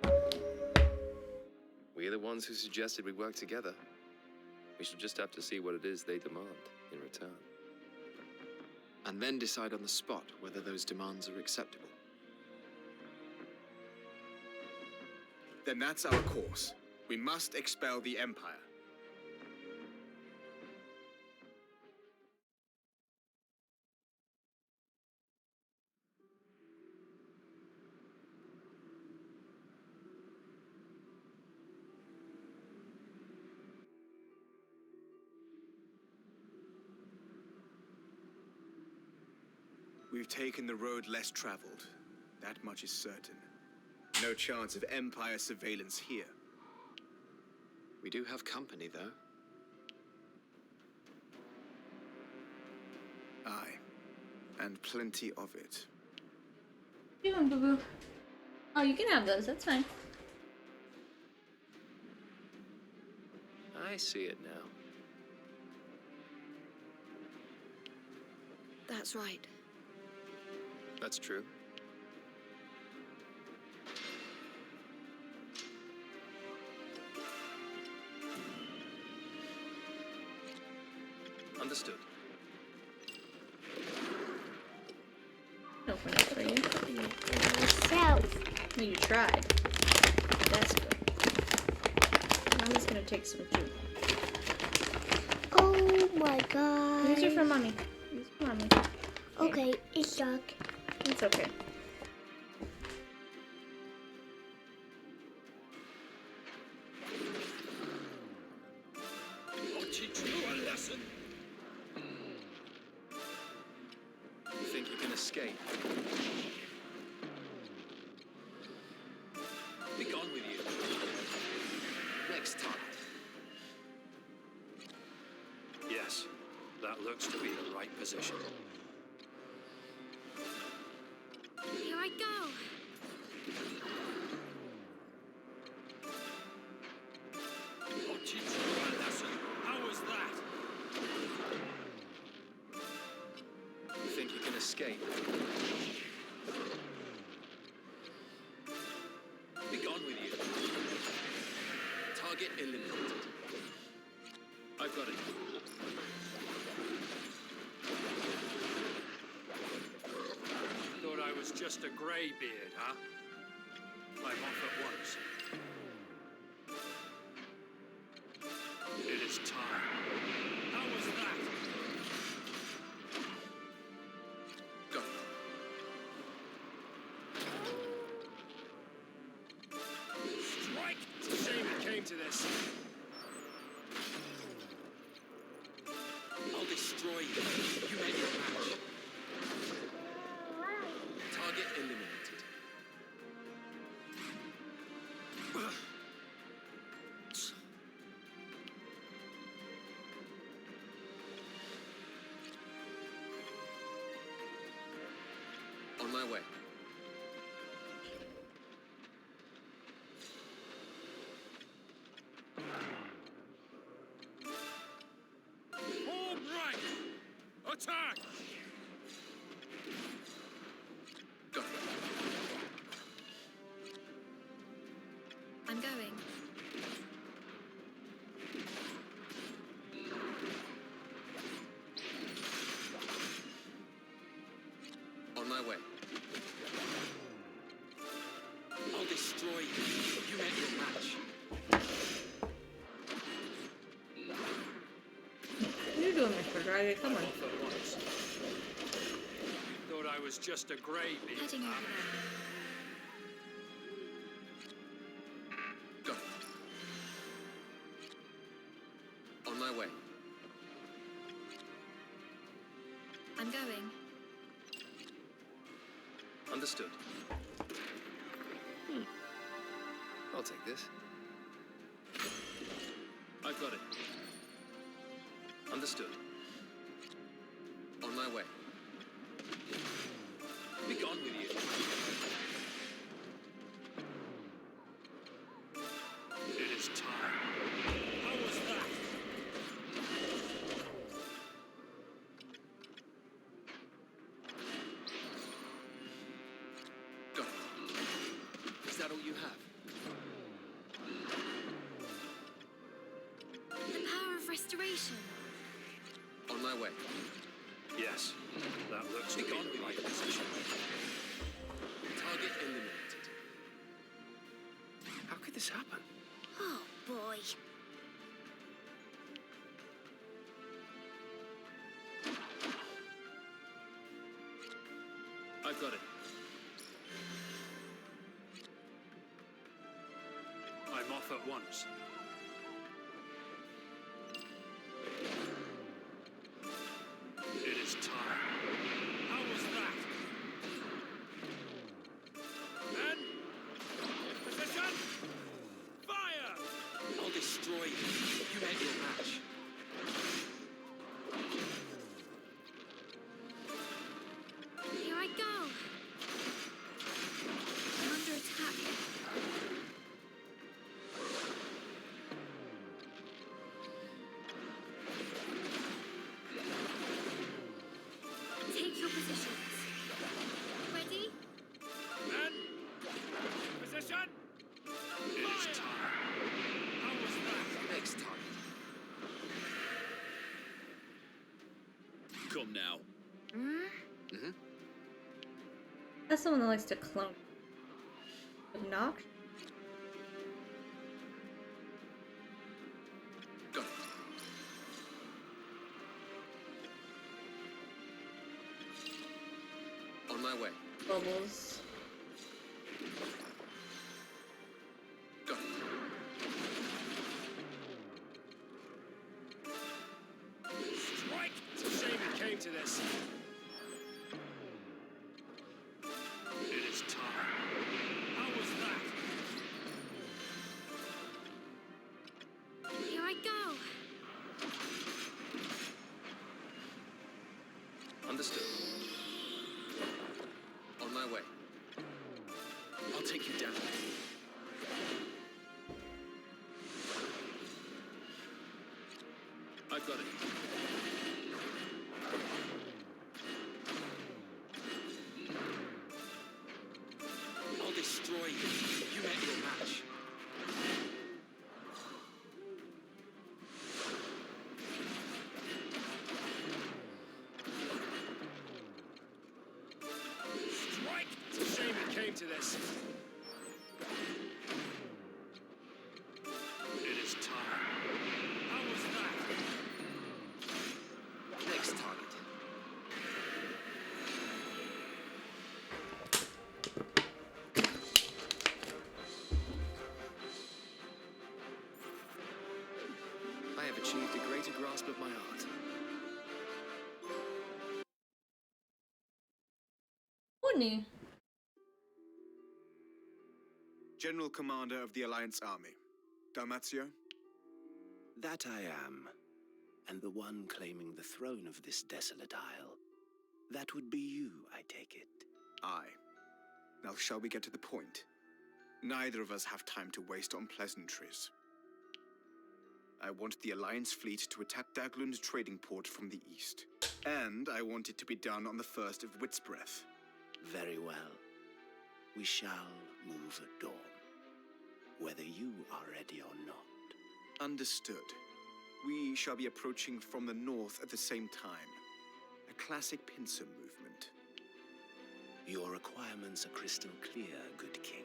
him. We're the ones who suggested we work together. We should just have to see what it is they demand in return. And then decide on the spot whether those demands are acceptable. Then that's our course. We must expel the Empire. We've taken the road less traveled. That much is certain. No chance of Empire surveillance here. We do have company, though. Aye, and plenty of it. What are you doing, boo-boo? Oh, you can have those. That's fine. I see it now. That's right. That's true. Understood. Open it for you. Yourself. Well, you tried. That's good. I'm just gonna take some too. Oh my god. These are for mommy. These are for mommy. Okay, it sucked. It's okay. I'll teach you a lesson. You think you can escape? Be gone with you. Next time. Yes, that looks to be the right position. Here I go. I'll teach you a lesson. How was that? You think you can escape? Be gone with you. Target eliminated. I've got it. Thought I was just a grey beard, huh? I'm off at once. It is time. How was that? Go. Strike! It's a shame it came to this. I'll destroy you. You made your match. Target eliminated. On my way. All right! Attack! Go. I'm going. destroy you. You met your match. What are you doing, Mr. Dragon? Come on. Thought I was just a gravy. Heading over there. Got it. On my way. I'm going. Understood. I'll take this. I've got it. Understood. On my way. Be gone with you. It is time. How was that? Got it. Is that all you have? The power of restoration. On my way. Yes, that looks Be to be gone the with right you. position. Target eliminated. How could this happen? Oh, boy. I've got it. I'm off at once. It is time. How was that? Men! Position! Fire! I'll destroy you. You met your match. Here I go. I'm under attack. Take your positions. Ready? Men! Position! It is time. How was that? Next time. Come now. Mm-hmm. That's someone that likes to clone. Obnoxious. Got it. On my way. Bubbles. Got it. Strike! It's a shame it came to this. It is time. How was that? Here I go. Understood. On my way. I'll take you down. I've got it. I'll destroy you. You met your match. Strike! It's a shame it came to this. It is time. How was that? Next target. I have achieved a greater grasp of my art. Wouldn't he? General Commander of the Alliance Army. Dalmatio? That I am, and the one claiming the throne of this desolate isle. That would be you, I take it. Aye. Now shall we get to the point? Neither of us have time to waste on pleasantries. I want the Alliance fleet to attack Daglund's trading port from the east. And I want it to be done on the 1st of Wit's Breath. Very well. We shall move at dawn, whether you are ready or not. Understood. We shall be approaching from the north at the same time. A classic pincer movement. Your requirements are crystal clear, good king.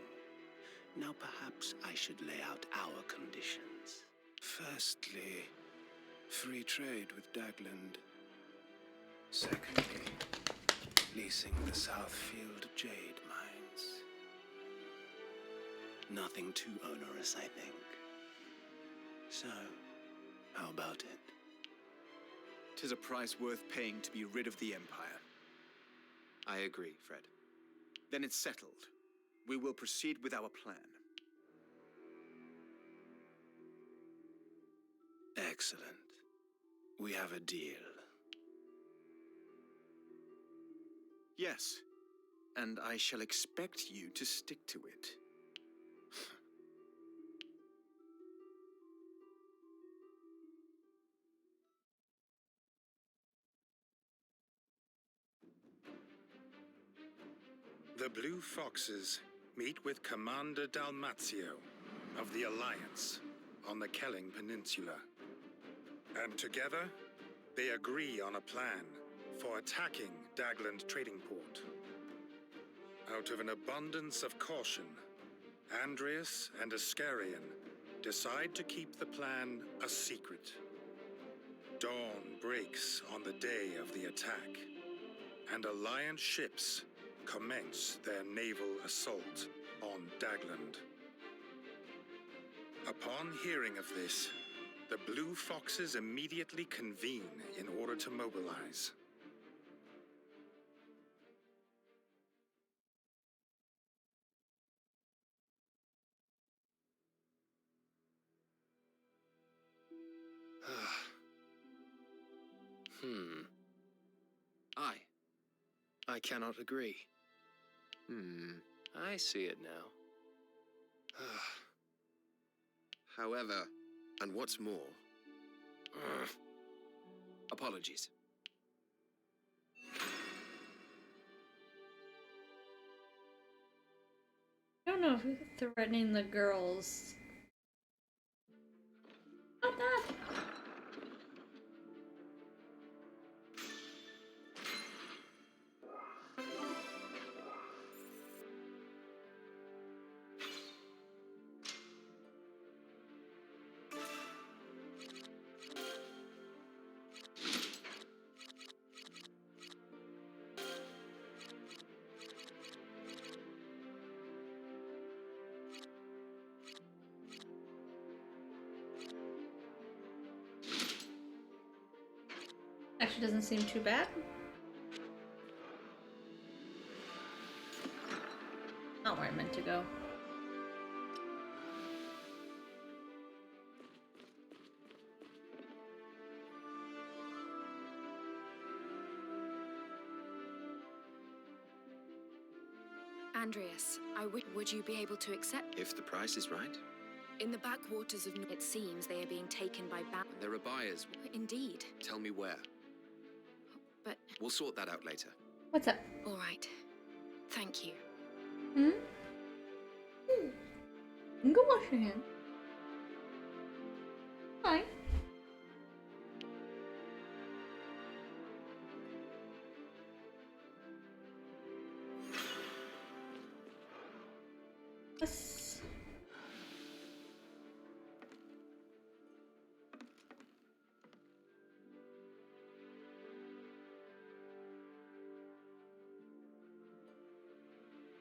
Now perhaps I should lay out our conditions. Firstly, free trade with Dagland. Secondly, leasing the Southfield jade mines. Nothing too onerous, I think. So, how about it? 'Tis a price worth paying to be rid of the Empire. I agree, Fred. Then it's settled. We will proceed with our plan. Excellent. We have a deal. Yes, and I shall expect you to stick to it. The Blue Foxes meet with Commander Dalmazio of the Alliance on the Kelling Peninsula. And together, they agree on a plan for attacking Dagland Trading Port. Out of an abundance of caution, Andreas and Ascarian decide to keep the plan a secret. Dawn breaks on the day of the attack, and Alliance ships commence their naval assault on Dagland. Upon hearing of this, the Blue Foxes immediately convene in order to mobilize. I cannot agree. I see it now. However, and what's more... apologies. I don't know who's threatening the girls. Not that. Actually doesn't seem too bad. Not where I meant to go. Andreas, would you be able to accept? If the price is right. In the backwaters of it seems they are being taken by There are buyers. Indeed. Tell me where. But... We'll sort that out later. What's up? All right. Thank you. You can go wash your hands. Hi. Yes.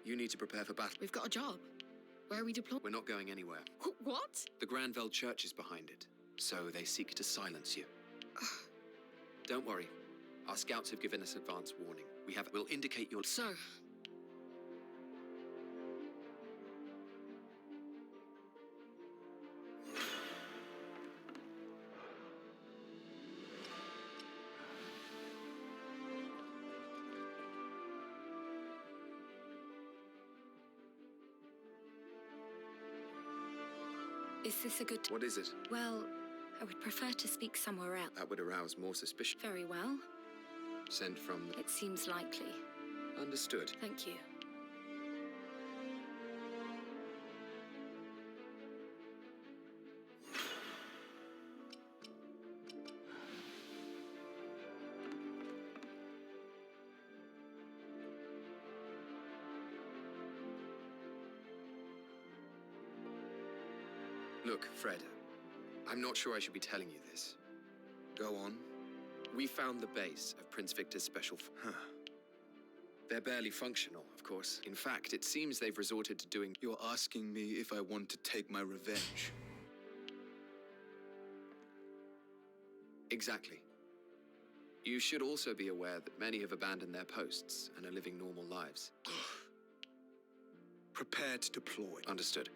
You need to prepare for battle. We've got a job. Where are we deployed? We're not going anywhere. What? The Granville Church is behind it, so they seek to silence you. Don't worry. Our scouts have given us advance warning. We'll indicate your... Sir. Is this a good... What is it? Well, I would prefer to speak somewhere else. That would arouse more suspicion. Very well. Sent from... It seems likely. Understood. Thank you. Look, Fred, I'm not sure I should be telling you this. Go on. We found the base of Prince Victor's special... They're barely functional, of course. In fact, it seems they've resorted to doing... You're asking me if I want to take my revenge. Exactly. You should also be aware that many have abandoned their posts and are living normal lives. Prepare to deploy. Understood.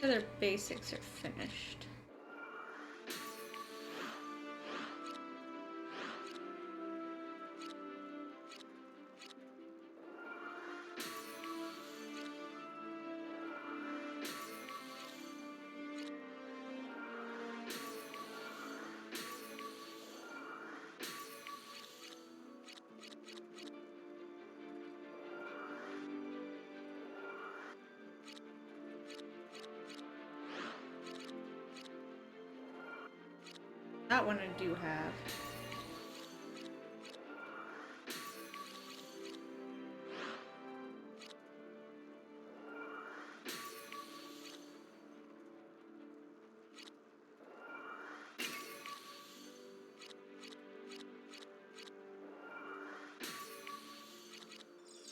Other basics are finished. That one I do have.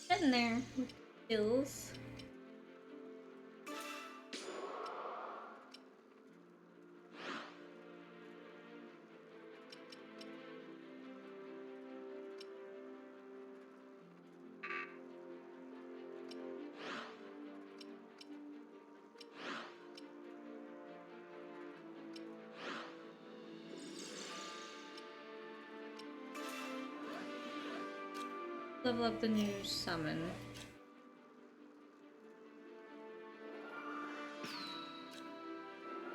Getting there with skills. Level up the new summon.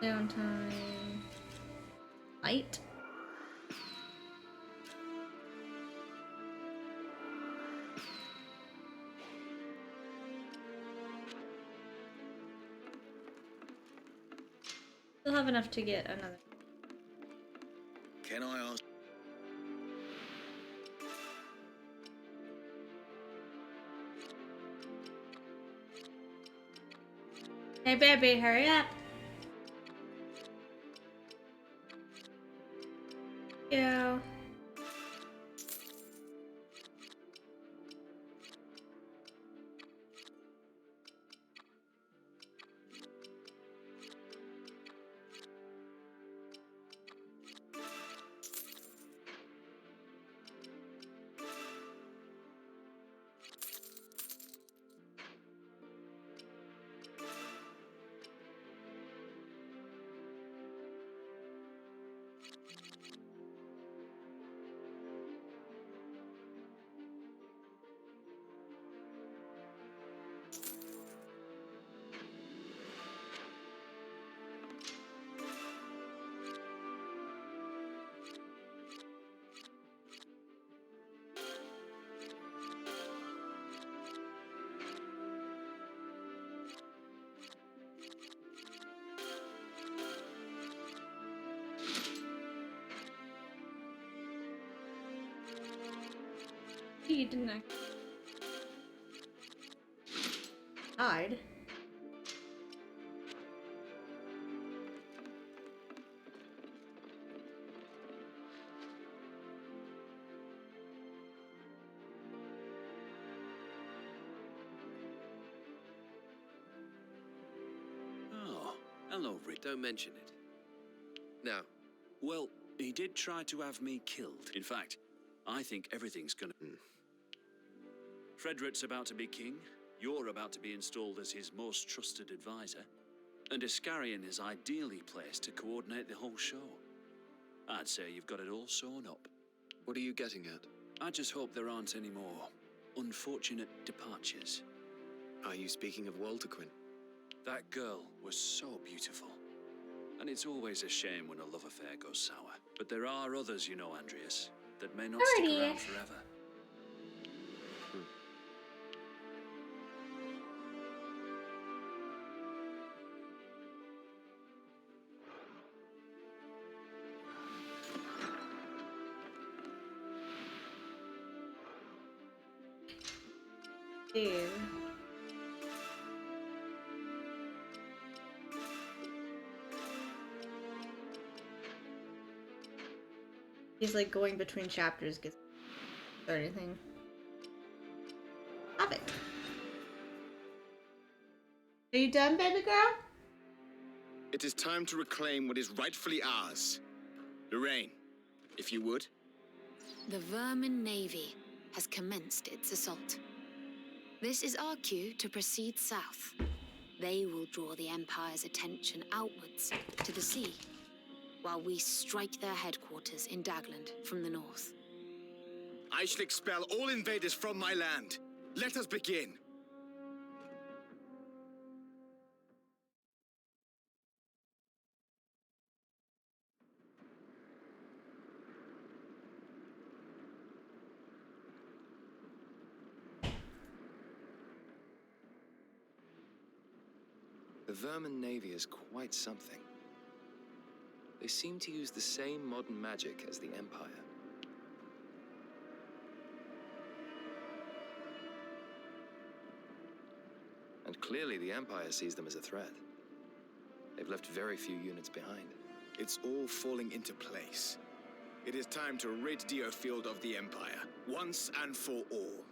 Downtime. Light. Still have enough to get another. Can I ask? Hey baby, hurry up. Yeah. He didn't actually hide. Oh, hello, Rick. Don't mention it. Now, Well, he did try to have me killed. In fact, I think everything's gonna... Frederick's about to be king, you're about to be installed as his most trusted advisor, and Iscarion is ideally placed to coordinate the whole show. I'd say you've got it all sewn up. what are you getting at? I just hope there aren't any more unfortunate departures. Are you speaking of Walter Quinn? That girl was so beautiful. And it's always a shame when a love affair goes sour. But there are others, you know, Andreas, that may not stick around forever. Dude. He's like going between chapters, gets or anything. Stop it. Are you done, baby girl? It is time to reclaim what is rightfully ours. Lorraine, if you would. The Vermin Navy has commenced its assault. This is our cue to proceed south. They will draw the Empire's attention outwards to the sea, while we strike their headquarters in Dagland from the north. I shall expel all invaders from my land. Let us begin. The Vermin Navy is quite something. They seem to use the same modern magic as the Empire. And clearly the Empire sees them as a threat. They've left very few units behind. It's all falling into place. It is time to rid Diofield of the Empire, once and for all.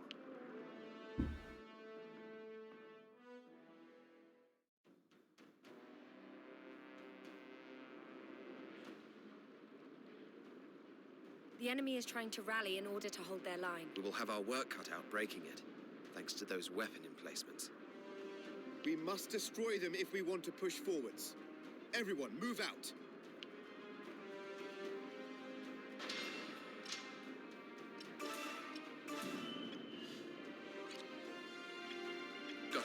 The enemy is trying to rally in order to hold their line. We will have our work cut out breaking it, thanks to those weapon emplacements. We must destroy them if we want to push forwards. Everyone, move out! Go.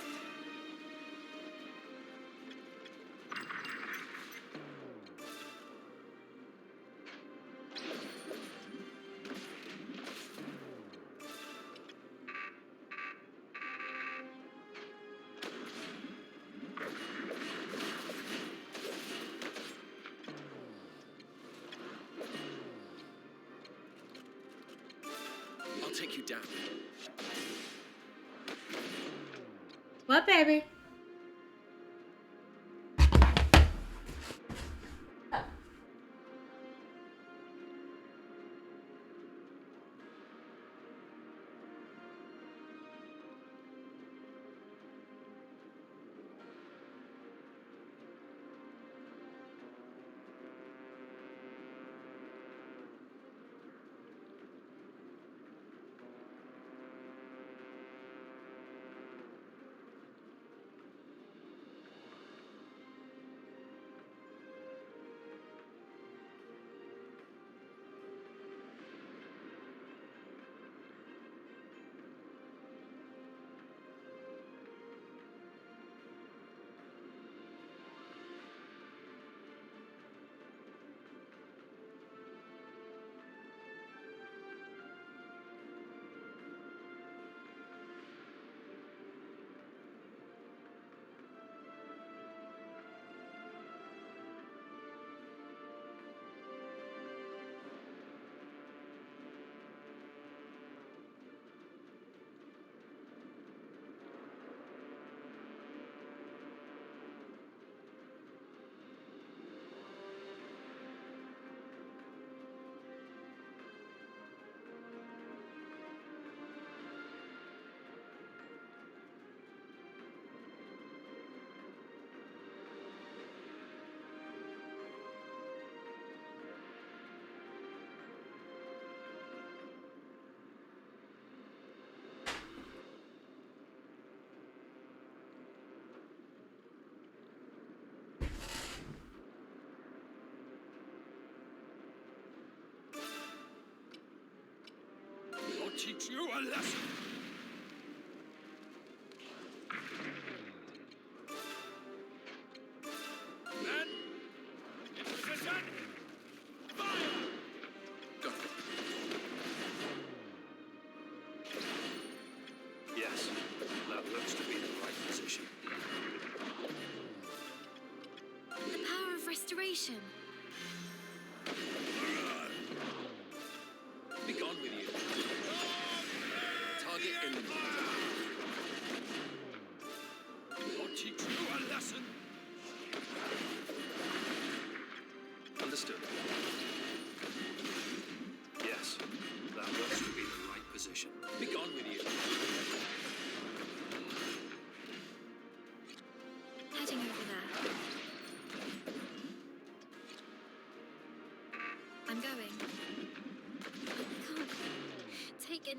I'll take you down. What, baby? I'll teach you a lesson. Men, in position. Fire! Go. Yes, that looks to be the right position. The power of restoration. Be gone with you. Target eliminated.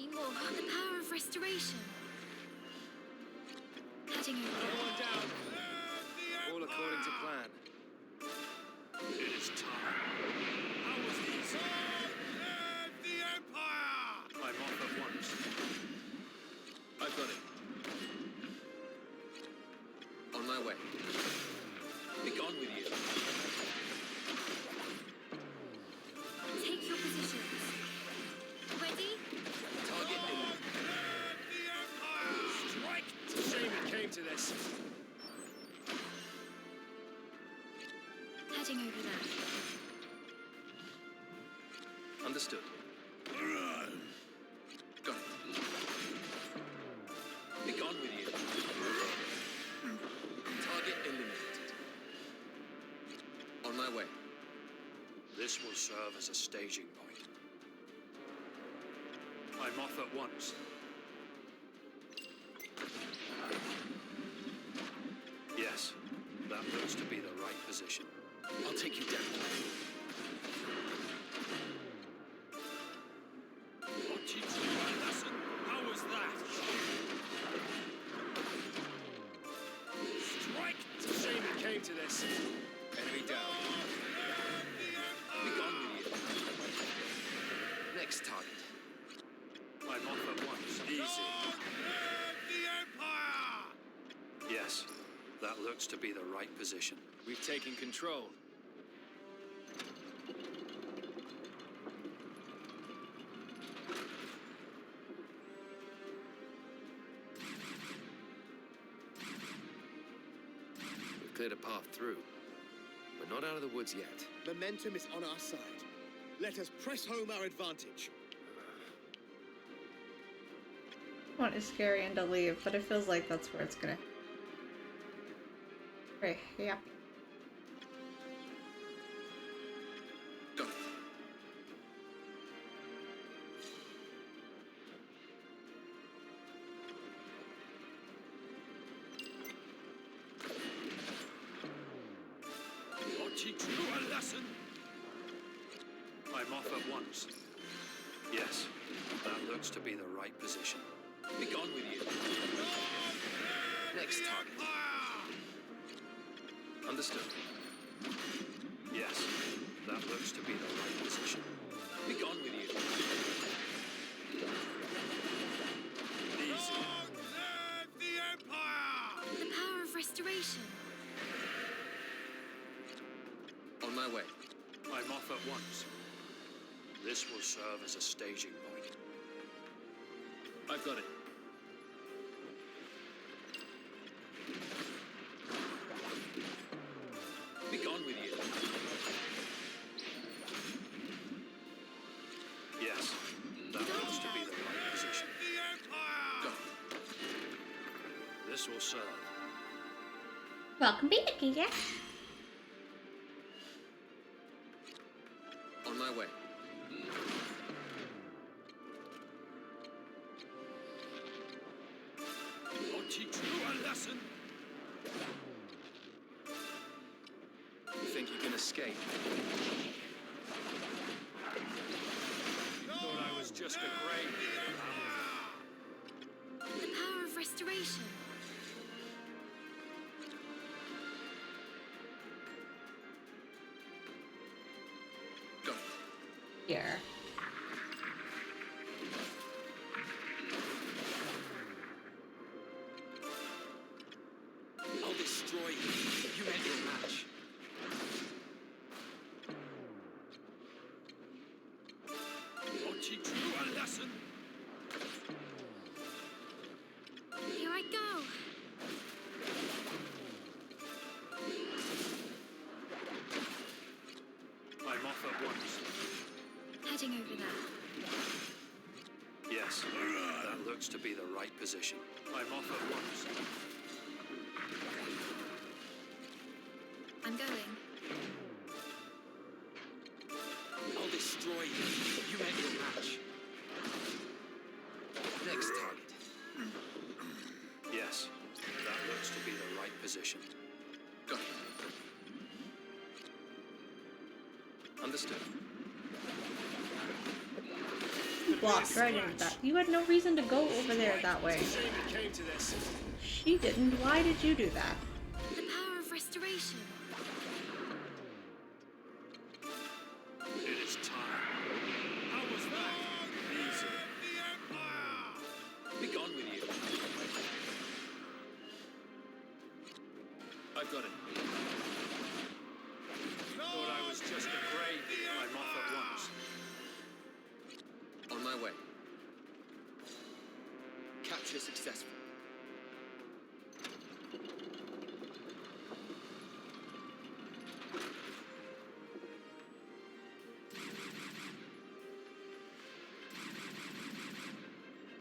anymore. The power of restoration. Heading over. Everyone down. All according to plan. It is time. How was this? The Empire! I'm off at once. I've got it. On my way. Be gone with you. Take your positions. Ready? Target eliminated. Strike! It's a shame it came to this. Heading over there. Understood. Got it. Be gone with you. Target eliminated. On my way. This will serve as a staging point. I'm off at once. Yes, that looks to be the right position. I'll take you down. What teach you a lesson? How was that? Strike! It's a shame it came to this. Enemy down. Be gone with you. Next target. I'm off at once. Easy. The Empire! Yes, that looks to be the right position. We've taken control. We've cleared a path through. We're not out of the woods yet. Momentum is on our side. Let us press home our advantage. What is scary and to leave, but it feels like that's where it's gonna. Right, yeah. Got it. What teach you a lesson? I'm off at once. Yes, that looks to be the right position. Be gone with you. Next target. Understood. Yes, that looks to be the right position. Be gone with you. Easy. The Empire! The power of restoration. On my way. I'm off at once. This will serve as a staging point. I've got it. Be gone with you. Yes, that looks to be the right position. The Empire! Go. This will serve. Welcome back, yeah. On my way. What teach you a lesson? You think you can escape? Thought I was just a grave. The power of restoration. Go. Here. I'll destroy you. You had your match. What teach you a lesson? Here I go. I'm off at once. Heading over there. Yes, that looks to be the right position. I'm off at once. I'm going. I'll destroy you. You had your match. Next target. Yes, that looks to be the right position. Go. Understood. Could walked right into that. You had no reason to go over there that way. She didn't. Why did you do that? The power of restoration. It is time. How was that? Easy. Be gone with you. I've got it. Thought I was just a grave. I'm off at once. On my way. Capture successful.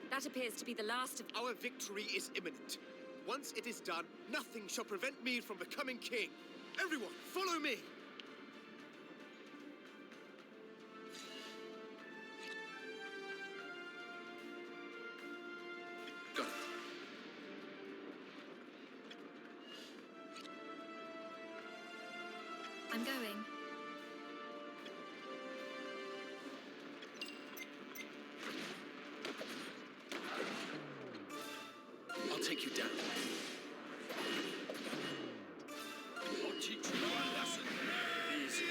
That appears to be the last of... Our victory is imminent. Once it is done, nothing shall prevent me from becoming king. Everyone, follow me! Got it. I'm going. I'll take you down. I'll teach you a lesson. Easy.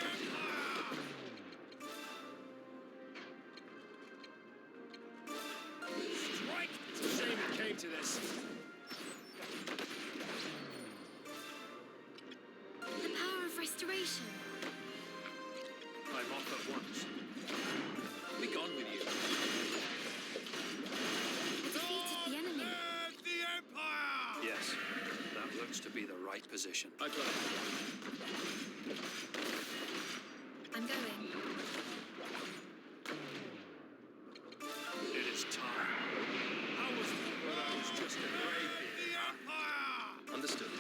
Strike! It's a shame it came to this. The power of restoration. I'm off at once. Be gone with you. I defeated the enemy. Yes, that looks to be the right position. I've got it. I'm going. It is time. How was that? Well, I was just a grave digger, huh? Understood.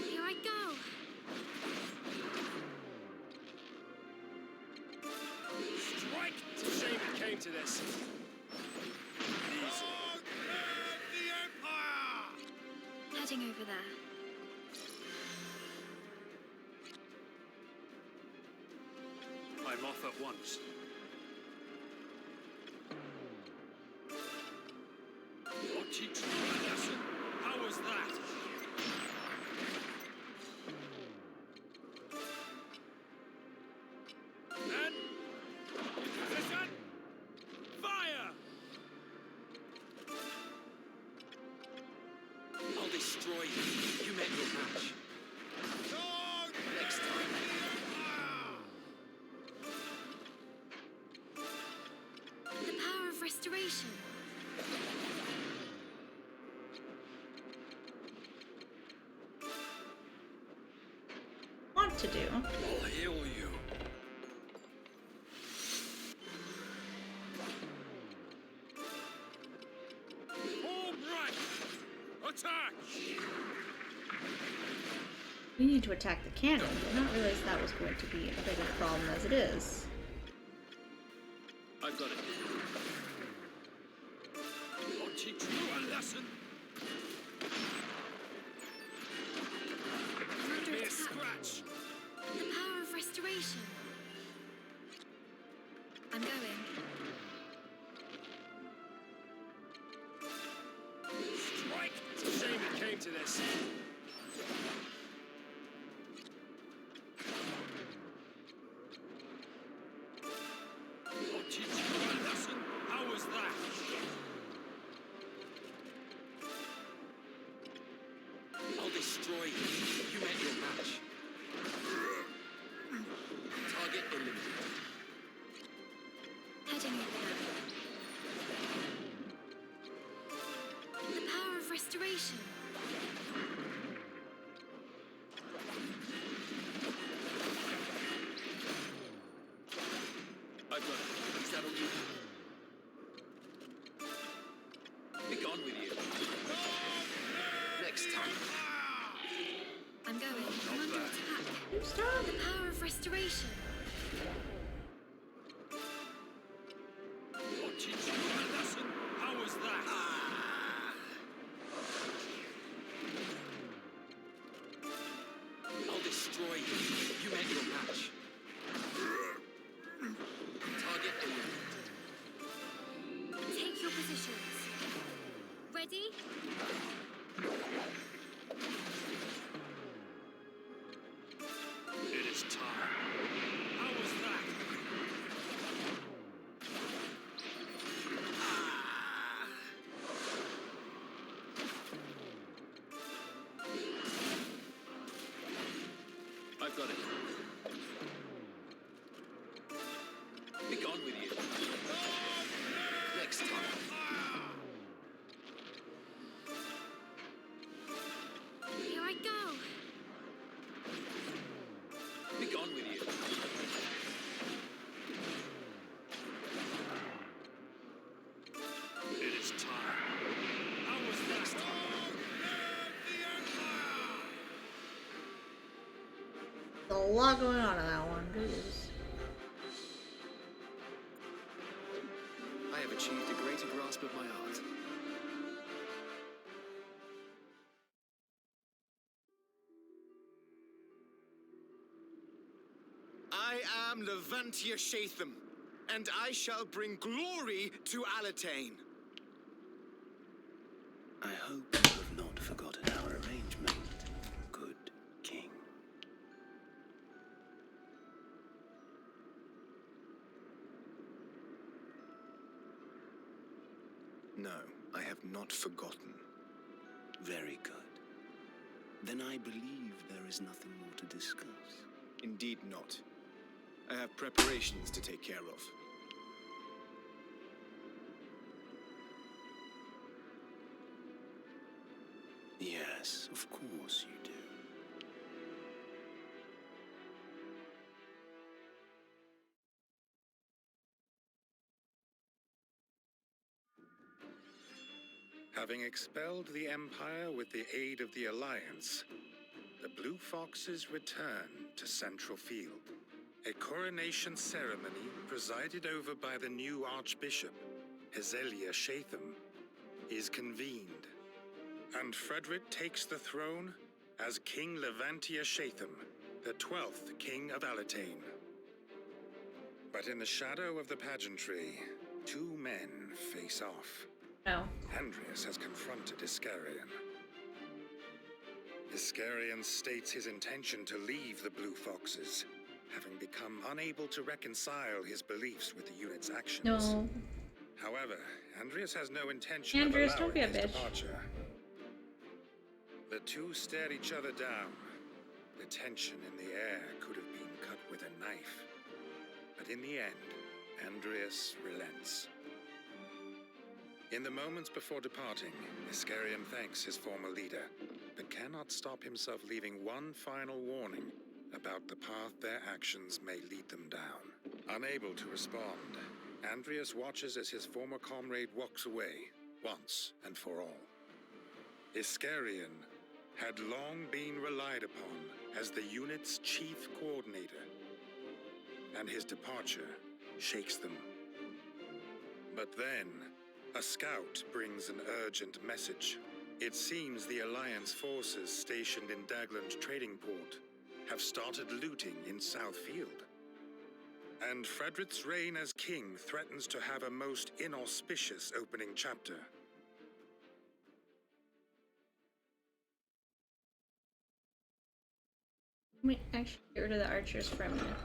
Here I go. Strike! It's a shame it came to this. Easy. Heading over there. I'm off at once. I'll teach you a lesson. How was that? And position. Fire! I'll destroy you. You met your match. Next time. The power of restoration. Want to do? I'll heal you. All right. Attack! We need to attack the cannon. I did not realize that was going to be a bigger problem as it is. I've got it. I'll teach you a lesson. I'm under Be a attack. scratch. The power of restoration. I'm going. Strike! It's a shame it came to this. I'll teach you a lesson. How was that? I'll destroy you. You met your match. Target eliminated. Heading over there. The power of restoration. I've got it. Is that all you have? Be gone with you. Next time. I'm going. I'm under attack. Stop! The power of restoration. I'll teach you a lesson. How was that? I'll destroy you. You met your match. got it. Be gone with you. Next time. Here I go. Be gone with you. It is time. How was next time? There's a lot going on in that one, jeez. I have achieved a greater grasp of my art. I am Levantia Shatham, and I shall bring glory to Alatane. I hope you have not forgotten our arrangement, good king. No, I have not forgotten. Very good. Then I believe there is nothing more to discuss. Indeed not. I have preparations to take care of. Yes, of course you do. Having expelled the Empire with the aid of the Alliance, the Blue Foxes return to Central Field. A coronation ceremony presided over by the new Archbishop, Hezelia Shatham, is convened, and Frederick takes the throne as King Levantia Shatham, the 12th King of Alatane. But in the shadow of the pageantry, two men face off. Oh. Andreas has confronted Iscarian. Iscarian states his intention to leave the Blue Foxes, having become unable to reconcile his beliefs with the unit's actions. No. However, Andreas has no intention Andreas, of don't be allowing a his bitch. departure. The two stare each other down. The tension in the air could have been cut with a knife. But in the end, Andreas relents. In the moments before departing, Iscarian thanks his former leader, but cannot stop himself leaving one final warning about the path their actions may lead them down. Unable to respond, Andreas watches as his former comrade walks away, once and for all. Iscarian had long been relied upon as the unit's chief coordinator, and his departure shakes them. But then, a scout brings an urgent message. It seems the Alliance forces stationed in Dagland Trading Port have started looting in Southfield. And Frederick's reign as king threatens to have a most inauspicious opening chapter. Let me actually get rid of the archers for a minute.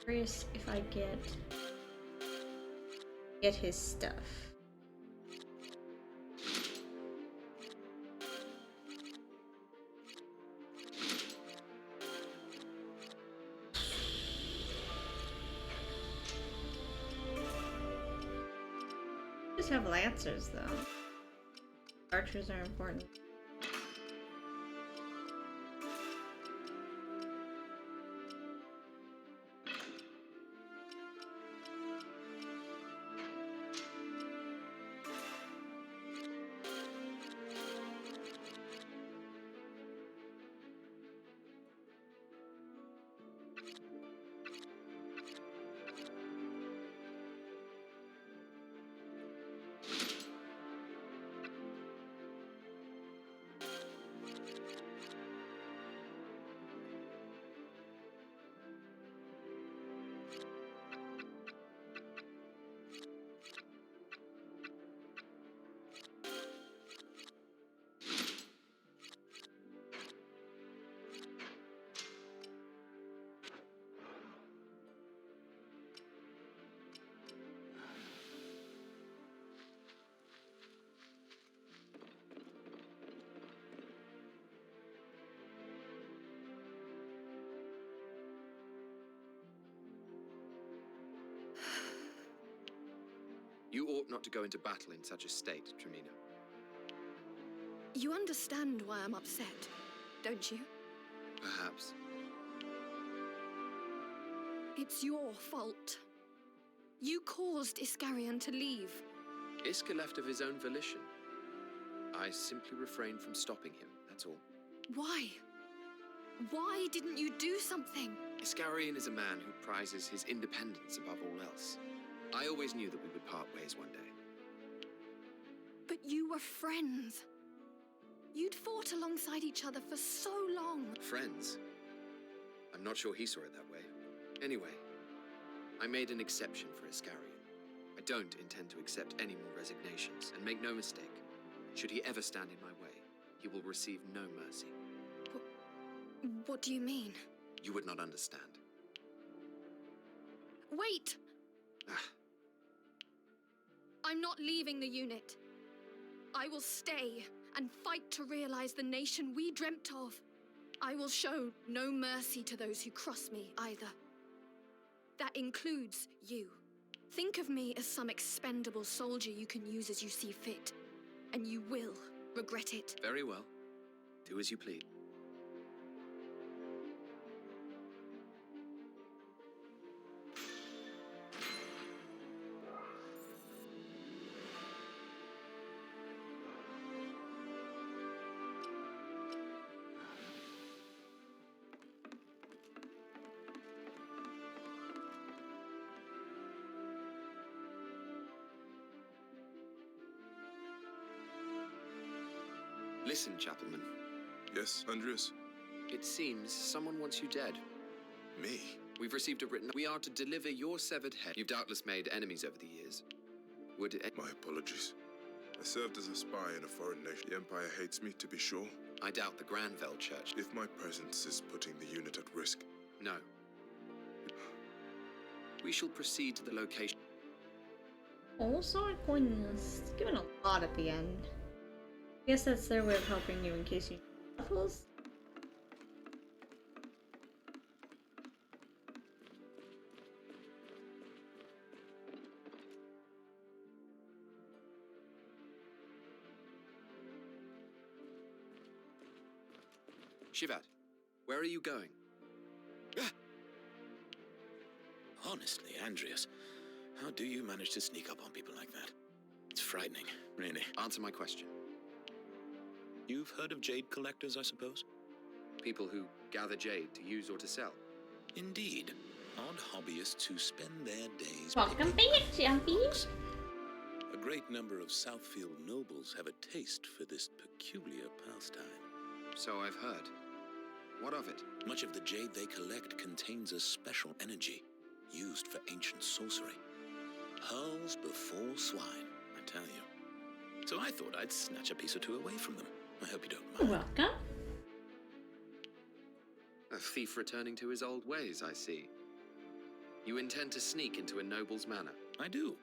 Curious if I get his stuff. Just have lancers though. Archers are important. You ought not to go into battle in such a state, Tremina. You understand why I'm upset, don't you? Perhaps. It's your fault. You caused Iskarion to leave. Iska left of his own volition. I simply refrained from stopping him, that's all. Why? Why didn't you do something? Iskarion is a man who prizes his independence above all else. I always knew that we would part ways one day. But you were friends. You'd fought alongside each other for so long. Friends? I'm not sure he saw it that way. Anyway, I made an exception for Iskarion. I don't intend to accept any more resignations, and make no mistake, should he ever stand in my way, he will receive no mercy. What do you mean? You would not understand. Wait! I'm not leaving the unit. I will stay and fight to realize the nation we dreamt of. I will show no mercy to those who cross me either. That includes you. Think of me as some expendable soldier you can use as you see fit, and you will regret it. Very well. Do as you please. Listen, Chapelman. Yes, Andreas? It seems someone wants you dead. Me? We've received a written... We are to deliver your severed head. You've doubtless made enemies over the years. Would it... My apologies. I served as a spy in a foreign nation. The Empire hates me, to be sure. I doubt the Granville Church. If my presence is putting the unit at risk... No. We shall proceed to the location. Oh, Sonic was given a lot at the end. I guess that's their way of helping you in case you need levels. Shivat, where are you going? Honestly, Andreas, how do you manage to sneak up on people like that? It's frightening, really. Answer my question. You've heard of jade collectors, I suppose? People who gather jade to use or to sell. Indeed. Odd hobbyists who spend their days... Welcome back, Jumpy! A great number of Southfield nobles have a taste for this peculiar pastime. So I've heard. What of it? Much of the jade they collect contains a special energy used for ancient sorcery. Pearls before swine, I tell you. So I thought I'd snatch a piece or two away from them. I hope you don't mind. Welcome. A thief returning to his old ways, I see. You intend to sneak into a noble's manor? I do.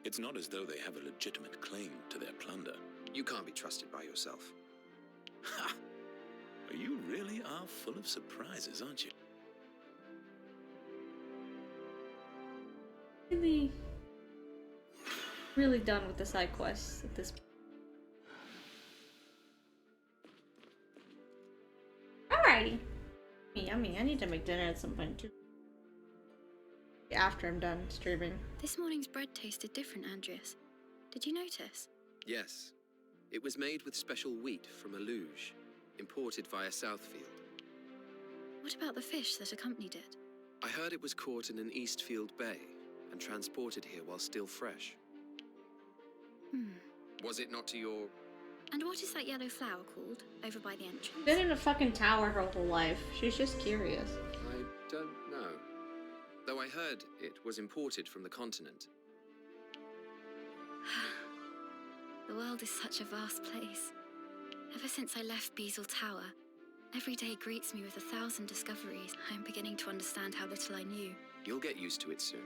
It's not as though they have a legitimate claim to their plunder. You can't be trusted by yourself. Ha! You really are full of surprises, aren't you? Really done with the side quests at this point. Alrighty. Yummy, I need to make dinner at some point too. After I'm done streaming. This morning's bread tasted different, Andreas. Did you notice? Yes. It was made with special wheat from a luge, imported via Southfield. What about the fish that accompanied it? I heard it was caught in an Eastfield bay and transported here while still fresh. Was it not to your... And what is that yellow flower called, over by the entrance? Been in a fucking tower her whole life. She's just curious. I don't know. Though I heard it was imported from the continent. The world is such a vast place. Ever since I left Beazle Tower, every day greets me with 1,000 discoveries. I am beginning to understand how little I knew. You'll get used to it soon.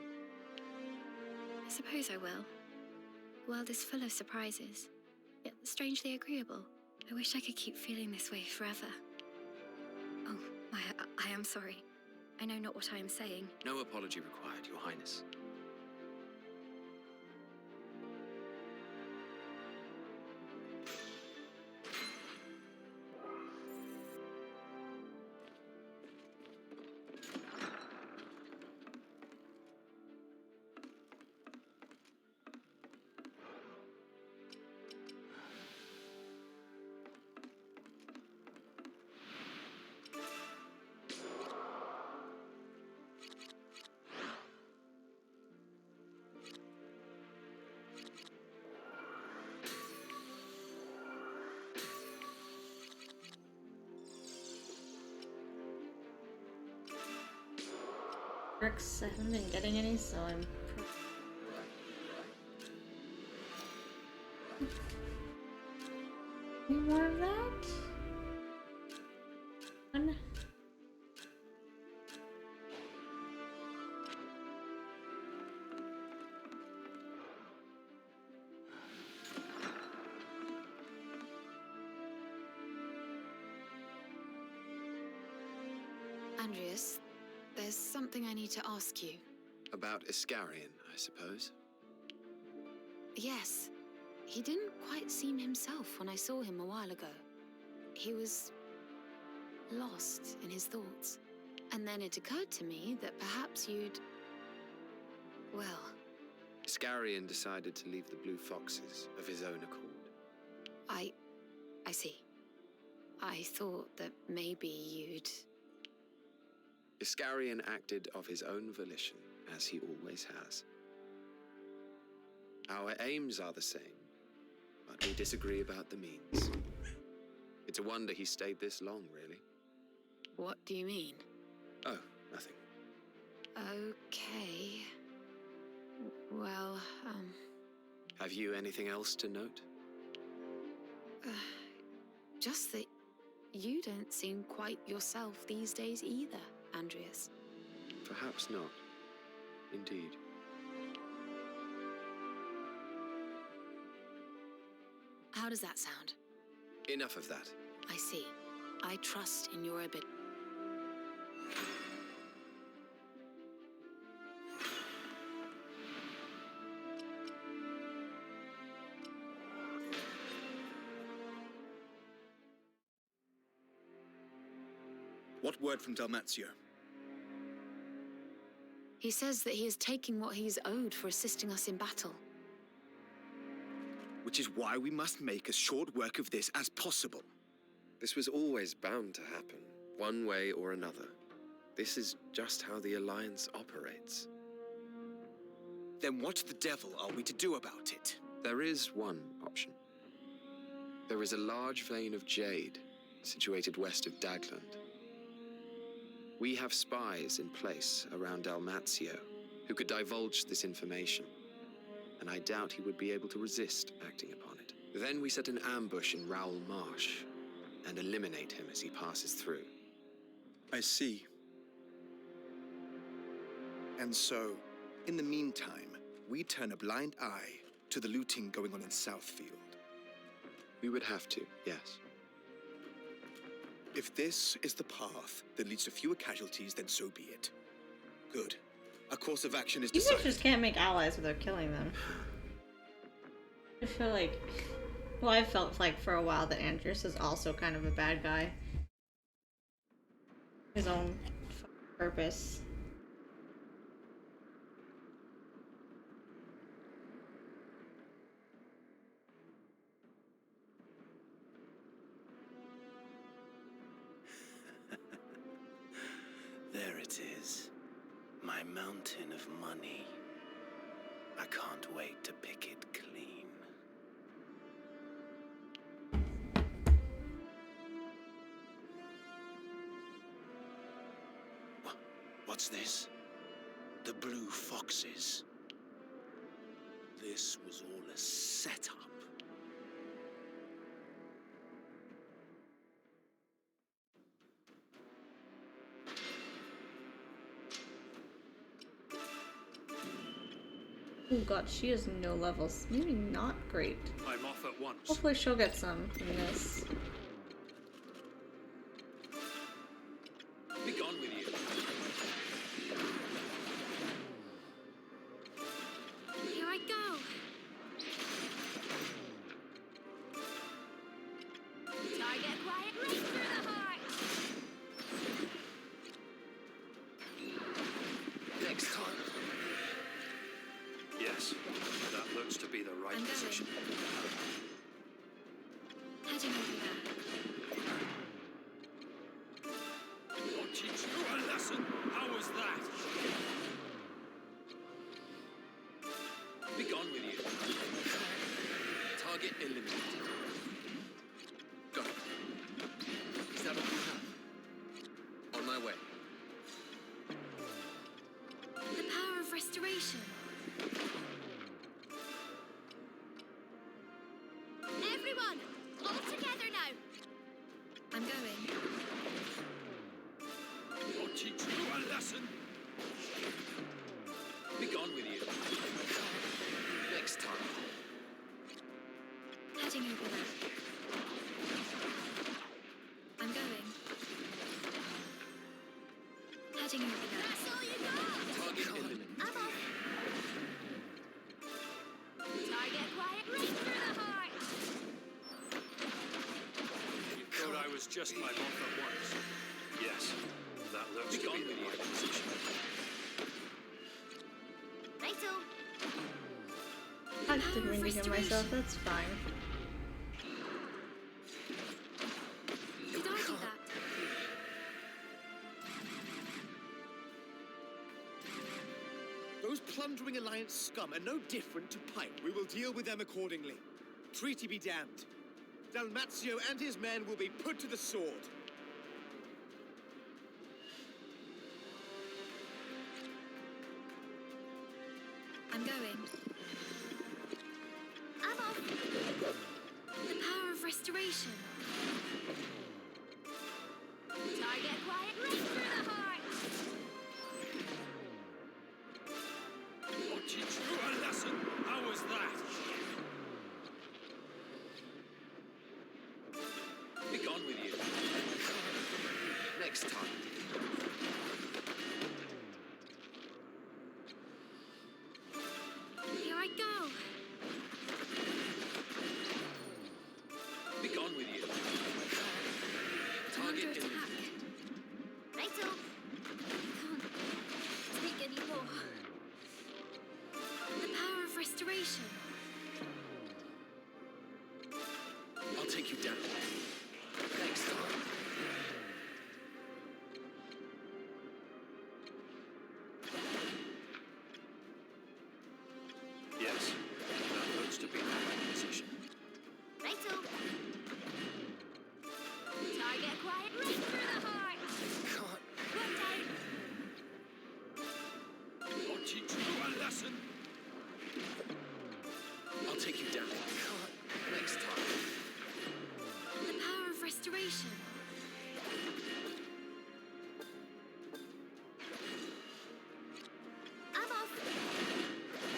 I suppose I will. The world is full of surprises, yet strangely agreeable. I wish I could keep feeling this way forever. Oh, I am sorry. I know not what I am saying. No apology required, Your Highness. Bricks, I haven't been getting any, so I'm... Any more of that? One. Andreas, there's something I need to ask you. About Iscarian, I suppose. Yes. He didn't quite seem himself when I saw him a while ago. He was lost in his thoughts. And then it occurred to me that perhaps you'd... well... Iscarian decided to leave the Blue Foxes of his own accord. I see. I thought that maybe you'd... Iscarian acted of his own volition, as he always has. Our aims are the same, but we disagree about the means. It's a wonder he stayed this long, really. What do you mean? Oh, nothing. Okay. Well, Have you anything else to note? just that you don't seem quite yourself these days either, Andreas. Perhaps not. Indeed. How does that sound? Enough of that. I see. I trust in your ability. What word from Dalmatio? He says that he is taking what he's owed for assisting us in battle. Which is why we must make as short work of this as possible. This was always bound to happen, one way or another. This is just how the Alliance operates. Then what the devil are we to do about it? There is one option. There is a large vein of jade situated west of Dagland. We have spies in place around Dalmatio who could divulge this information, and I doubt he would be able to resist acting upon it. Then we set an ambush in Rowell Marsh and eliminate him as he passes through. I see. And so, in the meantime, we turn a blind eye to the looting going on in Southfield. We would have to, yes. If this is the path that leads to fewer casualties, then so be it. Good. A course of action is You decided. guys just can't make allies without killing them. I feel like... Well, I felt like for a while that Andreas is also kind of a bad guy. His own purpose. There it is. My mountain of money. I can't wait to pick it clean. What's this? The Blue Foxes. This was all a setup. Oh god, she has no levels. Maybe not great. I'm off at once. Hopefully she'll get some from this. Be gone with you. Here I go. Target quiet right through the heart. Next time. Yes, that looks to be the right I'm going. position. Heading over there. I'll teach you a lesson. How was that? Be gone with you. Target eliminated. Got it. Is that all you have? On my way. restoration. Everyone, all together now. I'm going. I'll teach you a lesson. Be gone with you. Next time. Heading over there. I'm going. Heading over there. That's all you got! Target eliminated. I'm off. Target quiet right through the heart. You thought I was just my Moth at once? Yes, that looks to be the right position. Righto. I didn't mean to get myself, that's fine. Did I do that? Those plundering Alliance scum are no different to Pike. We will deal with them accordingly. Treaty be damned. Dalmazio and his men will be put to the sword. I'm going. I'm off. The power of restoration. Target quiet right through the heart. I'll teach you a lesson. How was that? Be gone with you. Next time. Here I go. Be gone with you. I'm under Target attack. Righto. Can't take any more. The power of restoration. I'll take you down. Next time. Yes, that looks to be the right position. Righto. Target quiet right through the heart. One down. I'll teach you a lesson. I'll take you down. Next time. The power of restoration. I'm off.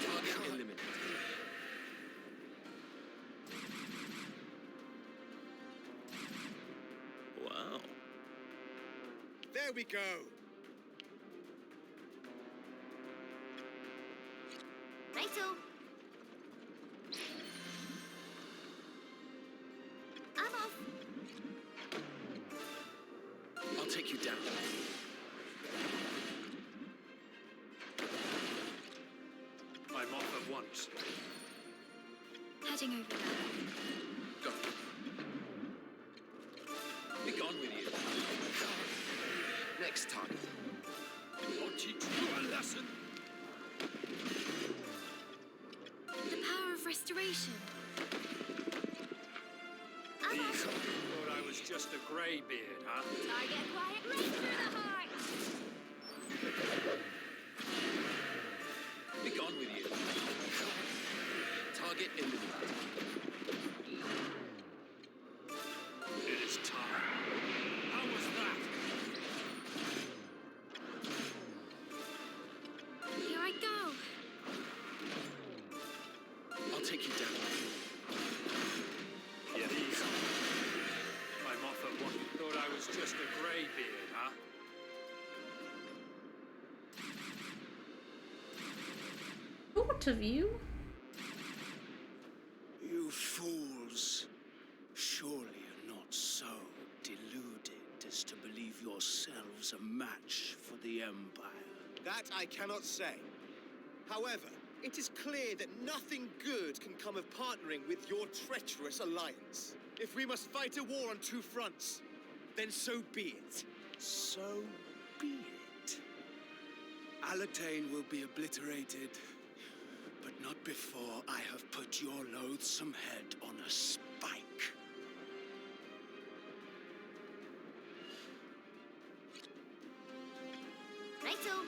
Target eliminated. Wow. There we go. Righto. I'm off. I'll take you down. I'm off at once. Heading over there. Go. Be gone with you. Next time. I'll teach you a lesson. The power of restoration. I'm off. Thought I was just a grey beard, huh? Target quiet right through the heart. Be gone with you. Target eliminated. It is time. How was that? Here I go. I'll take you down. Yes. I'm off at once. Thought I was just a grey beard, huh? What of you? You fools. Surely you're not so deluded as to believe yourselves a match for the Empire. That I cannot say. However, it is clear that nothing good can come of partnering with your treacherous alliance. If we must fight a war on two fronts, then so be it. So be it. Alatane will be obliterated, but not before I have put your loathsome head on a spike. Righto.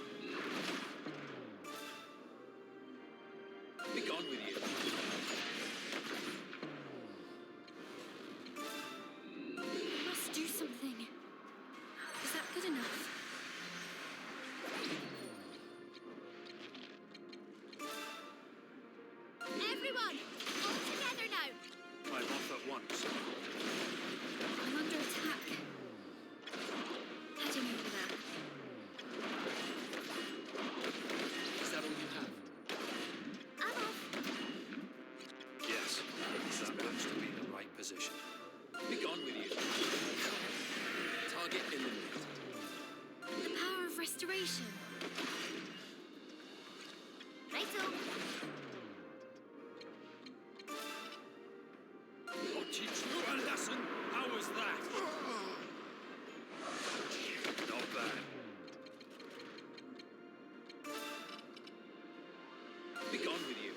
Be gone with you. We must do something. Is that good enough? Everyone, all together now. I'm off at once. I'm under attack. Heading over there. Is that all you have? I'm off. Yes, that looks to be the right position. Be gone with you. Target eliminated. The power of restoration. Righto. I'll teach you a lesson. How was that? Not bad. Be gone with you.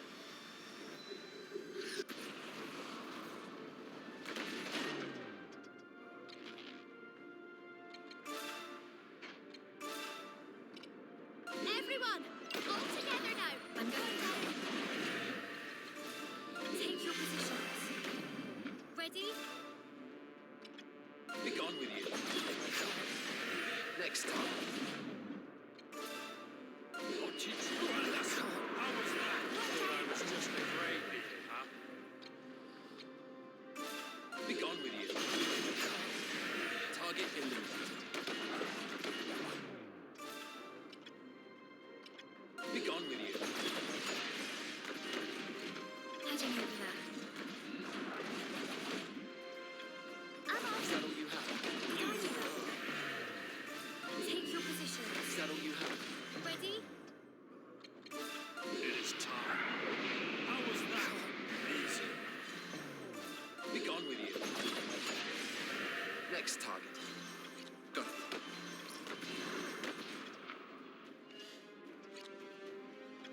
Everyone, all together now. I'm going down. Take your positions. Ready? Be gone with you. Next time. I'll teach you a lesson. How was that? Thought I was just a grade beater, huh? Be gone with you. Target eliminated. Be gone with you. Heading over there. I'm off. Is that all you have? Take your positions. Is that all you have? Ready? It is time. How was that? Easy. Be gone with you. Next target. Got it.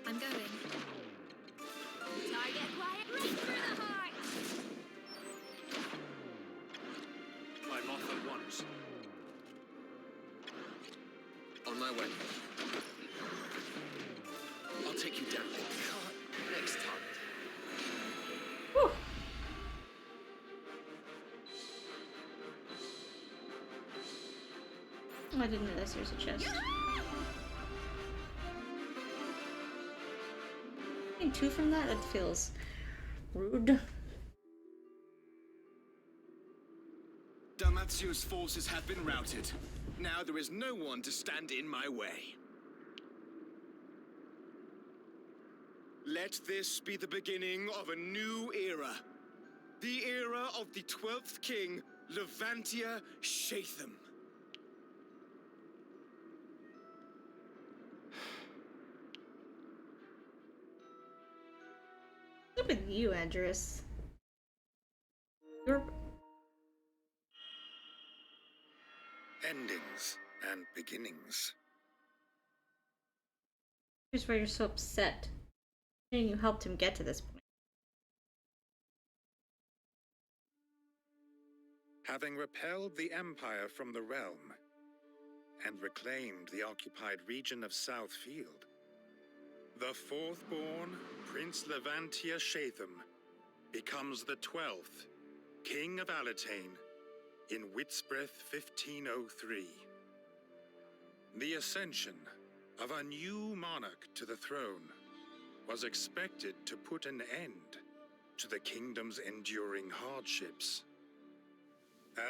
I'm going. Target quiet. Right through the heart. I'm off at once. On my way. I'll take you down. Next target. Whew. Oh, I didn't realize there's a chest. Getting 2 from that? That feels rude. Damatsu's forces have been routed. Now there is no one to stand in my way. Let this be the beginning of a new era. The era of the 12th king, Levantia Shatham. Look at you, Andrus. You're... Endings and beginnings. Here's why you're so upset. And you helped him get to this point. Having repelled the Empire from the realm and reclaimed the occupied region of Southfield, the fourth-born Prince Levantia Shatham becomes the 12th King of Alatane in Whitsbreath 1503. The ascension of a new monarch to the throne was expected to put an end to the kingdom's enduring hardships.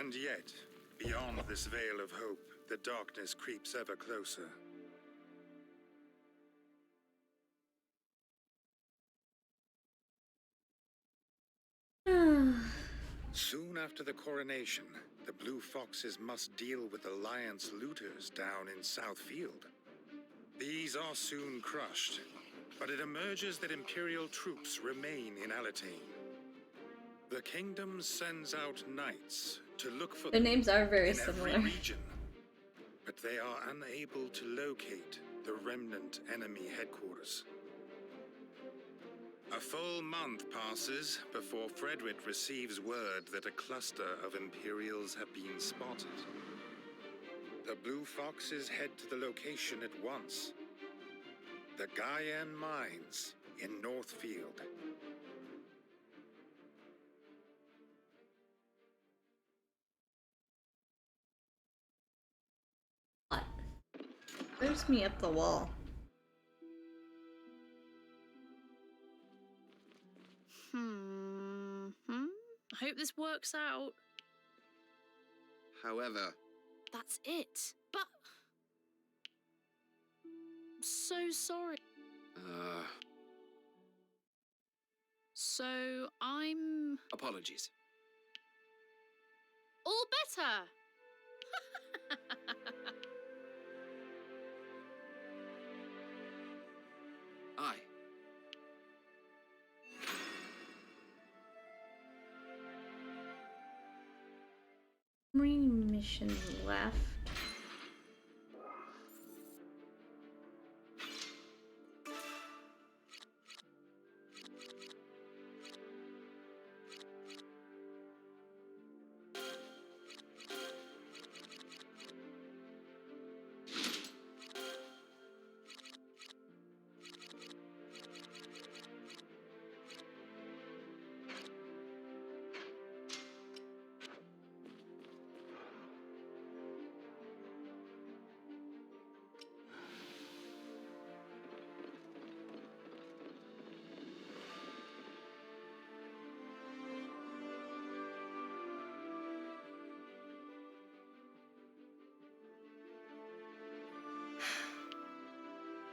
And yet, beyond this veil of hope, the darkness creeps ever closer. Soon after the coronation, the Blue Foxes must deal with Alliance looters down in Southfield. These are soon crushed, but it emerges that Imperial troops remain in Alatane. The kingdom sends out knights to look for Their them names are very in similar. every region, but they are unable to locate the remnant enemy headquarters. A full month passes before Frederick receives word that a cluster of Imperials have been spotted. The Blue Foxes head to the location at once. The Gaian Mines in Northfield. There's me up the wall. I hope this works out. However, That's it. But I'm so sorry. So I'm Apologies. all better. Aye. 3 missions left.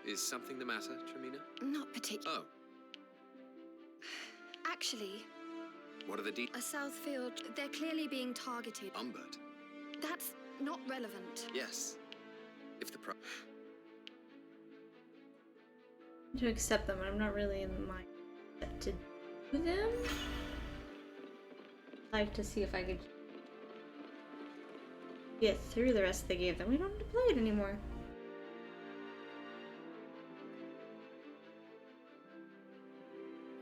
Is something the matter, Tremina? Not particularly. Oh, Actually, what are the a Southfield, they're clearly being targeted. Umbert? That's not relevant. Yes. If the To accept them, I'm not really in the mind to do them. I'd like to see if I could get through the rest they gave them. We don't have to play it anymore.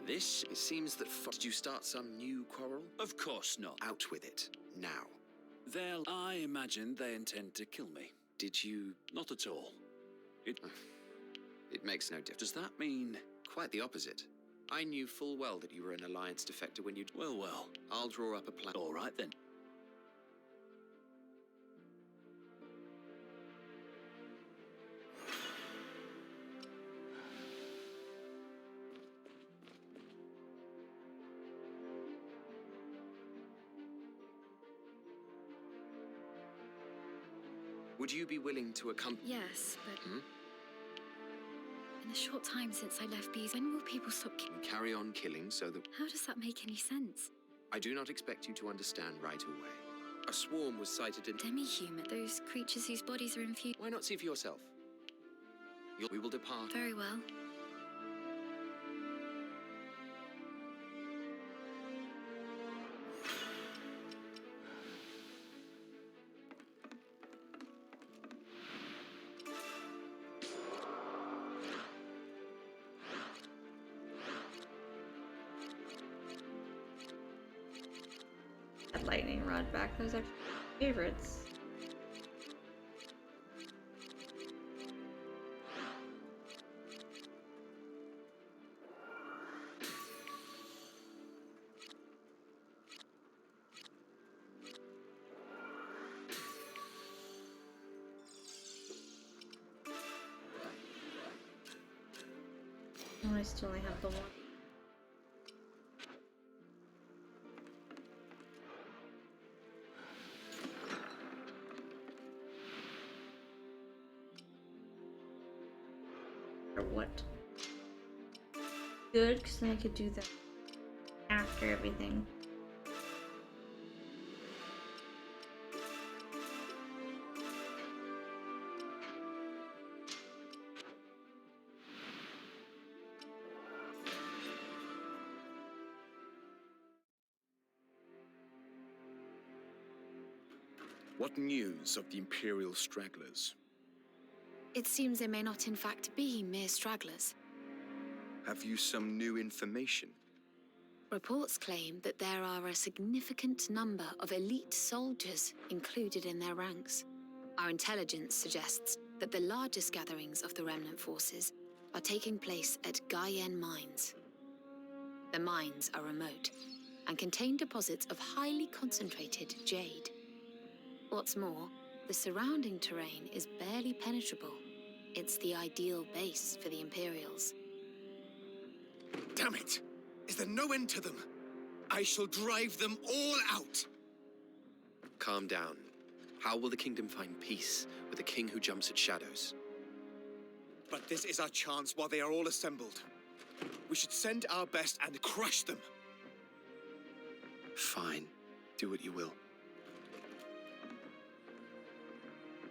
This, it seems that did you start some new quarrel? Of course not. Out with it, now. I imagine they intend to kill me. Did you... Not at all. It makes no difference. Does that mean... Quite the opposite. I knew full well that you were an Alliance defector when you... Well. I'll draw up a plan. All right, then. Would you be willing to accompany... Yes, but in the short time since I left Bees, when will people stop Carry on killing so that... How does that make any sense? I do not expect you to understand right away. A swarm was sighted in... Demi-human, those creatures whose bodies are infused... Why not see for yourself? We will depart. Very well. That lightning rod back, those are favorites. Oh, I still only have the one. Or what? Good, because then I could do that after everything. What news of the Imperial stragglers? It seems they may not in fact be mere stragglers. Have you some new information? Reports claim that there are a significant number of elite soldiers included in their ranks. Our intelligence suggests that the largest gatherings of the remnant forces are taking place at Gaian Mines. The mines are remote and contain deposits of highly concentrated jade. What's more, the surrounding terrain is barely penetrable. It's the ideal base for the Imperials. Damn it! Is there no end to them? I shall drive them all out! Calm down. How will the kingdom find peace with a king who jumps at shadows? But this is our chance while they are all assembled. We should send our best and crush them. Fine. Do what you will.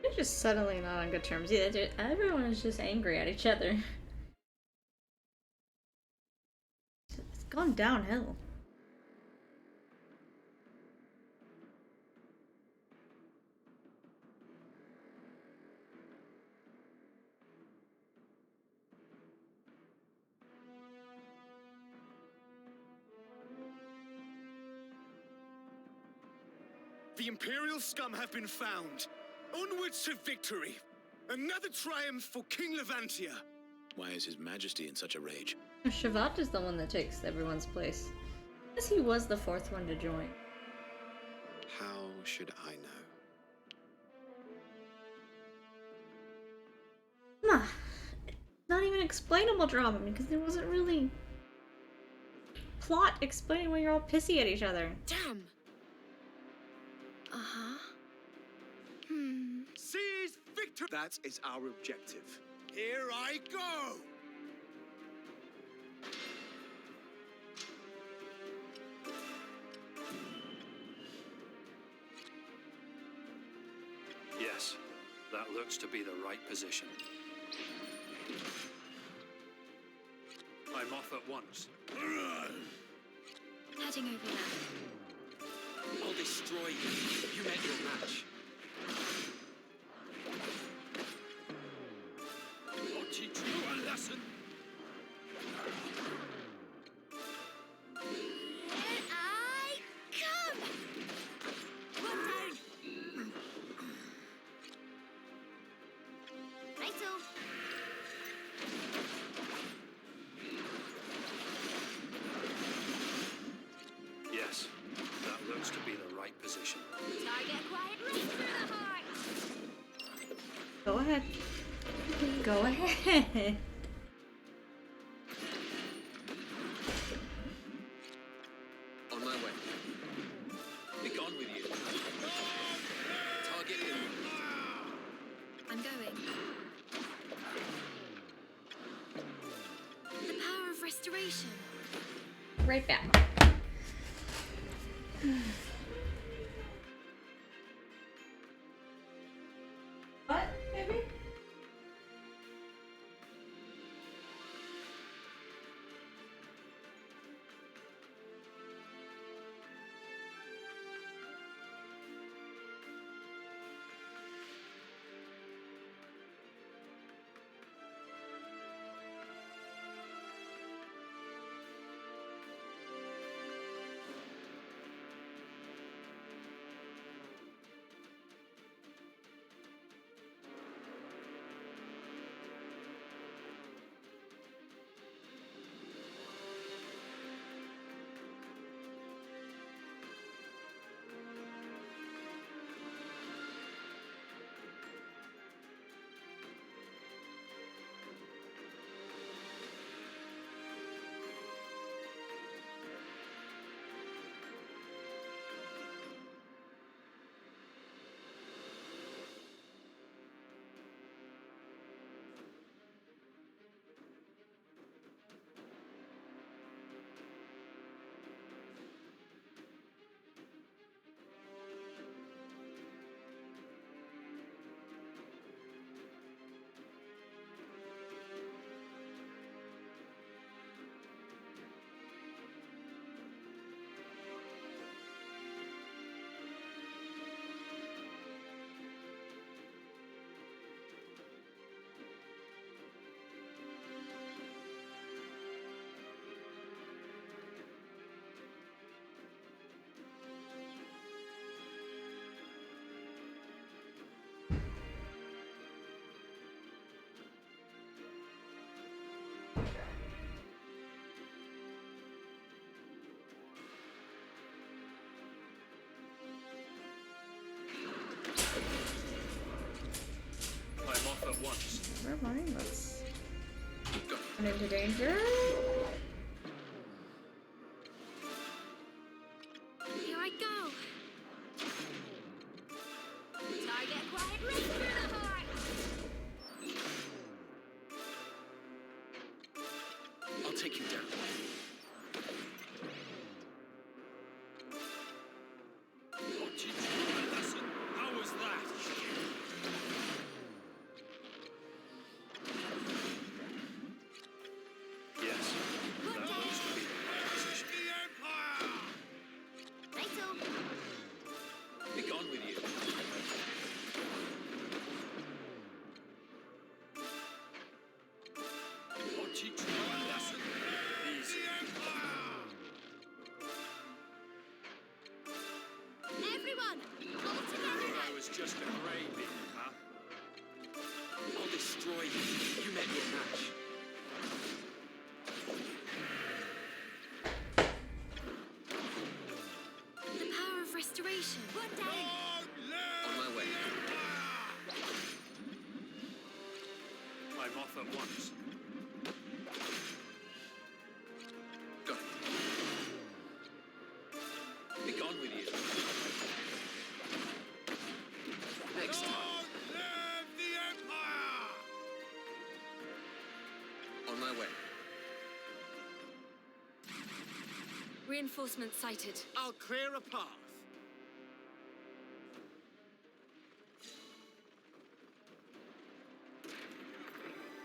They're just suddenly not on good terms either. Everyone is just angry at each other. It's gone downhill. The Imperial scum have been found. Onwards to victory. Another triumph for King Levantia. Why is His Majesty in such a rage? Shavat is the one that takes everyone's place. I guess he was the fourth one to join. How should I know? Nah, it's not even explainable drama because there wasn't really plot explaining why you're all pissy at each other. Damn! Uh-huh. Seize victory! That is our objective. Here I go! Yes, that looks to be the right position. I'm off at once. Heading over there. I'll destroy you. You meant your match. I'll teach you a lesson. Here I come! One down. Righto. Yes, that looks to be the right position. Target acquired right through the heart. Go ahead. Go ahead. On my way. Be gone with you. Target in. I'm going. The power of restoration. Right back. What, baby? once. Never mind, let's run into danger. Here I go. Target acquired. Right through the heart. I'll take you down. What did you lesson? How was that? Yes. That looks to be the right position. Be gone with you. What did you lesson? Easy. Everyone, all together I was just a gravy, huh? I'll destroy you. You met your match. The power of restoration. Put down. On my way. I'm off at once. Got it. Be gone with you. Next time. On my way. Reinforcements sighted. I'll clear a path.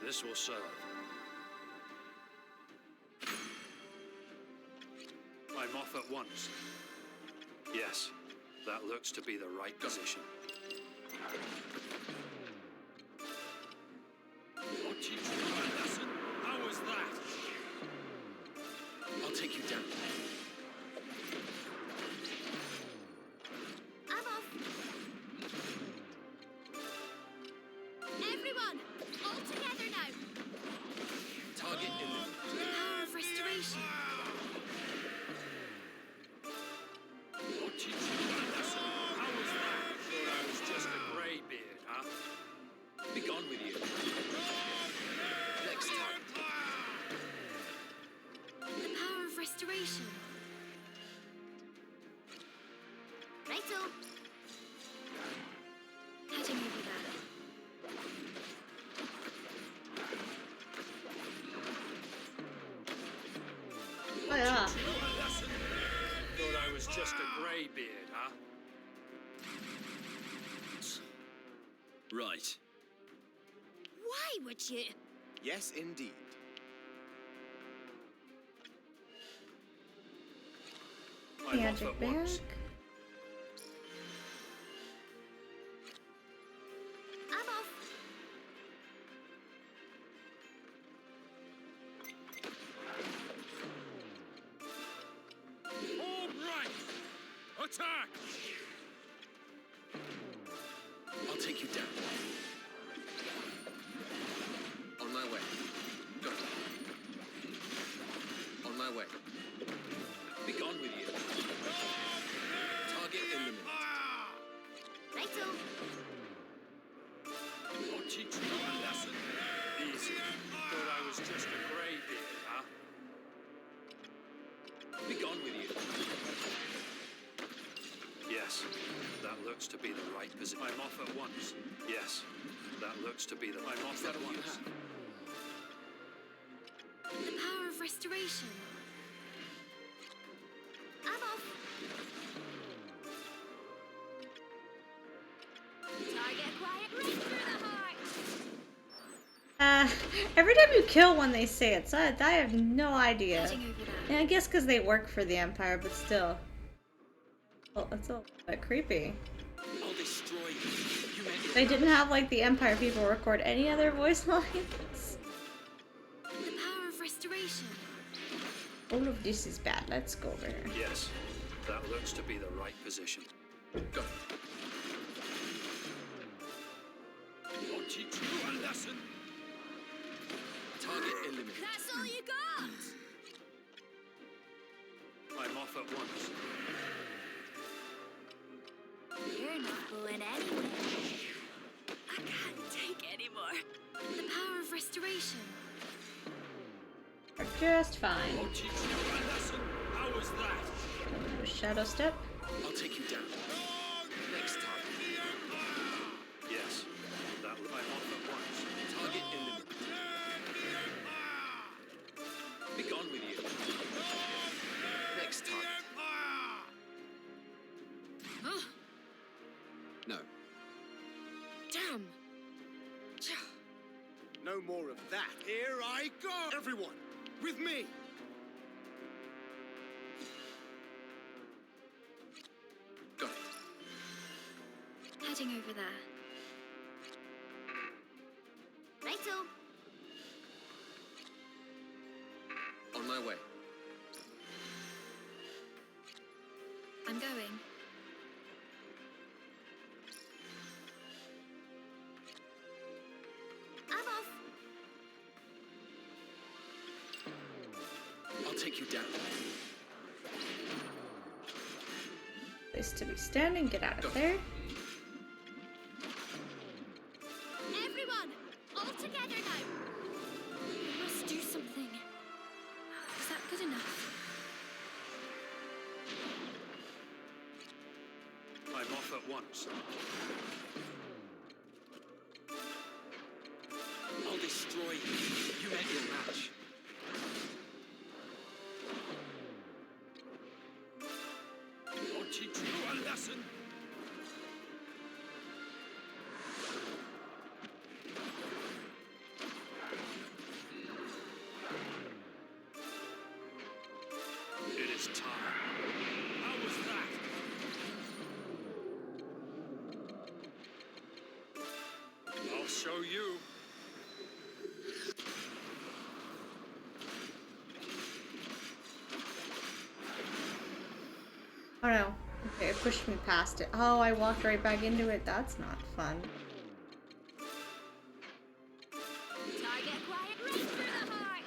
This will serve. I'm off at once. Yes, that looks to be the right position. What did you lesson? How was that? I'll take you down. I'm off. Everyone, all together now. Target in the... The power of restoration. What did you lesson? How was that? Thought I was just a greybeard, huh? Be gone with you. Next time. The power of restoration. Righto. Heading over there. Oh yeah. Thought I was just a greybeard, huh? Right. Why would you? Yes, indeed. I'm off Magic at back. once. I'm off. All right! Attack! I'll take you down. On my way. Go. On my way. Be gone with you. Target eliminated. Righto. What did you lesson? Easy. Thought I was just a greybeard, huh? Be gone with you. Yes, that looks to be the right position. I'm off at once. Yes, that looks to be the... I'm off at once. The power of restoration. I'm off. Target acquired. Right through the heart. Every time you kill one, they say it, so I have no idea. Heading over there. And I guess because they work for the Empire, but still. Well, it's a little bit creepy. I'll destroy you. You meant your They didn't have, like, the Empire people record any other voice lines. The power of restoration. All of this is bad. Let's go over here. Yes, that looks to be the right position. Go. What did you lesson? Target eliminated. That's all you got. I'm off at once. You're not fooling anyone. I can't take any more. The power of restoration. Are just fine. I'll teach you a lesson. How was that? Shadow step. I'll take you down. Next time. Yes, that will I'm off at once. Target eliminated. Be gone with you. Next time. No. Damn! No more of that. Here I go! Everyone, with me! Got it. Heading over there. Righto. On my way. I'm going. I'm off. I'll take you down. Place to be standing. Get out of there. Everyone, all together now. We must do something. Is that good enough? I'm off at once. I'll destroy you. You met your match. I'll teach you a lesson. It is time. How was that? I'll show you. Oh no. Okay, it pushed me past it. Oh, I walked right back into it. That's not fun. Target quiet right through the heart.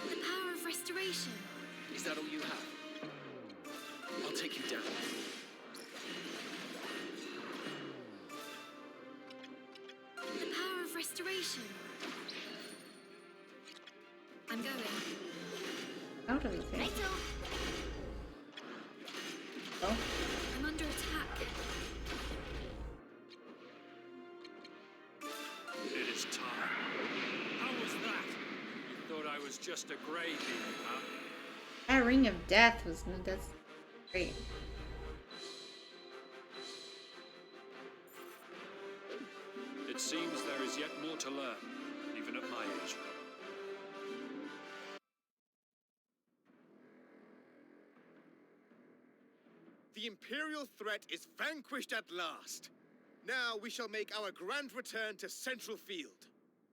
The power of restoration. Is that all you have? I'll take you down. The power of restoration. I'm going. Out of the thing. Righto. Oh. I'm under attack. It is time. How was that? You thought I was just a gravy, huh? That ring of death was that's great. It seems there is yet more to learn, even at my age. The Imperial threat is vanquished at last. Now we shall make our grand return to Central Field.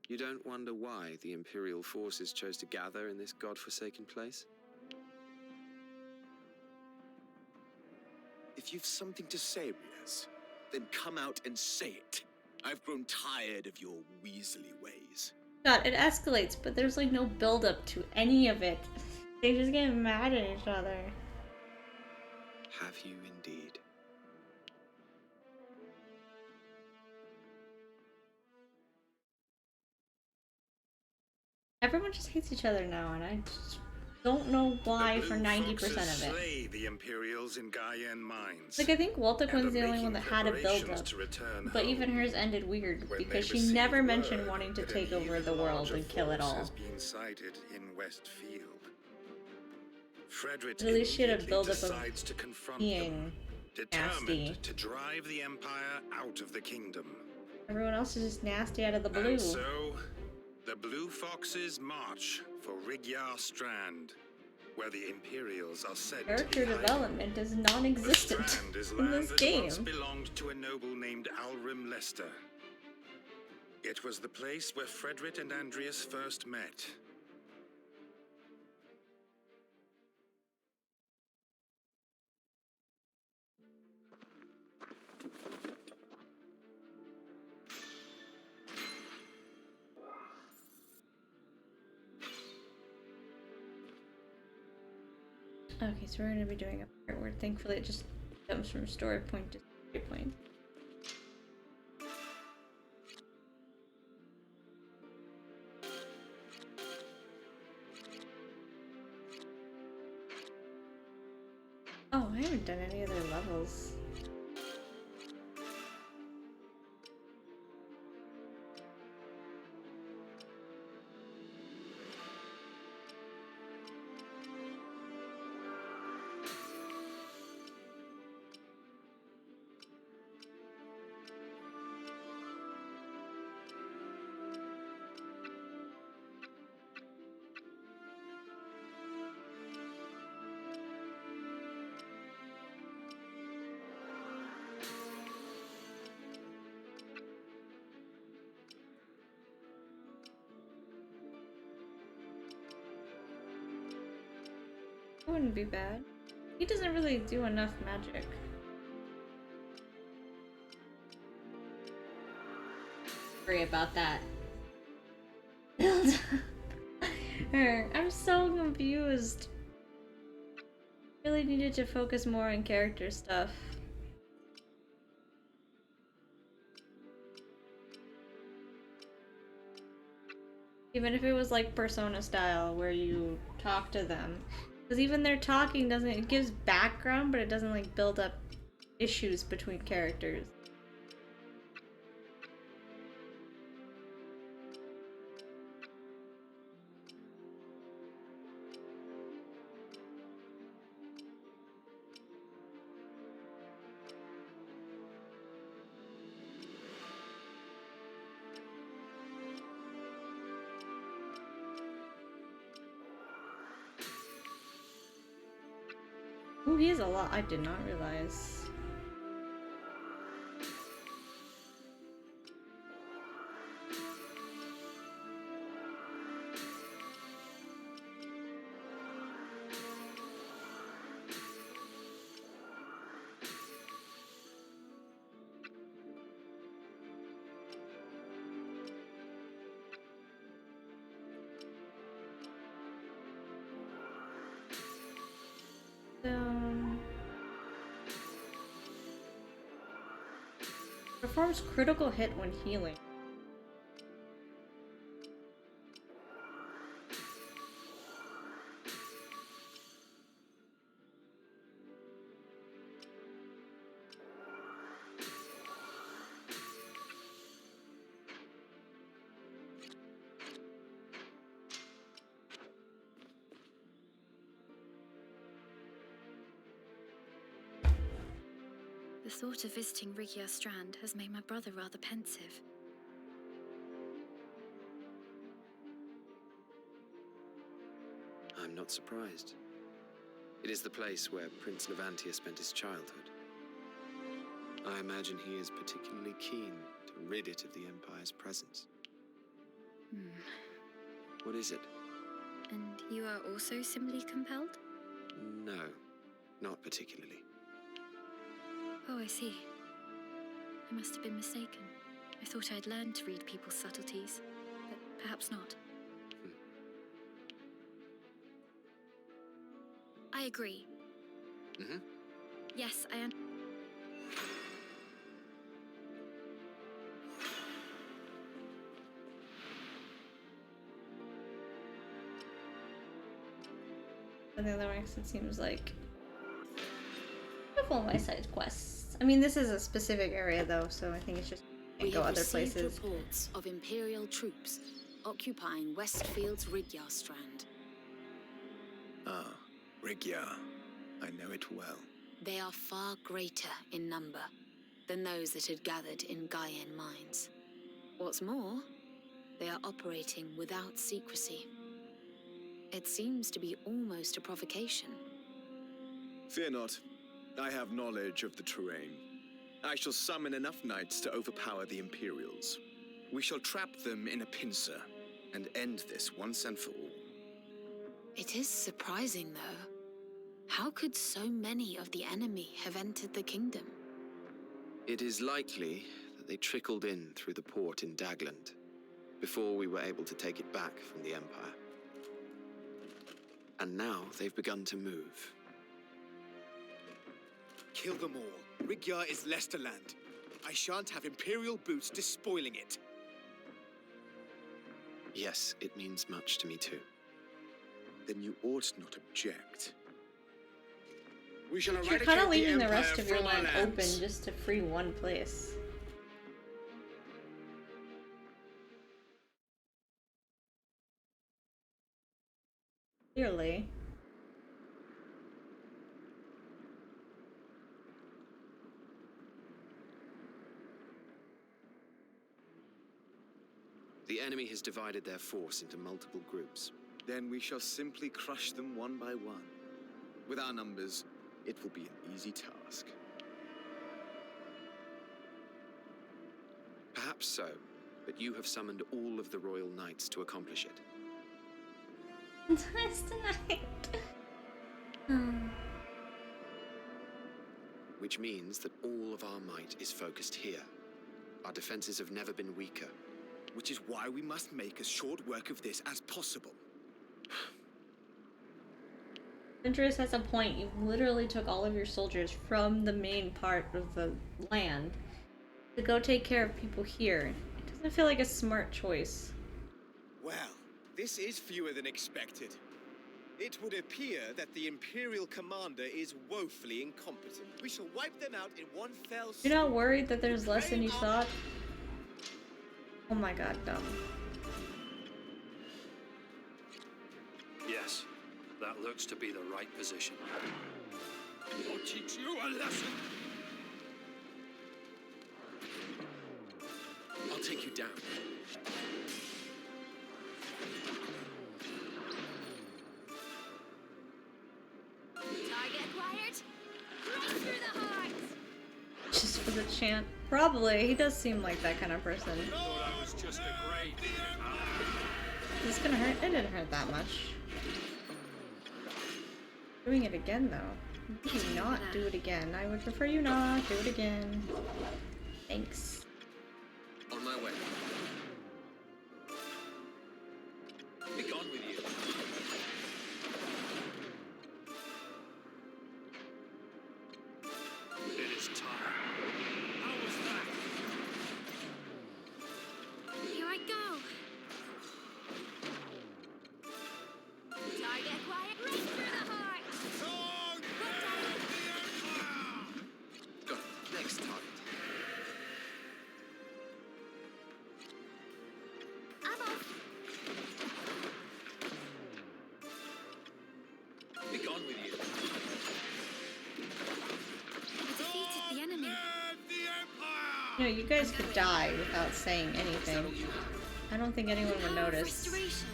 You don't wonder why the Imperial forces chose to gather in this godforsaken place? If you've something to say, Riaz, then come out and say it. I've grown tired of your weaselly ways. God, it escalates, but there's like no build up to any of it. They just get mad at each other. Have you indeed? Everyone just hates each other now, and I just don't know why for 90% of it. Slay the Imperials in Gaian mines. Like, I think Waltoquin's the only making one that had a build preparations up, to return but home. even hers ended weird When because they she never received mentioned word wanting to that take an over even the world larger and kill it force all. has been sighted in Westfield. Frederick At least she had a immediately build up of decides to confront being them, nasty. determined to drive the Empire out of the kingdom. Everyone else is just nasty out of the blue. And so, the Blue Foxes march for Rigyar Strand, where the Imperials are said Character to be hiding. development is The non-existent Strand is in land this that game. once belonged to a noble named Alrim Lester. It was the place where Frederick and Andreas first met. Okay, so we're gonna be doing a part where thankfully it just jumps from story point to Good point. Oh, I haven't done any other levels. That wouldn't be bad. He doesn't really do enough magic. Sorry about that. I'm so confused. Really needed to focus more on character stuff. Even if it was like Persona style, where you talk to them. Because even their talking doesn't, it gives background, but it doesn't like build up issues between characters. Ooh, he has a lot. I did not realize. Performs critical hit when healing. The thought of visiting Rigia Strand has made my brother rather pensive. I'm not surprised. It is the place where Prince Levantia spent his childhood. I imagine he is particularly keen to rid it of the Empire's presence. What is it? And you are also similarly compelled? No, not particularly. Oh, I see. I must have been mistaken. I thought I'd learned to read people's subtleties, but perhaps not. I agree. Mm-hmm. Yes, I am. And the other ones, it seems like all my side quests. I mean, this is a specific area though, so I think it's just We go have other received places. reports of Imperial troops occupying Westfield's Rigyar Strand. Ah, Rigyar. I know it well. They are far greater in number than those that had gathered in Gaian mines. What's more, they are operating without secrecy. It seems to be almost a provocation. Fear not. I have knowledge of the terrain. I shall summon enough knights to overpower the Imperials. We shall trap them in a pincer and end this once and for all. It is surprising, though. How could so many of the enemy have entered the kingdom? It is likely that they trickled in through the port in Dagland before we were able to take it back from the Empire. And now they've begun to move. kill them all. Rigyar is Lesterland. I shan't have Imperial boots despoiling it. Yes, it means much to me too. Then you ought not object. We shall You're kind of leaving the rest of your land open just to free one place. Clearly. The enemy has divided their force into multiple groups. Then we shall simply crush them one by one. With our numbers, it will be an easy task. Perhaps so, but you have summoned all of the Royal Knights to accomplish it. Nice tonight. Which means that all of our might is focused here. Our defenses have never been weaker. Which is why we must make as short work of this as possible. Venturous has a point. You literally took all of your soldiers from the main part of the land to go take care of people here. It doesn't feel like a smart choice. Well, this is fewer than expected. It would appear that the Imperial commander is woefully incompetent. We shall wipe them out in one fell swoop. You're not worried that there's less than you thought? Oh my god, dumb. Yes, that looks to be the right position. I'll teach you a lesson. I'll take you down. Target acquired. Right through the heart. Just for the chant. Probably. He does seem like that kind of person. Thought I was just a grade. Is this gonna hurt? It didn't hurt that much. Doing it again though. Do not do it again. I would prefer you not do it again. Thanks. On my way. Be gone with you. It is time. How was that? Here I go. Target acquired. Right through the heart. Got it. Next target. I'm off. Be gone with you. We defeated the enemy. You know, you guys could die without saying anything. I don't think anyone would notice. Restoration.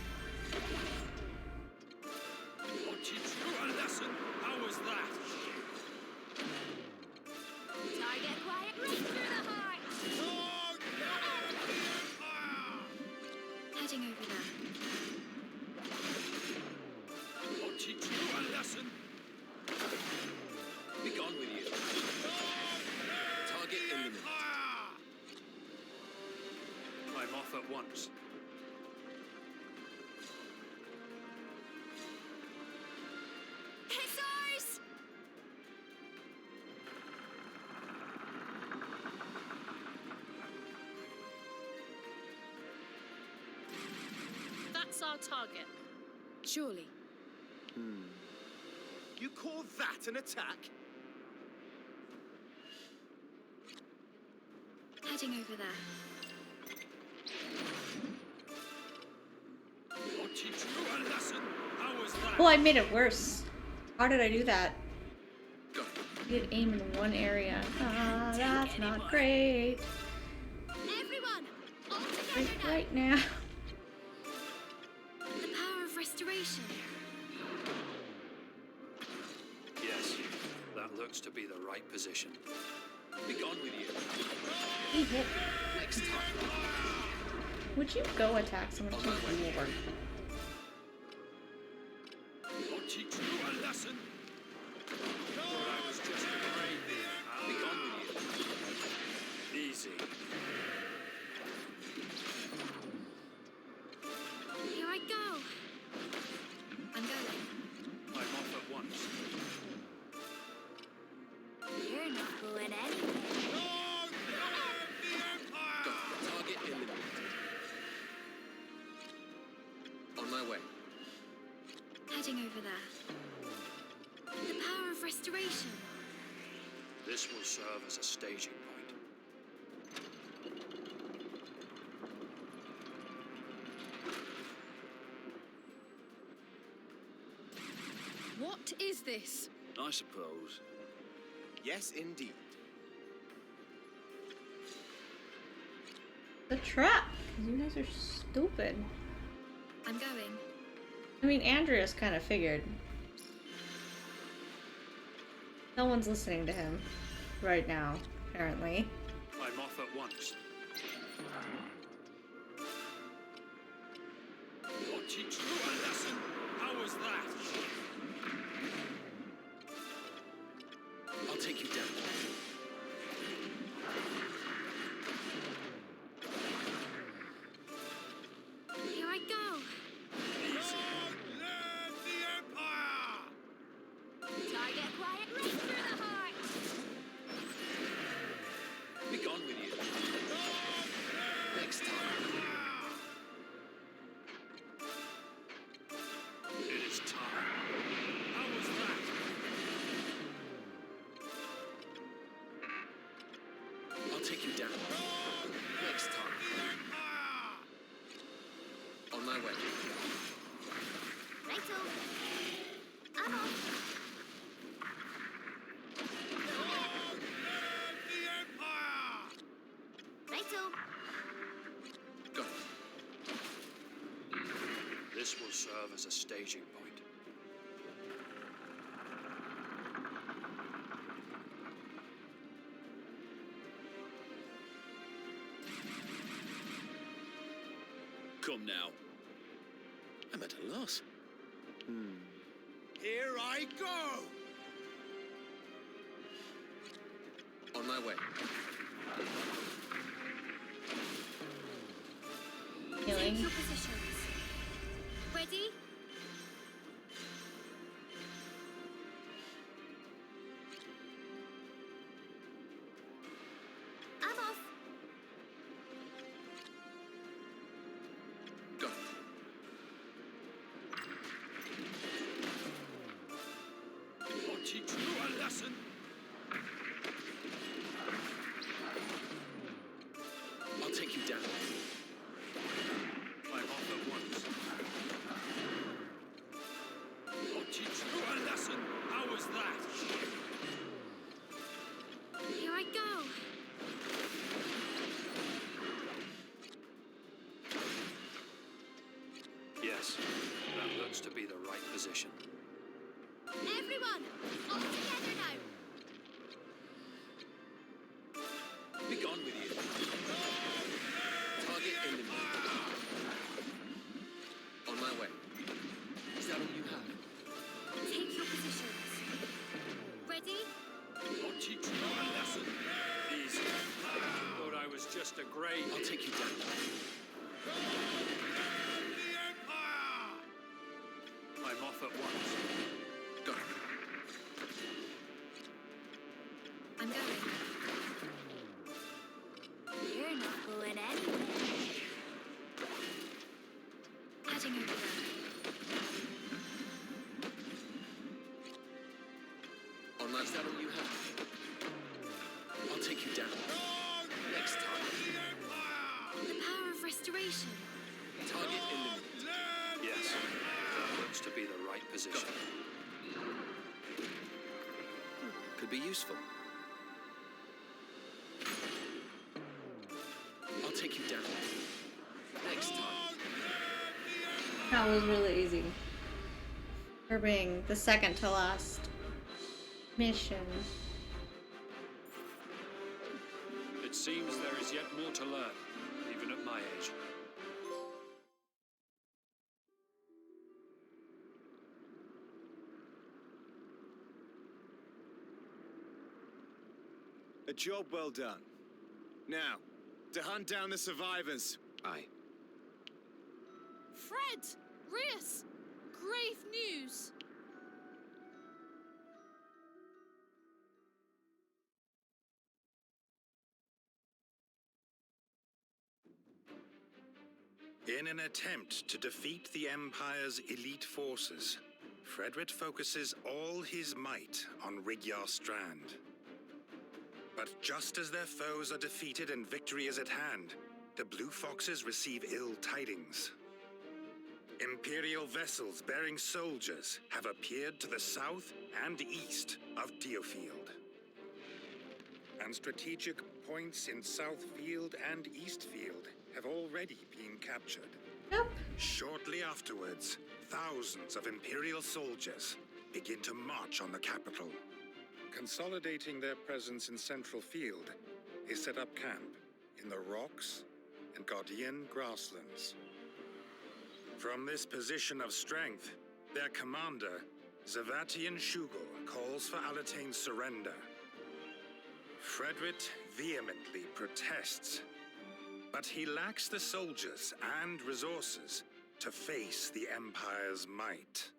I'll teach you a lesson. How was that? Target acquired. Right through the heart. Heading over there. I'll teach you a lesson. Be gone with you. Target eliminated. I'm off at once. It's ours. That's our target. Surely. You call that an attack? Heading over there. I'll teach you a lesson. How was that? Oh, I made it worse. How did I do that? Go. You did aim in one area. Ah, that's not great. Everyone, all together now. Right now. The power of restoration. Yes, that looks to be the right position. Be gone with you. He hit. Next target. Would you go attack someone? Good lord. I'll teach you a lesson. Thought I was just a grade. Be gone with you. Easy. Here I go. I'm going. I'm off at once. Here This will serve as a staging point. What is this? I suppose. Yes, indeed. The trap. 'Cause you guys are stupid. I'm going. I mean, Andreas kind of figured. No one's listening to him right now, apparently. I'm off at once. I'll teach you a lesson. How was that? I'll take you down. Here I go. Target quiet right through the heart. Be gone with you. Next time. It is time. How was that? I'll take you down. Next time. On my way. Righto. I'm off. Righto. Go. This will serve as a staging point. Come now. I'm at a loss. Here I go! On my way. Healing. Take your positions. Ready? I'm off. Go. I'll teach you a lesson. I'll take you down. I'm off at once. I'll teach you a lesson. How was that? Here I go. Yes, that looks to be the right position. Everyone, all together now. Be gone with you. Target enemy. On my way. Is that all you have? Take your positions. Ready? I'll teach you a lesson. Easy. Thought I was just a grade. I'll take you down. I'm off at once. Go. I'm going. You're not going anywhere. Heading over there. On my is that all you have? I'll take you down. Next time. The power of restoration. Target enemy. Yes, that looks to be the right position. Could be useful. I'll take you down. Next time. That was really easy. For being the second to last mission. It seems there is yet more to learn, even at my age. A job well done. Now, to hunt down the survivors. Aye. Fred! Rias! Grave news! In an attempt to defeat the Empire's elite forces, Frederick focuses all his might on Rigyar Strand. But just as their foes are defeated and victory is at hand, the Blue Foxes receive ill tidings. Imperial vessels bearing soldiers have appeared to the south and east of Diofield. And strategic points in Southfield and Eastfield have already been captured. Yep. Shortly afterwards, thousands of Imperial soldiers begin to march on the capital. Consolidating their presence in Central Field, they set up camp in the Rocks and Guardian grasslands. From this position of strength, their commander, Zavatian Shugel, calls for Alatane's surrender. Frederick vehemently protests, but he lacks the soldiers and resources to face the Empire's might.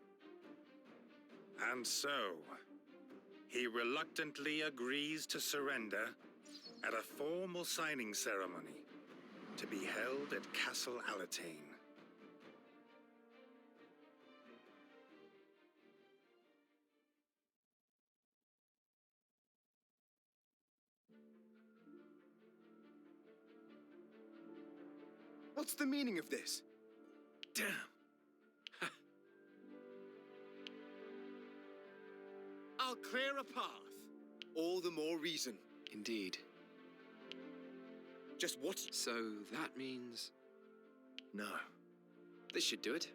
And so, he reluctantly agrees to surrender at a formal signing ceremony to be held at Castle Alatane. What's the meaning of this? Damn! I'll clear a path. All the more reason. Indeed. Just what? So that means... No. This should do it.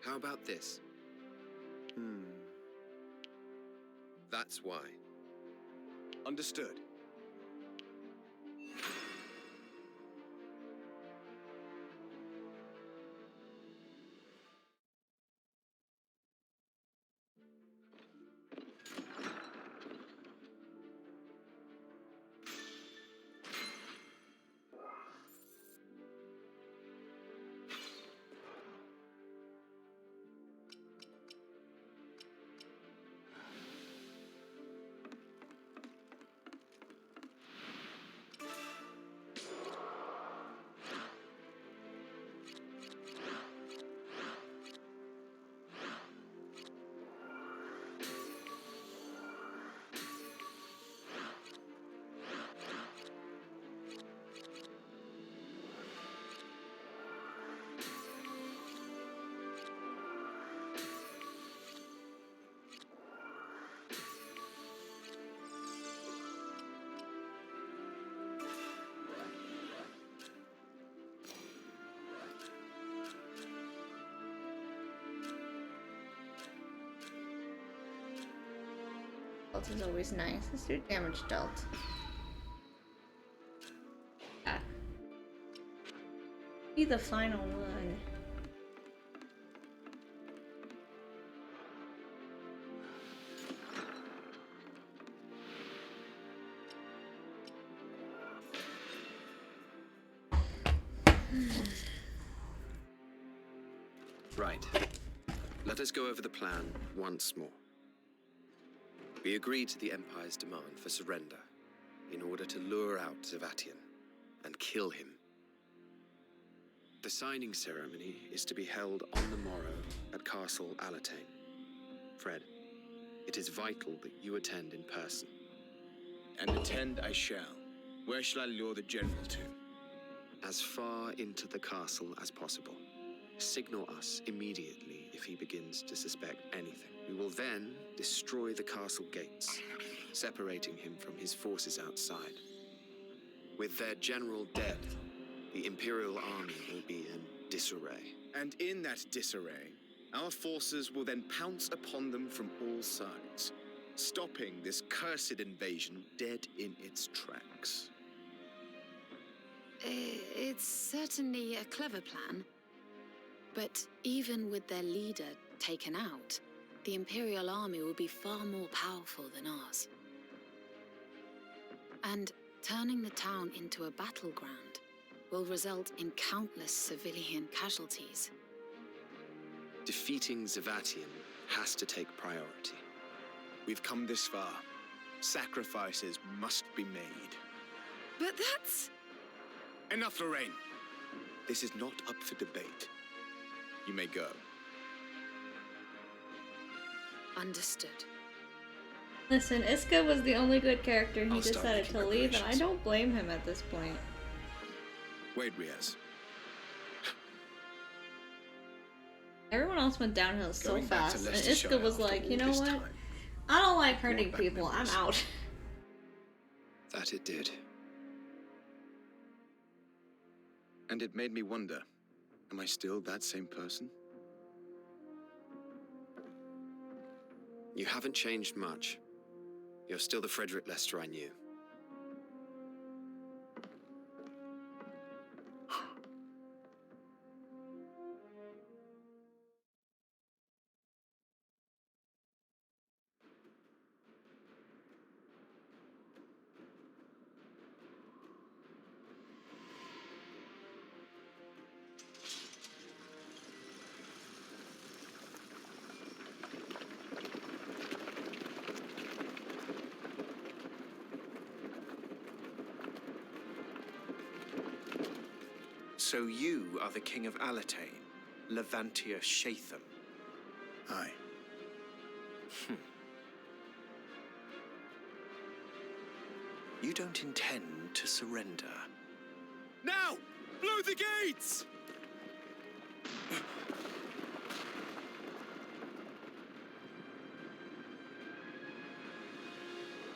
How about this? That's why. Understood. Dealt is always nice. Let's do damage dealt. Yeah. Be the final one. Right. Let us go over the plan once more. We agreed to the Empire's demand for surrender in order to lure out Zavatian and kill him. The signing ceremony is to be held on the morrow at Castle Alatane. Fred, it is vital that you attend in person. And attend I shall. Where shall I lure the general to? As far into the castle as possible. Signal us immediately if he begins to suspect anything. We will then destroy the castle gates, separating him from his forces outside. With their general dead, the Imperial army will be in disarray. And in that disarray, our forces will then pounce upon them from all sides, stopping this cursed invasion dead in its tracks. It's certainly a clever plan. But even with their leader taken out, the Imperial army will be far more powerful than ours. And turning the town into a battleground will result in countless civilian casualties. Defeating Zavatian has to take priority. We've come this far. Sacrifices must be made. But that's... Enough, Lorraine. This is not up for debate. You may go. Understood. Listen, Iska was the only good character. He I'll start decided making to leave, and I preparations. don't blame him at this point. Wait, Riaz. Everyone else went downhill so Going back to fast, and Leicestershire Iska was after like, all you know this what? time, I don't like hurting back people. I'm memories. out. That it did. And it made me wonder, am I still that same person? You haven't changed much. You're still the Frederick Lester I knew. So you are the King of Alatane, Levantia Shatham. Aye. You don't intend to surrender. Now! Blow the gates!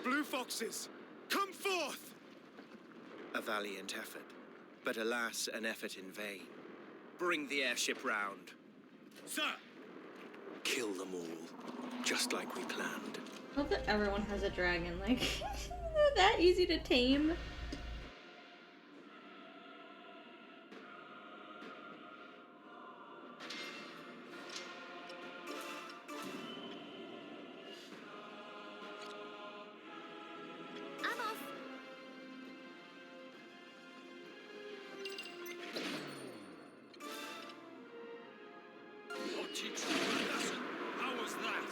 Blue foxes, come forth! A valiant effort, but alas, an effort in vain. Bring the airship round. Sir! Kill them all, just like we planned. I love that everyone has a dragon. Like, they're that easy to tame. I'm off. How was that?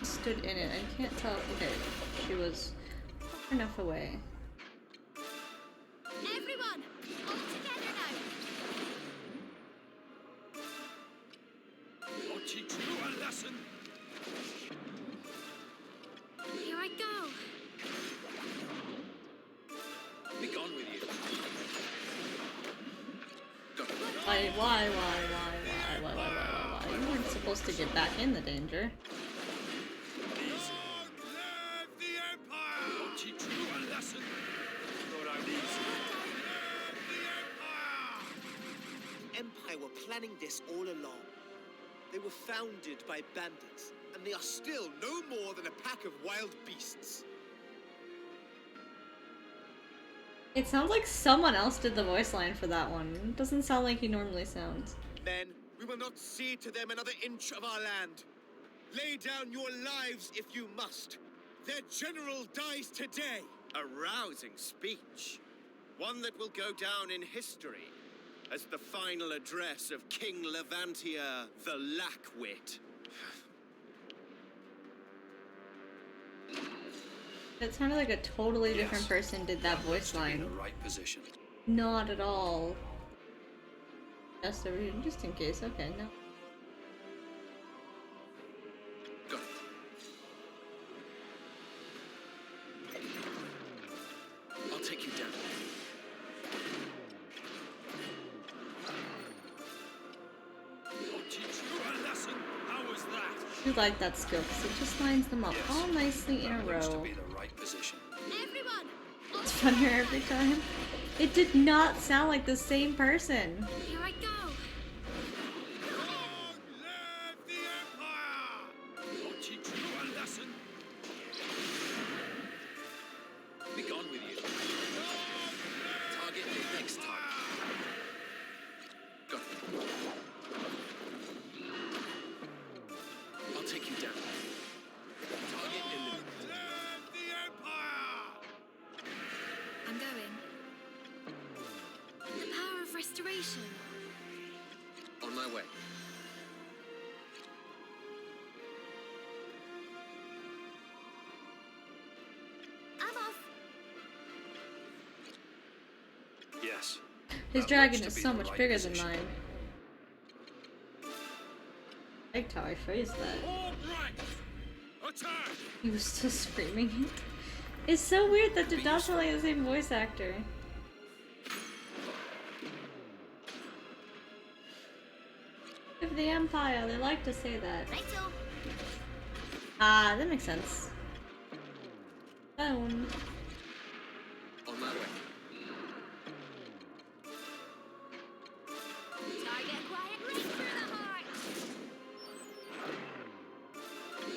Stood in it. I can't tell. Okay, she was far enough away. Everyone, all together now. I'll teach you a lesson. Here I go. Be gone with you. Why? You weren't supposed to get back in the danger. I'll teach you a lesson. Thought I'd Empire were planning this all along. They were founded by bandits, and they are still no more than a pack of wild beasts. It sounds like someone else did the voice line for that one. It doesn't sound like he normally sounds. Men, we will not cede to them another inch of our land. Lay down your lives if you must. Their general dies today. A rousing speech. One that will go down in history as the final address of King Levantia the Lackwit. It sounded like a totally different person did that voice line. In the right position. Not at all. Just in case. Okay, no. I'll take you down. I'll teach you a lesson. How was that? I do like that skill because it just lines them up all nicely in a row. To be the right position. Everyone, It's funnier every time. It did not sound like the same person. here I go. I'll teach you a lesson. Be gone with you. Target the next time. Got it. I'll take you down. Target eliminated. I'm going. The power of restoration. On my way. I'm off. Yes. His That dragon looks is to be so the much right bigger position. than mine. I liked how I phrased that. All right. He was still screaming it. It's so weird that they're not selling the same voice actor. Of the Empire, they like to say that. Ah, that makes sense. Phone. On my way. Target quiet right through the heart.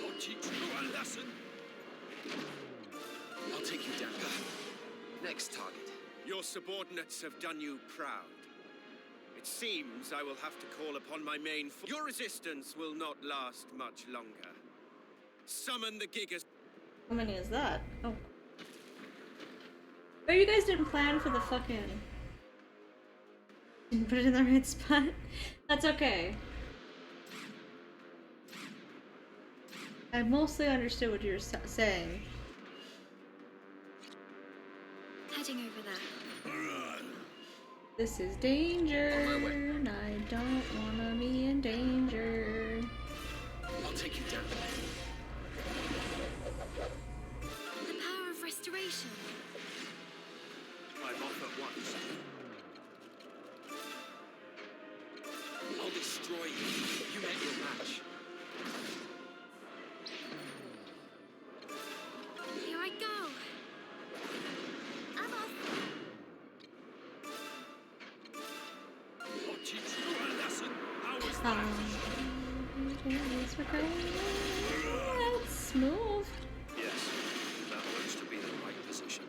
I'll teach you a lesson. I'll take you down. Next target. Your subordinates have done you proud. It seems I will have to call upon my main force. Your resistance will not last much longer. Summon the Gigas. How many is that? Oh. But you guys didn't plan for the fucking... Didn't put it in the right spot? That's okay. I mostly understood what you were saying. Heading over there. This is danger, and I don't wanna be in danger. I'll take you down. The power of restoration. I'm off at once. I'll destroy you. You met your match. Here I go. I'm off. I'll teach you a lesson. How was Yes, we're going. Let's move. Yes, that looks to be the right position.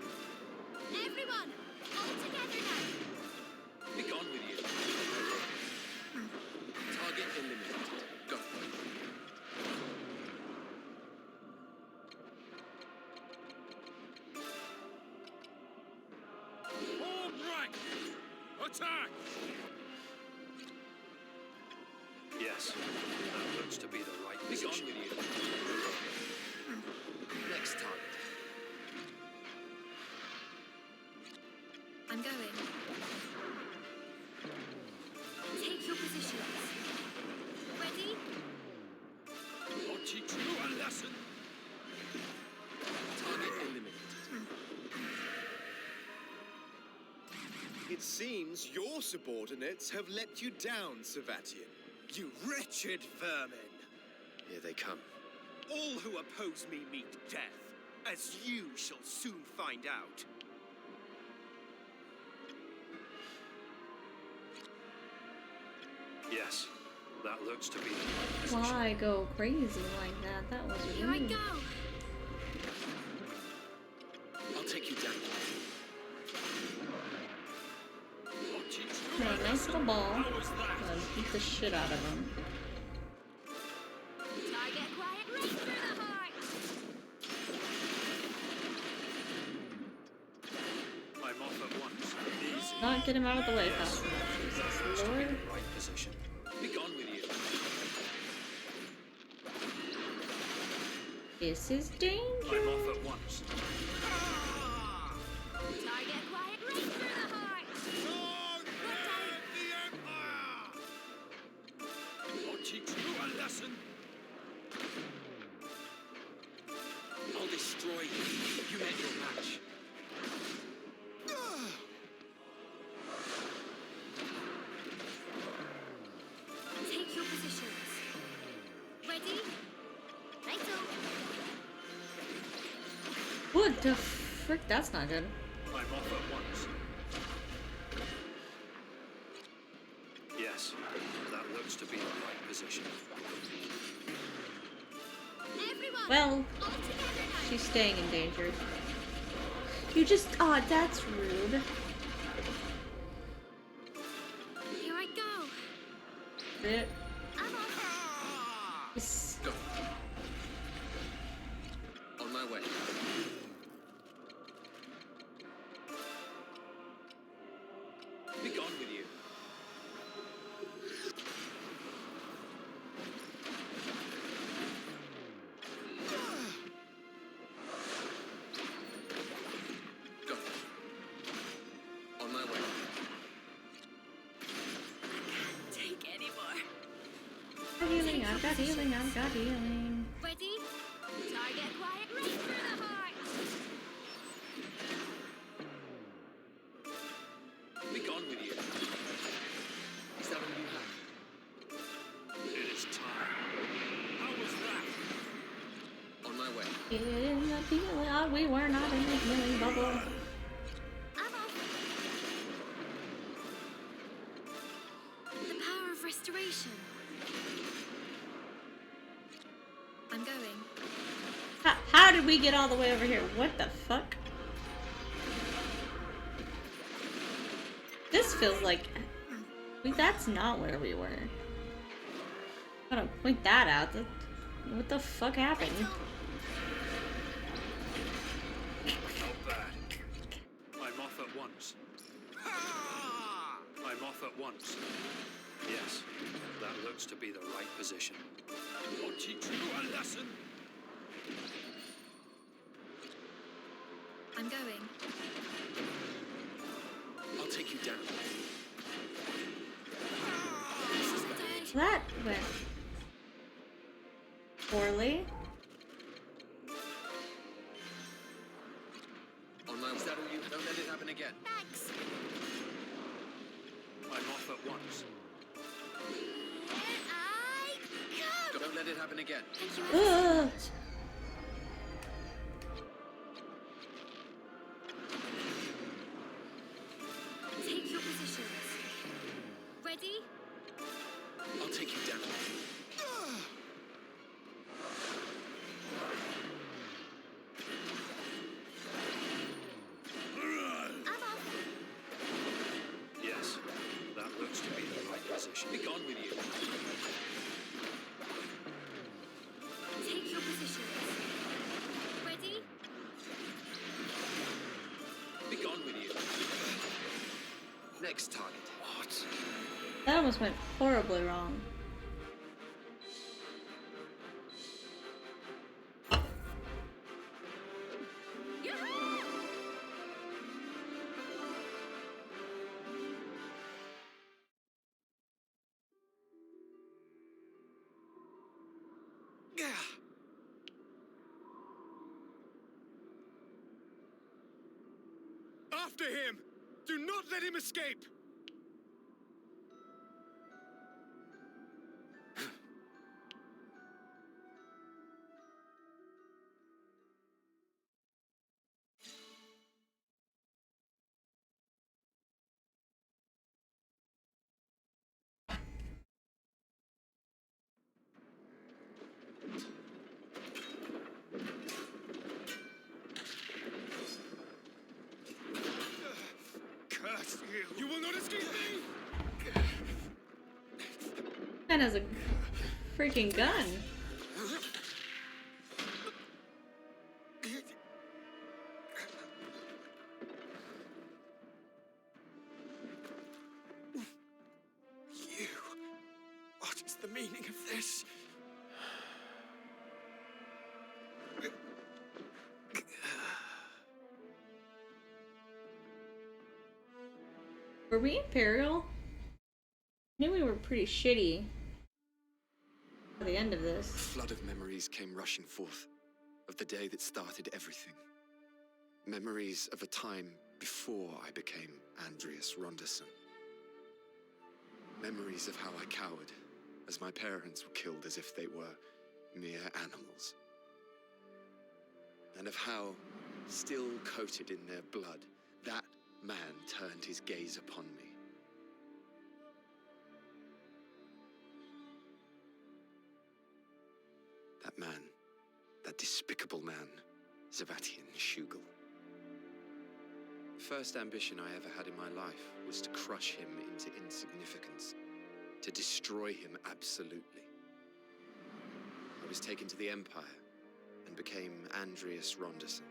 Everyone, all together now. Be gone with you. Target eliminated. Go. All right! Attack! Yes, that looks to be the right Be gone position. with you. Next target. I'm going. Take your positions. Ready? I'll teach you a lesson. Target eliminated. It seems your subordinates have let you down, Savatian. You wretched vermin! Here they come. All who oppose me meet death, as you shall soon find out. Yes, that looks to be the right position. Why go crazy like that? That was Here I rude. go. I'll take you down. I'll teach you Yeah, a nice lesson. little ball. How was that? Beat the shit out of him. Target quiet right through the heart. I'm off at once. Easy. Not get him out of the way fast enough. Jesus To be Lord. the right position. Be gone with you. This is danger. I'm off at once. Target quiet right through the heart. The Empire! I'll teach you a lesson. I'll destroy you. You met your match. Take your positions. Ready? Righto. What the frick? That's not good. I'm off at once. Yes, that looks to be the right position. Everyone, Well, all together now. she's staying in danger. You just... Aw, that's rude. Here I go. It. I'm off. It's... Go. On my way. Be gone with you. Go. On my way. Take any more. I've got healing, I've got healing, I've got healing. Ready? Target In the feeling, oh, we were not in the healing bubble. The power of restoration. I'm going. How did we get all the way over here? What the fuck? This feels like... Wait, that's not where we were. I'm gonna point that out. What the fuck happened? Not bad. I'm off at once. I'm off at once. Yes, that looks to be the right position. I'll teach you a lesson. I'm going. I'll take you down. That went poorly. On my way. Is that all you? Don't let it happen again. Thanks. I'm off at once. Here I come. Don't let it happen again. Thank you Ugh. ever so much. Take your positions. Ready? I'll take you down. I'm off. Yes, that looks to be the right position. Be gone with you. Take your positions. Ready? Be gone with you. Next target. What? That almost went horribly wrong. After him! Do not let him escape! Curse you! You will not escape me! Man has a freaking gun. You. What is the meaning of this? Were we Imperial? I knew we were pretty shitty at the end of A this. flood of memories came rushing forth of the day that started everything. Memories of a time before I became Andreas Ronderson. Memories of how I cowered as my parents were killed as if they were mere animals. And of how, still coated in their blood, that man turned his gaze upon me. That man, that despicable man, Zavatian Shugel. The first ambition I ever had in my life was to crush him into insignificance, to destroy him absolutely. I was taken to the Empire and became Andreas Ronderson.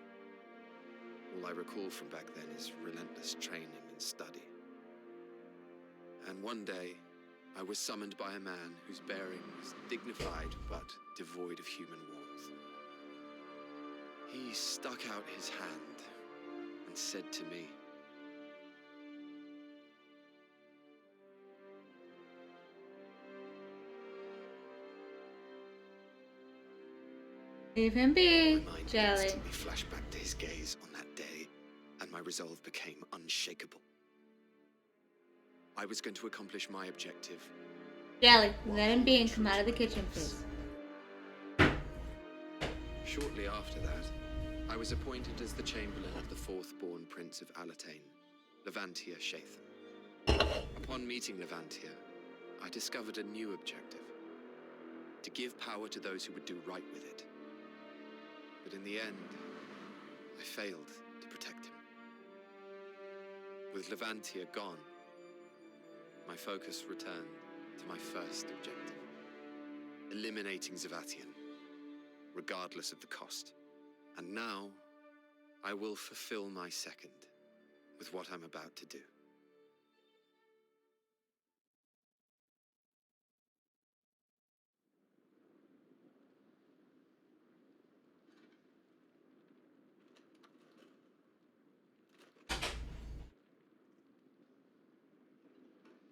All I recall from back then is relentless training and study. And one day, I was summoned by a man whose bearing was dignified but devoid of human warmth. He stuck out his hand and said to me, Leave him be, my mind Jelly. instantly flashed back to his gaze on that day, and my resolve became unshakable. I was going to accomplish my objective. Jelly, let him be and come out of the kitchen, please. Shortly after that, I was appointed as the Chamberlain of the fourth-born Prince of Alatain, Levantia Shatham. Upon meeting Levantia, I discovered a new objective: to give power to those who would do right with it. But in the end, I failed to protect him. With Levantia gone, my focus returned to my first objective: eliminating Zavatian, regardless of the cost. And now, I will fulfill my second with what I'm about to do.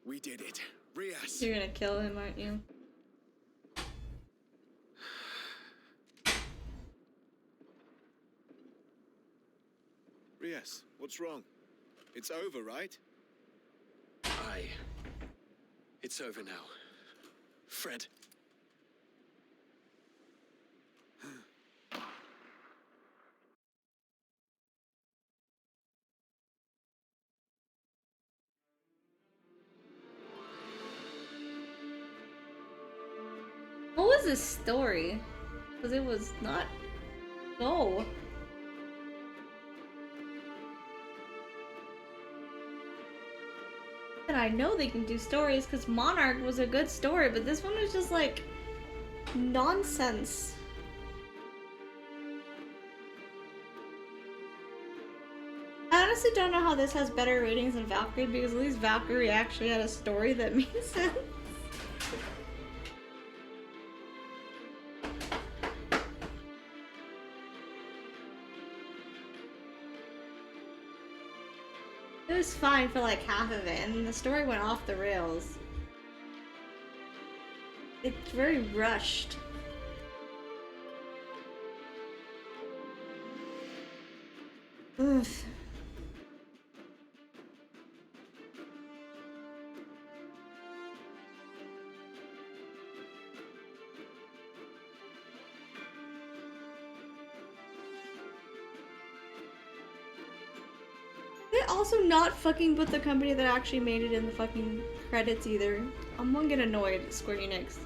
We did it. Rias. You're gonna kill him, aren't you? Rias, what's wrong? It's over, right? Aye. It's over now. Fred. What was this story? Because it was not... No. And I know they can do stories because Monarch was a good story, but this one was just like... nonsense. I honestly don't know how this has better ratings than Valkyrie, because at least Valkyrie actually had a story that made sense. It was fine for like half of it, and then the story went off the rails. It's very rushed. Oof. They also not fucking put the company that actually made it in the fucking credits either. I'm gonna get annoyed at Square Enix.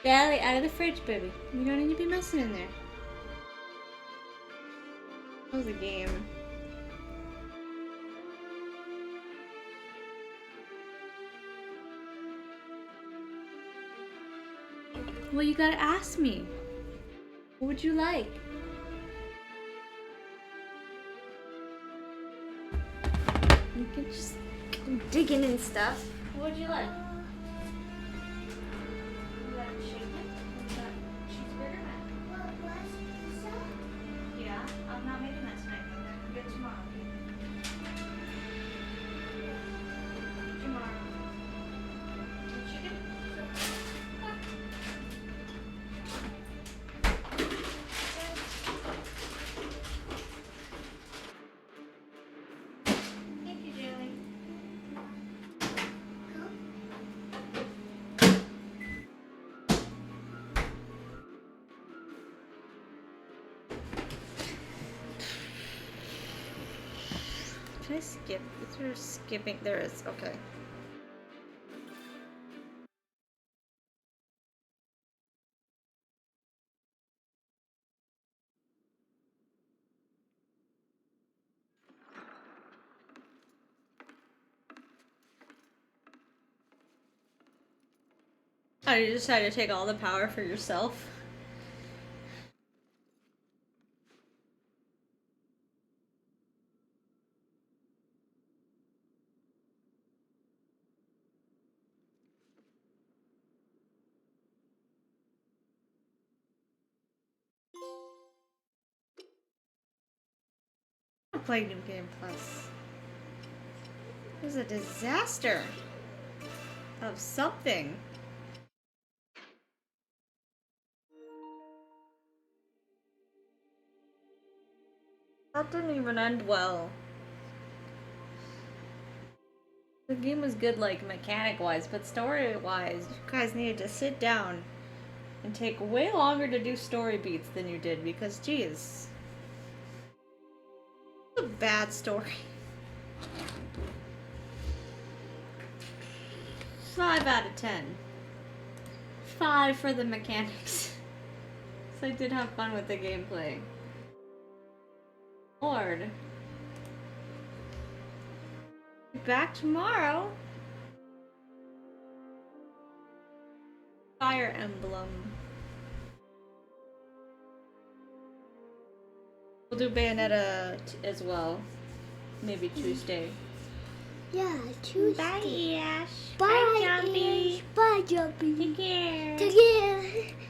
Jelly out of the fridge, baby. You don't need to be messing in there. That was a game. Well, you gotta ask me. What would you like? You can just go digging and stuff. What would you like? Yeah, I'm not making that tonight. I'll get it tomorrow. Tomorrow. Chicken? Thank you, Jelly. Can I skip? Is there skipping? There is. Okay. Oh, you decided to take all the power for yourself? I play New Game Plus. It was a disaster. of something. That didn't even end well. The game was good, like, mechanic-wise, but story-wise, you guys needed to sit down and take way longer to do story beats than you did, because, geez. It's a bad story. 5 out of 10. 5 for the mechanics. So I did have fun with the gameplay. Lord. Back tomorrow. Fire Emblem. We'll do Bayonetta as well. Maybe Tuesday. Yeah, Tuesday. Bye, Ash. Bye, Jumpy. Ash. Bye, Jumpy. Take care. Take care.